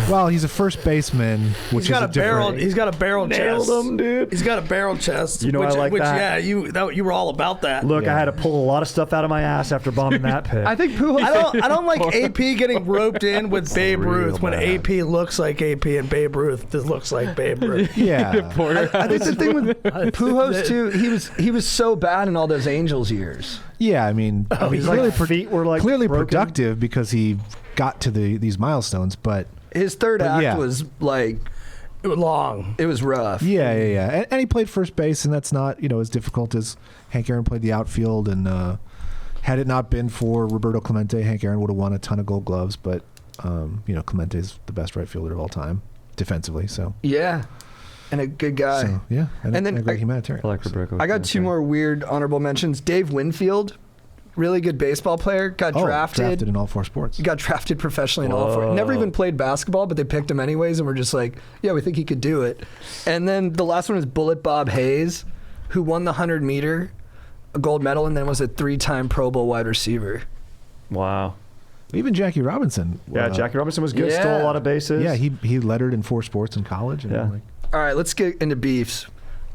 Well, he's a first baseman, which He's got is a barrel. different. He's got a barrel Nailed chest. him, dude. He's got a barrel chest. You know, I like which, that. Yeah, you were all about that. Look, Yeah. I had to pull a lot of stuff out of my ass after bombing that pick. I think Pujols. I don't like AP getting roped in with Babe real Ruth when bad. AP looks like AP and Babe Ruth just looks like Babe Ruth. Yeah. I think the thing with Pujols too, he was so bad in all those Angels years. Yeah, I mean, his clearly, feet were like clearly broken. productive because he got to these milestones, but His third But act yeah. was like It was long. it was rough. yeah. And he played first base, and that's not, as difficult as Hank Aaron played the outfield. And had it not been for Roberto Clemente, Hank Aaron would have won a ton of Gold Gloves. But Clemente is the best right fielder of all time defensively. So Yeah. And a good guy. So, yeah, And then a great humanitarian. I like Roberto. I got two more weird honorable mentions. Dave Winfield, really good baseball player, got drafted. in all 4 sports. He got drafted professionally in all 4. Whoa. Never even played basketball, but they picked him anyways, and we're just like, yeah, we think he could do it. And then the last one is Bullet Bob Hayes, who won the 100-meter, a gold medal, and then was a 3-time Pro Bowl wide receiver. Wow. Even Jackie Robinson. Yeah, Jackie Robinson was good. Yeah. Stole a lot of bases. Yeah, he lettered in 4 sports in college. And Yeah. All right, let's get into beefs.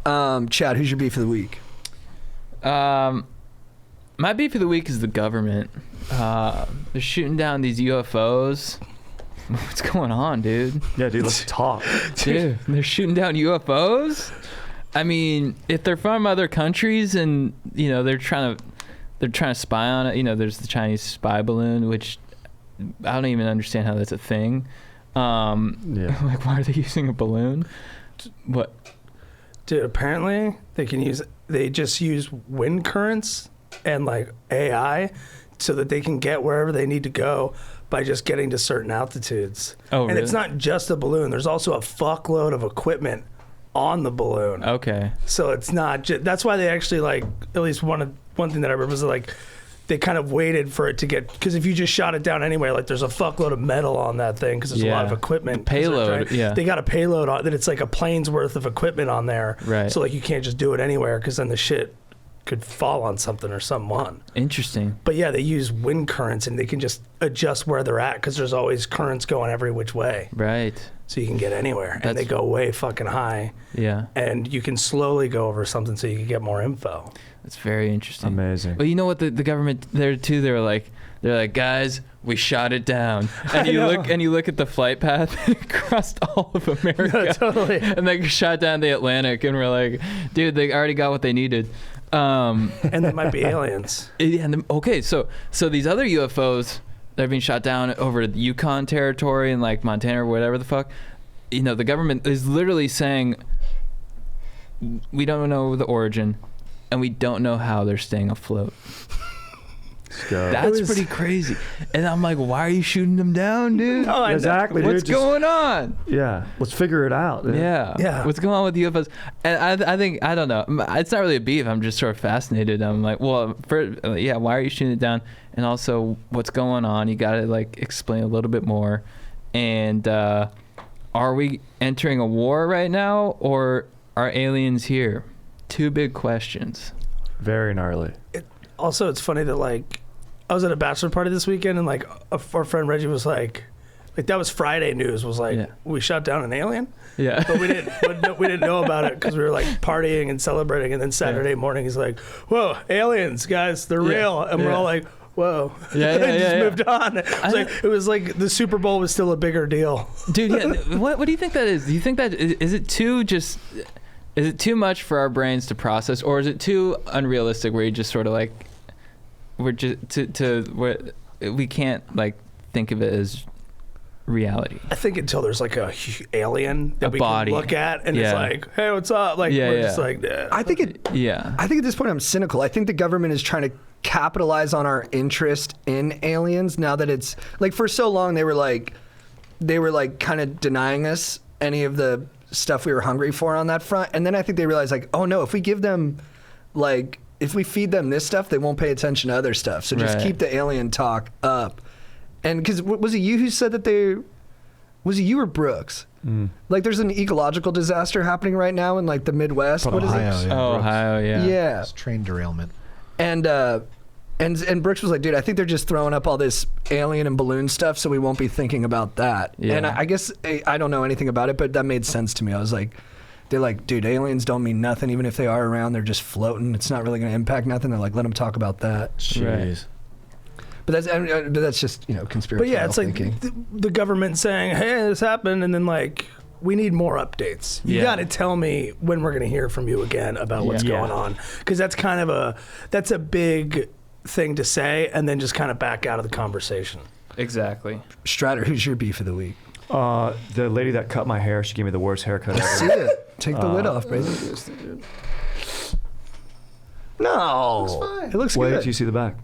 Chad, who's your beef of the week? My beef of the week is the government. They're shooting down these UFOs. What's going on, dude? Yeah, dude, let's talk. Dude, they're shooting down UFOs? I mean, if they're from other countries and, they're trying to spy on it, there's the Chinese spy balloon, which I don't even understand how that's a thing. Yeah. Like, why are they using a balloon? What? Dude, apparently they just use wind currents and like AI so that they can get wherever they need to go by just getting to certain altitudes. Oh, and really? it's not just a balloon. There's also a fuckload of equipment on the balloon. Okay. So it's not just, that's why they actually like, at least one thing that I remember was like, they kind of waited for it to get, because if you just shot it down anyway, like there's a fuckload of metal on that thing because there's a lot of Yeah. equipment. The payload, yeah. They got a payload on that. It's like a plane's worth of equipment on there. Right. So like you can't just do it anywhere because then the shit could fall on something or someone. Interesting. But yeah, they use wind currents and they can just adjust where they're at because there's always currents going every which way. Right. So you can get anywhere. And That's- they go way fucking high. Yeah. And you can slowly go over something so you can get more info. That's very interesting. Amazing. But you know what the government there too? They're like, guys, we shot it down. And you look at the flight path it crossed all of America. Yeah, totally. And they shot down the Atlantic, and we're like, dude, they already got what they needed. And they might be aliens. Okay, so these other UFOs that are being shot down over the Yukon territory and like Montana or whatever the fuck. the government is literally saying we don't know the origin, and we don't know how they're staying afloat. That's pretty crazy. And I'm like, why are you shooting them down, dude? No, Exactly. What's dude, just- going on? Yeah, let's figure it out. Yeah. What's going on with UFOs? And I think, I don't know. It's not really a beef. I'm just sort of fascinated. I'm like, well, why are you shooting it down? And also, what's going on? You got to like explain a little bit more. And are we entering a war right now, or are aliens here? Two big questions. Very gnarly. Also, it's funny that like I was at a bachelor party this weekend, and like our friend Reggie was like that was Friday news. Was like we shot down an alien, Yeah. but we didn't know about it because we were like partying and celebrating. And then Saturday morning, he's like, "Whoa, aliens, guys, they're real," and we're all like, "Whoa!" Yeah, and just moved on. It was like the Super Bowl was still a bigger deal, Dude. Yeah. What do you think that is? Do you think that is it is it too much for our brains to process, or is it too unrealistic where you just sort of like we're just we can't like think of it as reality? I think until there's like a alien that we body. can look at, and it's like, "Hey, what's up?" Like we're just like, I think at this point I'm cynical. I think the government is trying to capitalize on our interest in aliens now that it's like for so long they were like kind of denying us any of the stuff we were hungry for on that front, and then I think they realized like, oh no, if we give them like if we feed them this stuff, they won't pay attention to other stuff. So just keep the alien talk up. And because was it you who said that was it you or Brooks? Like there's an ecological disaster happening right now in like the Midwest. What Ohio, is it? yeah, Ohio, Yeah. It's train derailment. And Brooks was like, dude, I think they're just throwing up all this alien and balloon stuff, so we won't be thinking about that. Yeah. And I guess I don't know anything about it, but that made sense to me. I was like, they're like, dude, aliens don't mean nothing. Even if they are around, they're just floating. It's not really going to impact nothing. They're like, let them talk about that. Jeez. But that's just conspiracy. But yeah, it's thinking. like the government saying, "Hey, this happened," and then like we need more updates. You got to tell me when we're going to hear from you again about what's going on, because that's kind of a big thing to say, and then just kind of back out of the conversation. Exactly. Stratter, who's your beef of the week? The lady that cut my hair, she gave me the worst haircut ever. See it. Take the lid off, baby. No, Looks fine. it looks Wait good. till you see the back.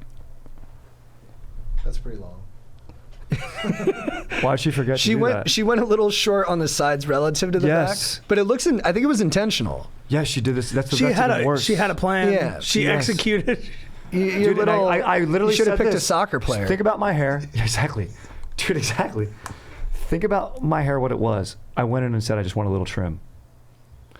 That's pretty long. Why'd she forget to do that? She went a little short on the sides relative to the Yes. back, but it looks. I think it was intentional. Yeah, she did this. That's She had even worse. a plan. Yeah. She Yes. executed. You're Dude, and I literally you should have said picked this. a soccer player. Think about my hair. Exactly. Dude, exactly. Think about my hair, what it was. I went in and said, I just want a little trim.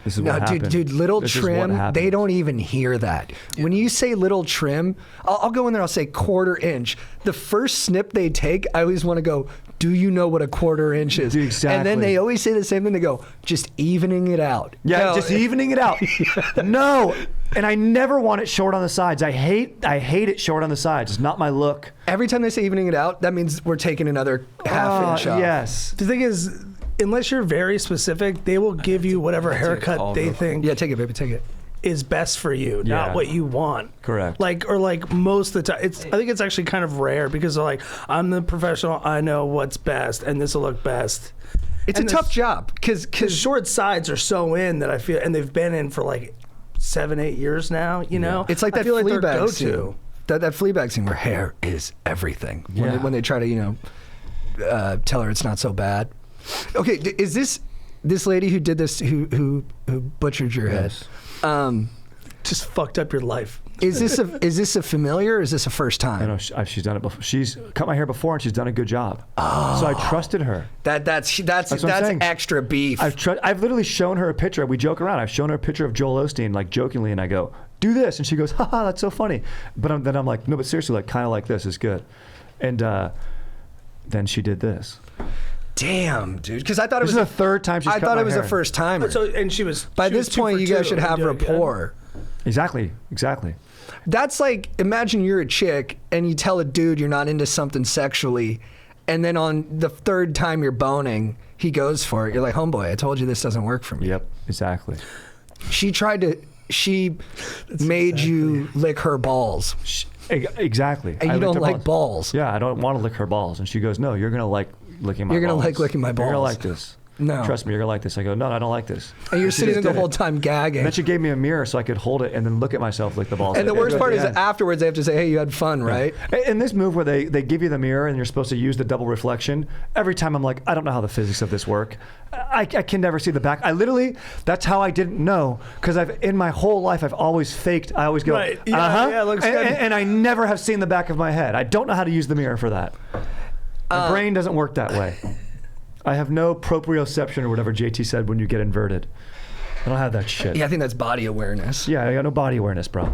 This is No, what happened. dude, little This is what trim, happened. they don't even hear that. When you say little trim, I'll go in there, I'll say 1/4 inch. The first snip they take, I always want to go, do you know what a 1/4 inch is? Dude, exactly. And then they always say the same thing. They go, just evening it out. Yeah, No, just evening it out. No, and I never want it short on the sides. I hate it short on the sides. It's not my look. Every time they say evening it out, that means we're taking another half inch off. Yes. The thing is, unless you're very specific, they will give you whatever haircut they think Yeah, take it, baby, take it. is best for you, Yeah. not what you want. Correct. Like most of the time, I think it's actually kind of rare because they're like, I'm the professional, I know what's best, and this will look best. It's And a tough job because The short sides are so in that I feel, and they've been in for like 7-8 years now. You know, it's like I that feel like they're Fleabag go-to. scene. That Fleabag scene where hair is everything. When they try to tell her it's not so bad. Okay, is this lady who did this who butchered your head? Just fucked up your life. Is this a familiar? Or is this a first time? I know she's done it before. She's cut my hair before and she's done a good job. Oh. So I trusted her. That's what I'm saying. extra beef. I've literally shown her a picture. We joke around. I've shown her a picture of Joel Osteen, like jokingly, and I go, "Do this," and she goes, "Haha, that's so funny." But then I'm like, "No, but seriously, like kind of like this is good." And then she did this. Damn, dude. Because I thought it This was is the third time she's I cut thought my it was hair. a first timer. So, and she was By she was this 2 point, for you guys 2 should have and doing good. rapport. Exactly. That's like, imagine you're a chick and you tell a dude you're not into something sexually, and then on the third time you're boning, he goes for it. You're like, homeboy, I told you this doesn't work for me. Yep. Exactly. She made you lick her balls. Exactly. And I you licked don't her like balls. Yeah, I don't want to lick her balls. And she goes, "No, you're gonna like licking my balls. You're gonna like licking my You're gonna balls." like this." No. Trust me, you're gonna like this. I go, no, I don't like this. And you're She sitting just there the did whole it. time gagging. Then she gave me a mirror so I could hold it and then look at myself like the ball. And the worst part is Yeah. afterwards they have to say, hey, you had fun, right? In this move where they give you the mirror and you're supposed to use the double reflection, every time I'm like, I don't know how the physics of this work. I can never see the back. I literally, that's how I didn't know, because in my whole life I've always faked. I always go, Right. Yeah, uh-huh. yeah, it looks and, good. and I never have seen the back of my head. I don't know how to use the mirror for that. My brain doesn't work that way. I have no proprioception or whatever JT said when you get inverted. I don't have that shit. Yeah, I think that's body awareness. Yeah, I got no body awareness, bro.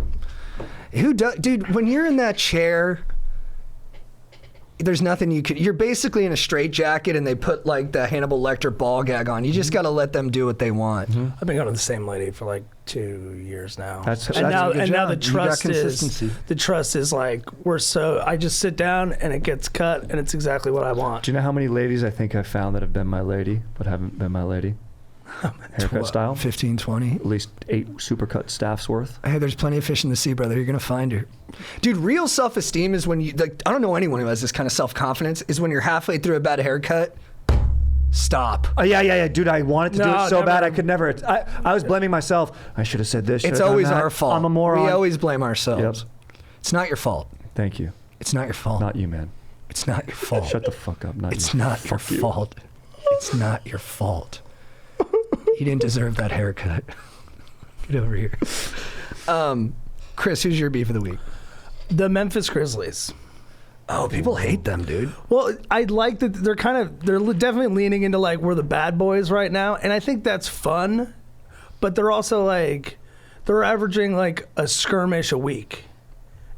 Who does, dude? When you're in that chair, there's nothing you could. You're basically in a straitjacket, and they put like the Hannibal Lecter ball gag on. You just got to let them do what they want. I've been going to the same lady for like 2 years now. That's and now a good now job. the You got trust is consistency. like I just sit down and it gets cut and it's exactly what I want. Do you know how many ladies I think I've found that have been my lady but haven't been my lady? Haircut style? 15, 20. At least 8 supercut staffs worth. Hey, there's plenty of fish in the sea, brother. You're gonna find her. Dude, real self-esteem is when you like. I don't know anyone who has this kind of self-confidence. Is when you're halfway through a bad haircut. Stop. Oh, yeah. Dude, I wanted to do No, it so never. bad I could never. I was blaming myself. I should have said this. It's should have done always that. our fault. I'm a moron. We always blame ourselves. Yep. It's not your fault. Thank you. It's not your fault. Not you, man. It's not your fault. Shut the fuck up. Not It's you. not your Fuck you. fault. It's not your fault. You didn't deserve that haircut. Get over here. Chris, who's your beef of the week? The Memphis Grizzlies. Oh, people hate them, dude. Well, I like that they're definitely leaning into like we're the bad boys right now, and I think that's fun. But they're also like they're averaging like a skirmish a week,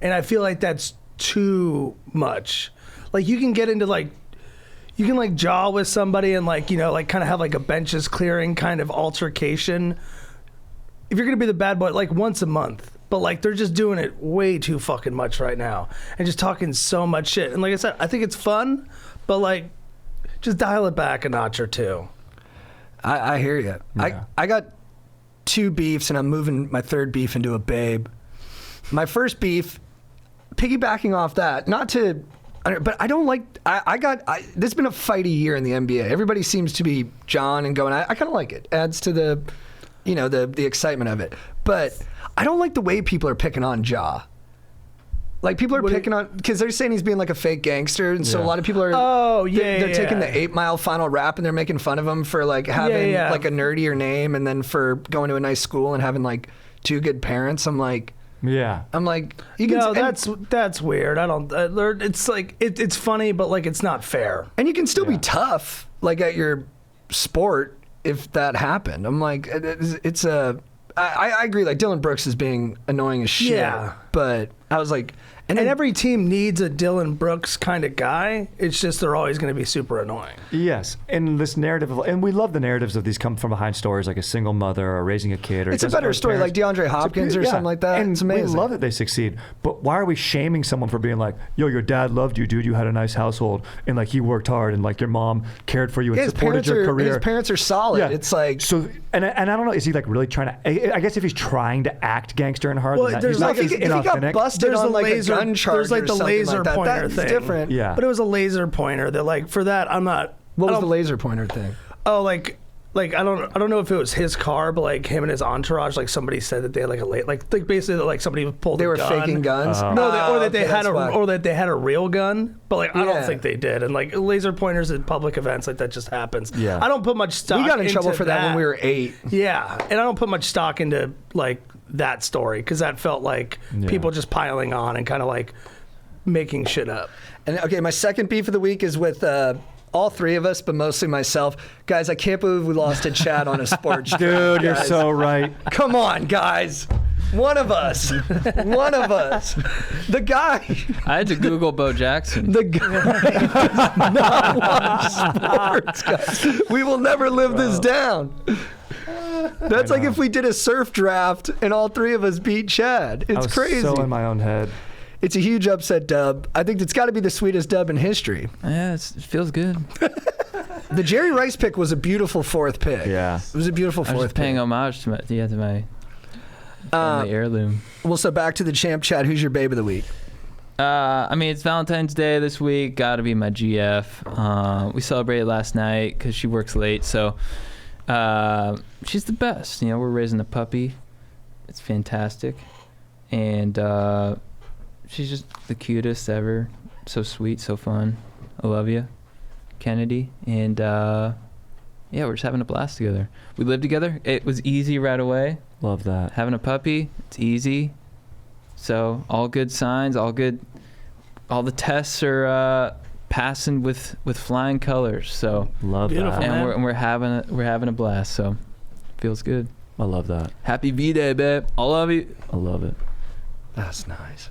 and I feel like that's too much. Like you can get into like you can like jaw with somebody and like like kind of have like a benches clearing kind of altercation. If you're gonna be the bad boy, like once a month. But like they're just doing it way too fucking much right now, and just talking so much shit. And like I said, I think it's fun, but like, just dial it back a notch or two. I hear you. Yeah. I got 2 beefs, and I'm moving my 3rd beef into a babe. My first beef, piggybacking off that, but I don't like. This has been a fighty year in the NBA. Everybody seems to be John and going. I kind of like it. Adds to the, the excitement of it. But I don't like the way people are picking on Ja. Like people are picking on because they're saying he's being like a fake gangster, and so a Yeah. lot of people are. They're taking the 8 Mile final rap and they're making fun of him for like having like a nerdier name, and then for going to a nice school and having like 2 good parents. I'm like, Yeah. you can. No, and, that's weird. I don't. It's like it's funny, but like it's not fair. and you can still be tough, like at your sport, if that happened. I'm like, it's a. I agree. Like Dylan Brooks is being annoying as shit. Yeah. But I was like, And every team needs a Dylan Brooks kind of guy. It's just they're always going to be super annoying. Yes, and this narrative, and we love the narratives of these come from behind stories, like a single mother or raising a kid. Or It's a doesn't better know his story, like parents. DeAndre Hopkins or Yeah. something like that. And It's amazing. we love that they succeed. But why are we shaming someone for being like, yo, your dad loved you, dude. You had a nice household, and like he worked hard, and like your mom cared for you and his supported your career. His parents are solid. It's like so, and I don't know. Is he like really trying to? I guess if he's trying to act gangster and hard, Well, then there's he's not like- if as he got inauthentic. busted There's on a like laser- a gun charge there's like or the something laser like that, pointer that's thing. different. Yeah. But it was a laser pointer that like for that I'm not. What I was the don't- laser pointer thing? Oh, like I don't know if it was his car, but like him and his entourage, like somebody said that they had like like basically that, like somebody pulled. They a were gun. faking guns. No, or that they okay, had that's why. or that they had a real gun, but like I Yeah. don't think they did. And like laser pointers at public events, like that just happens. Yeah. I don't put much stock. We got in into trouble for that when we were 8. Yeah, and I don't put much stock into like that story because that felt like people just piling on and kind of like making shit up. And okay, my second beef of the week is with all 3 of us, but mostly myself. Guys, I can't believe we lost to Chad on a sports Dude, draft, you're guys. so right. Come on, guys. One of us. One of us. The guy. I had to Google Bo Jackson. The guy does not watch sports, guys. We will never live this down. That's like if we did a surf draft and all 3 of us beat Chad. I It's was crazy. so in my own head. It's a huge upset dub. I think it's got to be the sweetest dub in history. Yeah, it feels good. The Jerry Rice pick was a beautiful 4th pick. Yeah. It was a beautiful 4th I was pick. just paying homage to my family heirloom. Well, so back to the champ, Chad. Who's your babe of the week? I mean, it's Valentine's Day this week. Got to be my GF. We celebrated last night because she works late, so she's the best. You know, we're raising a puppy. It's fantastic, and she's just the cutest ever. So sweet, so fun. I love you, Kennedy. And yeah, we're just having a blast together. We live together. It was easy right away. Love that. Having a puppy, it's easy. So all good signs, all good. All the tests are passing with flying colors. So Love Beautiful, that. man. and we're having a blast. So feels good. I love that. Happy V-Day, babe. I love you. I love it. That's nice.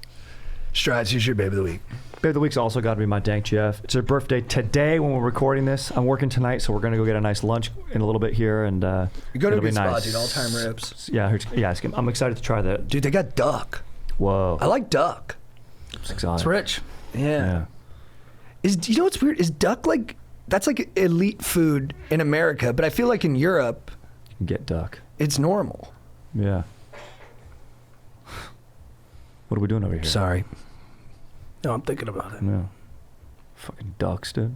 Strides, who's your baby of the week? Babe of the week's also got to be my dank Jeff. It's her birthday today when we're recording this. I'm working tonight, so we're going to go get a nice lunch in a little bit here, and You're going to it'll be be spot, nice. dude. All-time ribs. Yeah, I'm excited to try that. Dude, they got duck. Whoa. I like duck. It's exotic. It's rich. Yeah. You know what's weird? Is duck like, that's like elite food in America, but I feel like in Europe, Get duck. it's normal. Yeah. What are we doing over here? Sorry. No, I'm thinking about it. Yeah. Fucking ducks, dude.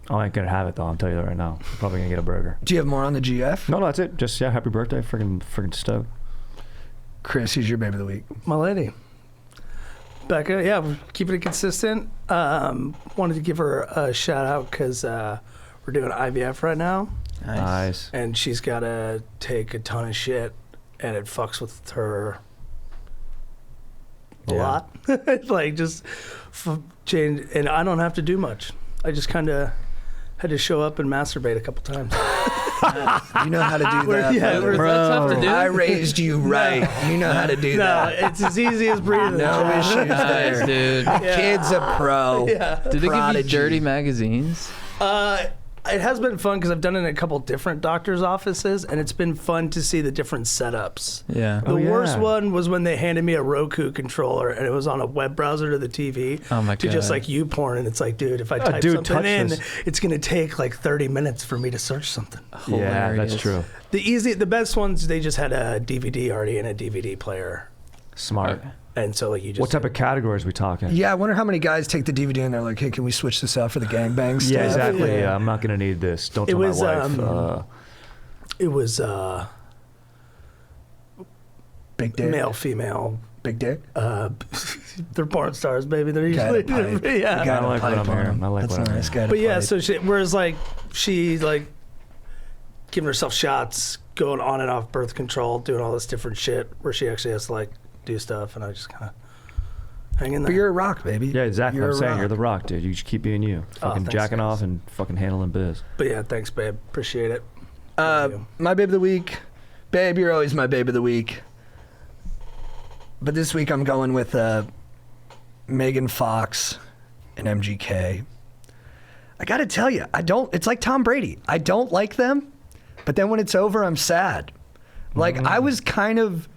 I ain't gonna have it though. I'm telling you that right now. I'm probably gonna get a burger. Do you have more on the GF? No, that's it. Just happy birthday, freaking stoked. Chris, who's your baby of the week? My lady. Becca, yeah, we're keeping it consistent. Wanted to give her a shout out because we're doing IVF right now, Nice. and she's got to take a ton of shit, and it fucks with her a Yeah. lot. It's like just change, and I don't have to do much. I just kind of had to show up and masturbate a couple times. You know how to do that. yeah, brother. That's tough to do. I raised you right. You know how to do No, that. it's as easy as breathing. No issues Nice, there. dude. Kid's a pro. Yeah. Did they give you Prodigy. dirty magazines? It has been fun because I've done it in a couple different doctors' offices, and it's been fun to see the different setups. Yeah. The Oh, yeah. worst one was when they handed me a Roku controller, and it was on a web browser to the TV. Oh my To just God. like YouPorn, and it's like, dude, if I type dude, something touch in, this. it's gonna take like 30 minutes for me to search something. Yeah, that's Hilarious. true. The best ones, they just had a DVD already in a DVD player, Smart. and so like you just. What type of categories we talking? Yeah, I wonder how many guys take the DVD and they're like, hey, can we switch this out for the gangbang stuff? Yeah, exactly. Yeah. Yeah, I'm not gonna need this. Don't It tell was, my wife. It was Big dick. male, female. Big dick. They're porn stars, baby. They're Got usually a pipe. yeah. Got I a like what pipe I'm on hearing. him. I like That's what I'm nice. hearing. Got a But yeah, pipe. so whereas like she like giving herself shots, going on and off birth control, doing all this different shit, where she actually has to like do stuff, and I just kind of hang in there. But you're a rock, baby. Yeah, exactly. You're I'm a saying rock. you're the rock, dude. You just keep being you. Fucking thanks, jacking guys. off and fucking handling biz. But yeah, thanks, babe. Appreciate it. Love you. My babe of the week. Babe, you're always my babe of the week. But this week I'm going with Megan Fox and MGK. I got to tell you, it's like Tom Brady. I don't like them, but then when it's over, I'm sad. Like, I was kind of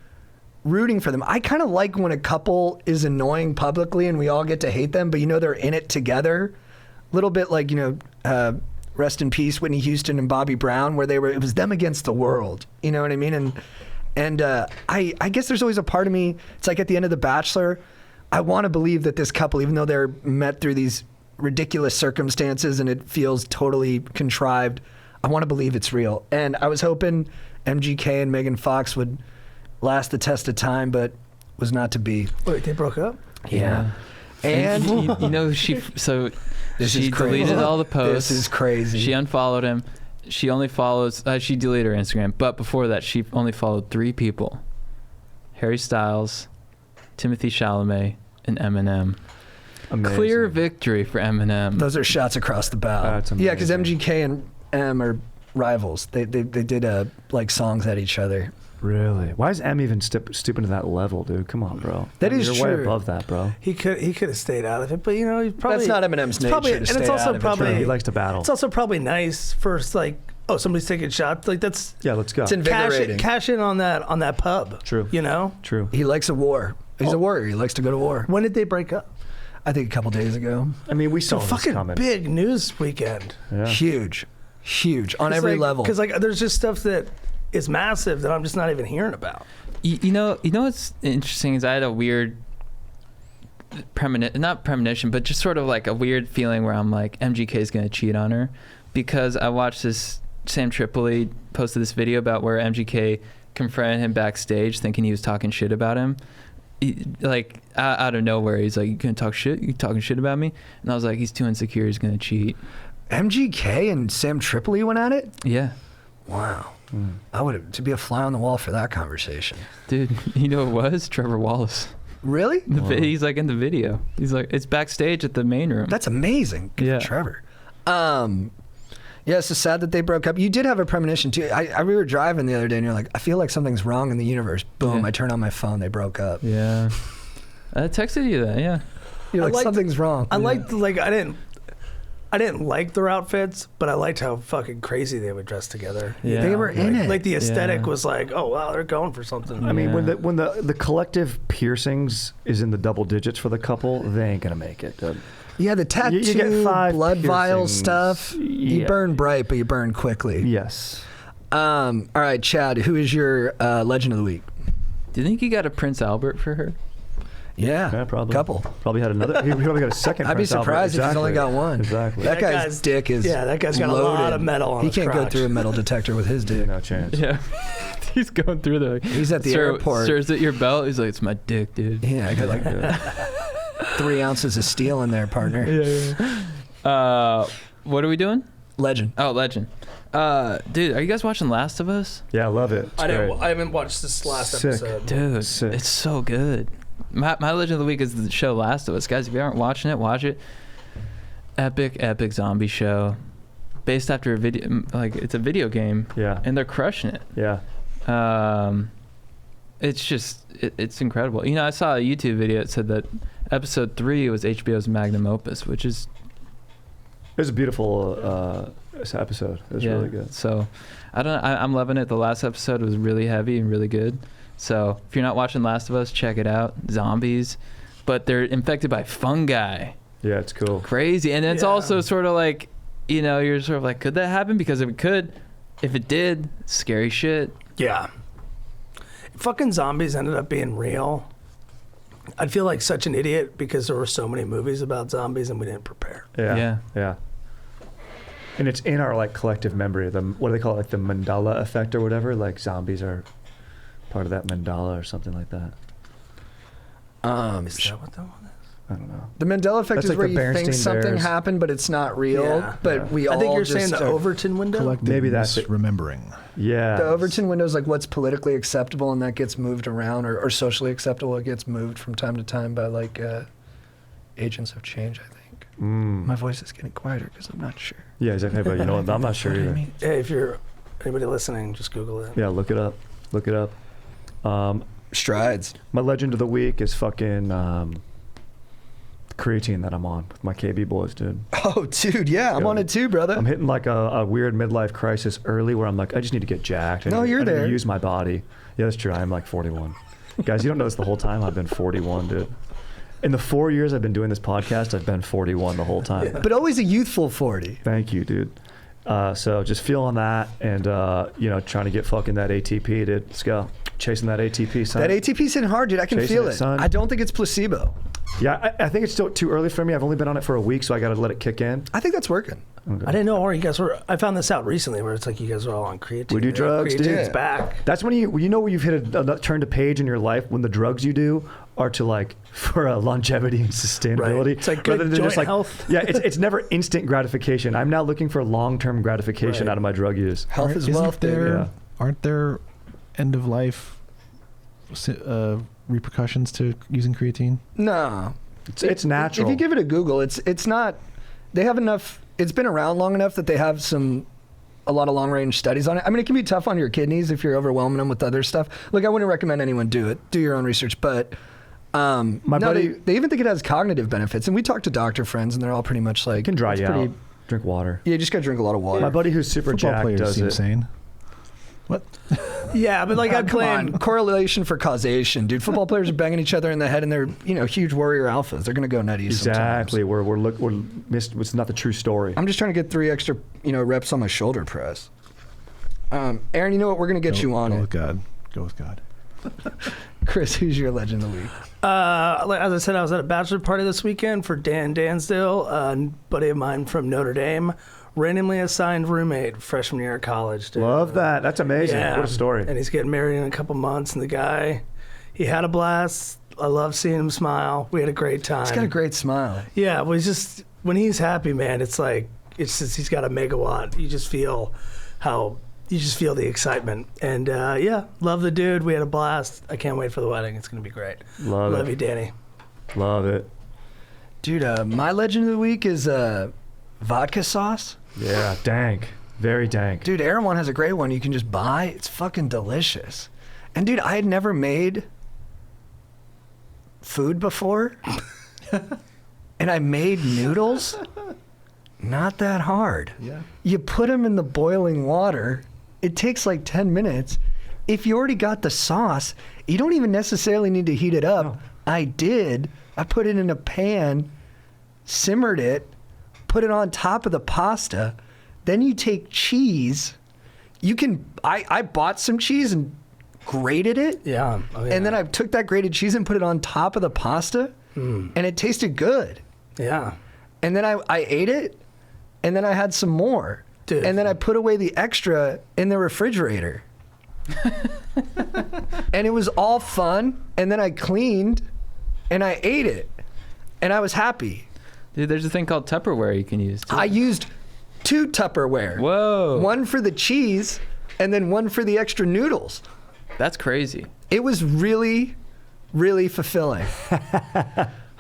rooting for them. I kind of like when a couple is annoying publicly and we all get to hate them, but you know they're in it together. A little bit like, rest in peace, Whitney Houston and Bobby Brown, where it was them against the world. You know what I mean? And I guess there's always a part of me, it's like at the end of The Bachelor, I want to believe that this couple, even though they're met through these ridiculous circumstances and it feels totally contrived, I want to believe it's real. And I was hoping MGK and Megan Fox would last the test of time, but was not to be. Wait, they broke up? Yeah. And you know she so This she is crazy. deleted all the posts. This is crazy. She unfollowed him. She only follows. She deleted her Instagram, but before that, she only followed 3 people: Harry Styles, Timothy Chalamet, and Eminem. Amazing. Clear victory for Eminem. Those are shots across the bow. That's Yeah, because amazing. MGK and M are rivals. They did like songs at each other. Really? Why is M even stooping to that level, dude? Come on, bro. That is You're way true. above that, bro. He could have stayed out of it, but he's probably That's not Eminem's it's nature probably, to and stay it's also out of it. probably He likes to battle. It's also probably nice for like, oh, somebody's taking shots. Like that's Yeah, let's go. It's invigorating. cash in on that pub. True. You know? True. He likes a war. He's a warrior. He likes to go to war. When did they break up? I think a couple days ago. I mean, we It's saw a this fucking coming. big news weekend. Yeah. Huge on every level. Because like there's just stuff that is massive that I'm just not even hearing about. You know what's interesting is I had a weird not premonition, but just sort of like a weird feeling where I'm like, MGK is going to cheat on her, because I watched this, Sam Tripoli posted this video about where MGK confronted him backstage thinking he was talking shit about him. Like out of nowhere, he's like, you gonna talk shit? You talking shit about me? And I was like, he's too insecure, he's gonna cheat. MGK and Sam Tripoli went at it? Yeah. Wow. I would have to be a fly on the wall for that conversation. Dude, you know who it was? Trevor Wallace. Really? He's like in the video. He's like, it's backstage at the main room. That's amazing. Good for Trevor. Yeah, it's so sad that they broke up. You did have a premonition too. We were driving the other day and you're like, I feel like something's wrong in the universe. Boom, I turn on my phone, they broke up. Yeah. I texted you that, yeah. You're like, something's wrong. I liked, like, I didn't like their outfits, but I liked how fucking crazy they would dress together. Yeah. They were in it. Like the aesthetic was like, oh wow, they're going for something. I mean, when the collective piercings is in the double digits for the couple, they ain't gonna make it. Dude. Yeah, the tattoo, you get 5 blood vial piercings. stuff. You burn bright, but you burn quickly. Yes. All right, Chad, who is your legend of the week? Do you think you got a Prince Albert for her? Yeah, probably. Couple. Probably had another. He probably got a second. I'd be Prince Albert. surprised if he's only got one. Exactly. That guy's dick is that guy's got loaded. a lot of metal on He his can't go crotch. through a metal detector with his dick. No chance. Yeah. He's going through the... He's at the airport. Sir, is it your belt? He's like, it's my dick, dude. Yeah, I got like 3 ounces of steel in there, partner. What are we doing? Legend. Oh, Legend. Dude, are you guys watching Last of Us? Yeah, I love it. It's great. I haven't watched this last Sick. episode. Dude, Sick. it's so good. My Legend of the Week is the show Last of Us. Guys, if you aren't watching it, watch it. Epic zombie show. Based after a video, like, it's a video game. Yeah. And they're crushing it. Yeah. It's just, it's incredible. You know, I saw a YouTube video that said that episode 3 was HBO's magnum opus, which is... It was a beautiful episode. It was really good. So, I'm loving it. The last episode was really heavy and really good. So, if you're not watching Last of Us, check it out. Zombies, but they're infected by fungi. Yeah, it's cool. Crazy. And it's also sort of like, you know, you're sort of like, could that happen? Because if it could, if it did, scary shit. Yeah. If fucking zombies ended up being real, I'd feel like such an idiot because there were so many movies about zombies and we didn't prepare. Yeah. And it's in our like collective memory. What do they call it? Like the Mandela effect or whatever. Like zombies are part of that mandala or something like that. Is that what that one is? I don't know. The Mandela effect That's is like where the you think Berenstain something Bears. happened, but it's not real. But we all I think you're just saying the Overton window? Collective Maybe that's it. remembering. Yeah. The Overton window is like what's politically acceptable, and that gets moved around, or socially acceptable. It gets moved from time to time by like agents of change, I think. My voice is getting quieter because I'm not sure. Yeah, exactly. But you know what? I'm not sure either. Hey, if you're anybody listening, just Google it. Yeah, look it up. Look it up. Strides. My legend of the week is fucking creatine that I'm on with my KB boys, dude. Oh, dude, yeah, I'm on it too, brother. I'm hitting like a weird midlife crisis early where I'm like, I just need to get jacked. No, you're I need there. to use my body. Yeah, that's true. I'm like 41. Guys, you don't know this the whole time. I've been 41, dude. In the 4 years I've been doing this podcast, I've been 41 the whole time. But always a youthful 40. Thank you, dude. So just feeling that and, trying to get fucking that ATP, dude. Let's go. Chasing that ATP, son. That ATP's hitting hard, dude. I can Chasing feel it, it. son. I don't think it's placebo. Yeah, I think it's still too early for me. I've only been on it for a week, so I got to let it kick in. I think that's working. I didn't know where you guys were. I found this out recently where it's like you guys are all on creatine. We do drugs, dude. Creatine's back. That's when you know you've hit a turned a page in your life when the drugs you do are to like for longevity and sustainability. Right. It's like good rather than joint just like health. Yeah, it's never instant gratification. I'm now looking for long-term gratification out of my drug use. Health is Isn't wealth, there, dude. Yeah. Aren't there end of life repercussions to using creatine? No. It's natural. If you give it a Google, it's not. They have enough. It's been around long enough that they have a lot of long range studies on it. I mean, it can be tough on your kidneys if you're overwhelming them with other stuff. Look, I wouldn't recommend anyone do it. Do your own research, but. My buddy, they even think it has cognitive benefits, and we talk to doctor friends, and they're all pretty much like can dry it's you pretty- out. Drink water. Yeah, you just gotta drink a lot of water. My buddy who's super Football jacked players does seem it. sane. What? Yeah, but like I Come on, blame. correlation for causation, dude. Football players are banging each other in the head, and they're huge warrior alphas. They're gonna go nutty Exactly. sometimes. We're missed. It's not the true story. I'm just trying to get 3 extra reps on my shoulder press. Aaron, you know what? We're gonna get you on Go it. with God. Go with God. Chris, who's your legend of the week? As I said, I was at a bachelor party this weekend for Dan Dansdale, a buddy of mine from Notre Dame, randomly assigned roommate freshman year of college. Dude. Love that. That's amazing. Yeah. What a story. And he's getting married in a couple months, and the guy, he had a blast. I love seeing him smile. We had a great time. He's got a great smile. Yeah, well, he's just, when he's happy, man, it's like, it's just, he's got a megawatt. You just feel the excitement. And yeah, love the dude. We had a blast. I can't wait for the wedding. It's going to be great. Love you, it. Danny. Love it. Dude, my legend of the week is vodka sauce. Yeah, dank. Very dank. Dude, Erewhon has a great one you can just buy. It's fucking delicious. And dude, I had never made food before. And I made noodles. Not that hard. Yeah. You put them in the boiling water. It takes like 10 minutes. If you already got the sauce, you don't even necessarily need to heat it up. No. I did. I put it in a pan, simmered it, put it on top of the pasta. Then you take cheese. You can, I bought some cheese and grated it. Yeah. Oh, yeah. And then I took that grated cheese and put it on top of the pasta. And it tasted good. Yeah. And then I ate it. And then I had some more. Dude. And then I put away the extra in the refrigerator. And it was all fun. And then I cleaned and I ate it. And I was happy. Dude, there's a thing called Tupperware you can use too. I used 2 Tupperware. Whoa. One for the cheese and then one for the extra noodles. That's crazy. It was really, really fulfilling.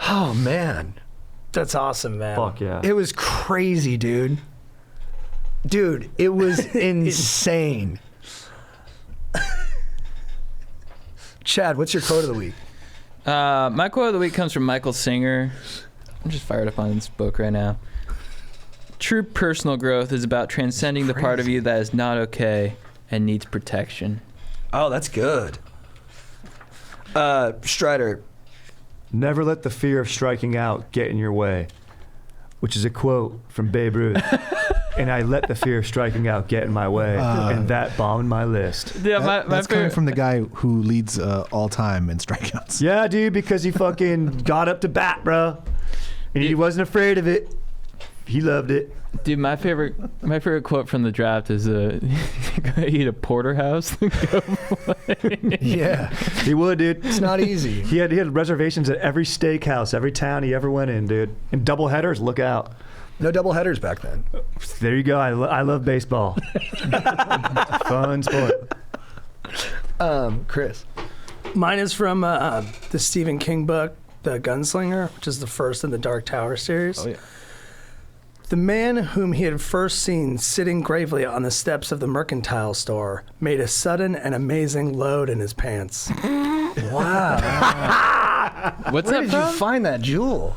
Oh, man. That's awesome, man. Fuck yeah. It was crazy, dude. Dude, it was insane. Chad, what's your quote of the week? My quote of the week comes from Michael Singer. I'm just fired up on this book right now. True personal growth is about transcending the part of you that is not okay and needs protection. Oh, that's good. Strider. Never let the fear of striking out get in your way, which is a quote from Babe Ruth. And I let the fear of striking out get in my way, and that bombed my list. Yeah, That's coming from the guy who leads all time in strikeouts. Yeah, dude, because he fucking got up to bat, bro. And he wasn't afraid of it. He loved it. Dude, my favorite quote from the draft is eat a porterhouse. Yeah. He would, dude. It's not easy. He had reservations at every steakhouse, every town he ever went in, dude. And double headers, look out. No double headers back then. There you go. I love baseball. Fun sport. Chris. Mine is from the Stephen King book, The Gunslinger, which is the first in the Dark Tower series. Oh, yeah. The man whom he had first seen sitting gravely on the steps of the mercantile store made a sudden and amazing load in his pants. Wow. What's Where that did you from? find that jewel?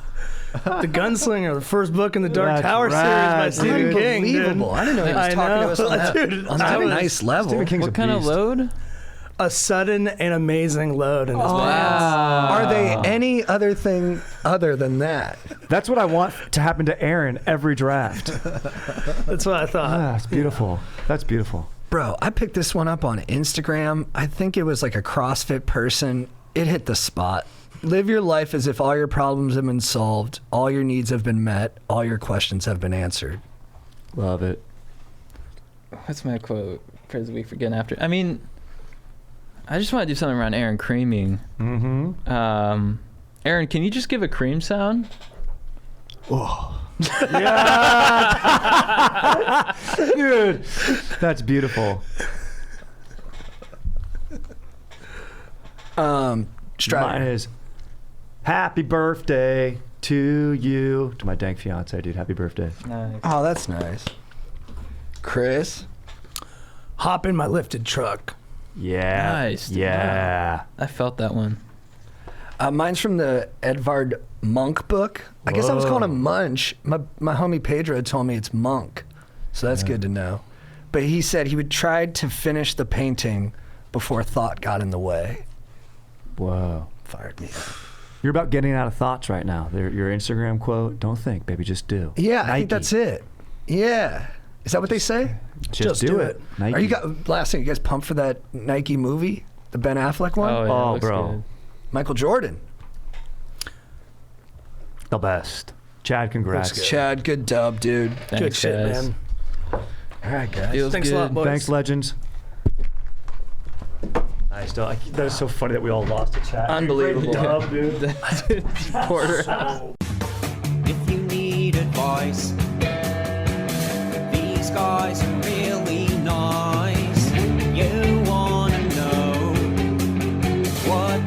The Gunslinger, the first book in the Dark That's Tower rad, series by Stephen King. Dude. Unbelievable. I didn't know he was I talking know. to us on that, Dude, on that I was- nice level. Stephen King's What a kind of beast. load? A sudden and amazing load in his pants. Are they any other thing other than that? That's what I want to happen to Aaron every draft. That's what I thought. That's beautiful. That's beautiful. Bro, I picked this one up on Instagram. I think it was like a CrossFit person. It hit the spot. Live your life as if all your problems have been solved, all your needs have been met, all your questions have been answered. Love it. What's my quote for the week for getting after? I mean, I just want to do something around Aaron creaming. Mm-hmm. Aaron, can you just give a cream sound? Yeah. Dude, that's beautiful. Strider. Mine is happy birthday to you. To my dank fiance, dude. Happy birthday. Nice. Oh, that's nice. Chris. Hop in my lifted truck. Yeah. Nice, dude. Yeah. I felt that one. Mine's from the Edvard Munch book. I guess I was calling him Munch. My homie Pedro told me it's Monk, so that's good to know. But he said he would try to finish the painting before thought got in the way. Whoa. Fired me up. You're about getting out of thoughts right now. Your Instagram quote, don't think, baby, just do. Yeah, I Nike. think that's it. Yeah. Is that what they say? Just do it. Nike. Are you got last thing? You guys pumped for that Nike movie, the Ben Affleck one? Oh, yeah, Oh, looks bro. good. Michael Jordan. The best. Chad, congrats. Looks good. Chad, good dub, dude. Good Thanks, shit, guys. man. All right, guys. Feels Thanks good. a lot, boys. Thanks, legends. Nice. That is so funny that we all lost to Chad. Unbelievable. Great dub, dude. Porter. If you need advice, these guys are really nice. You wanna know what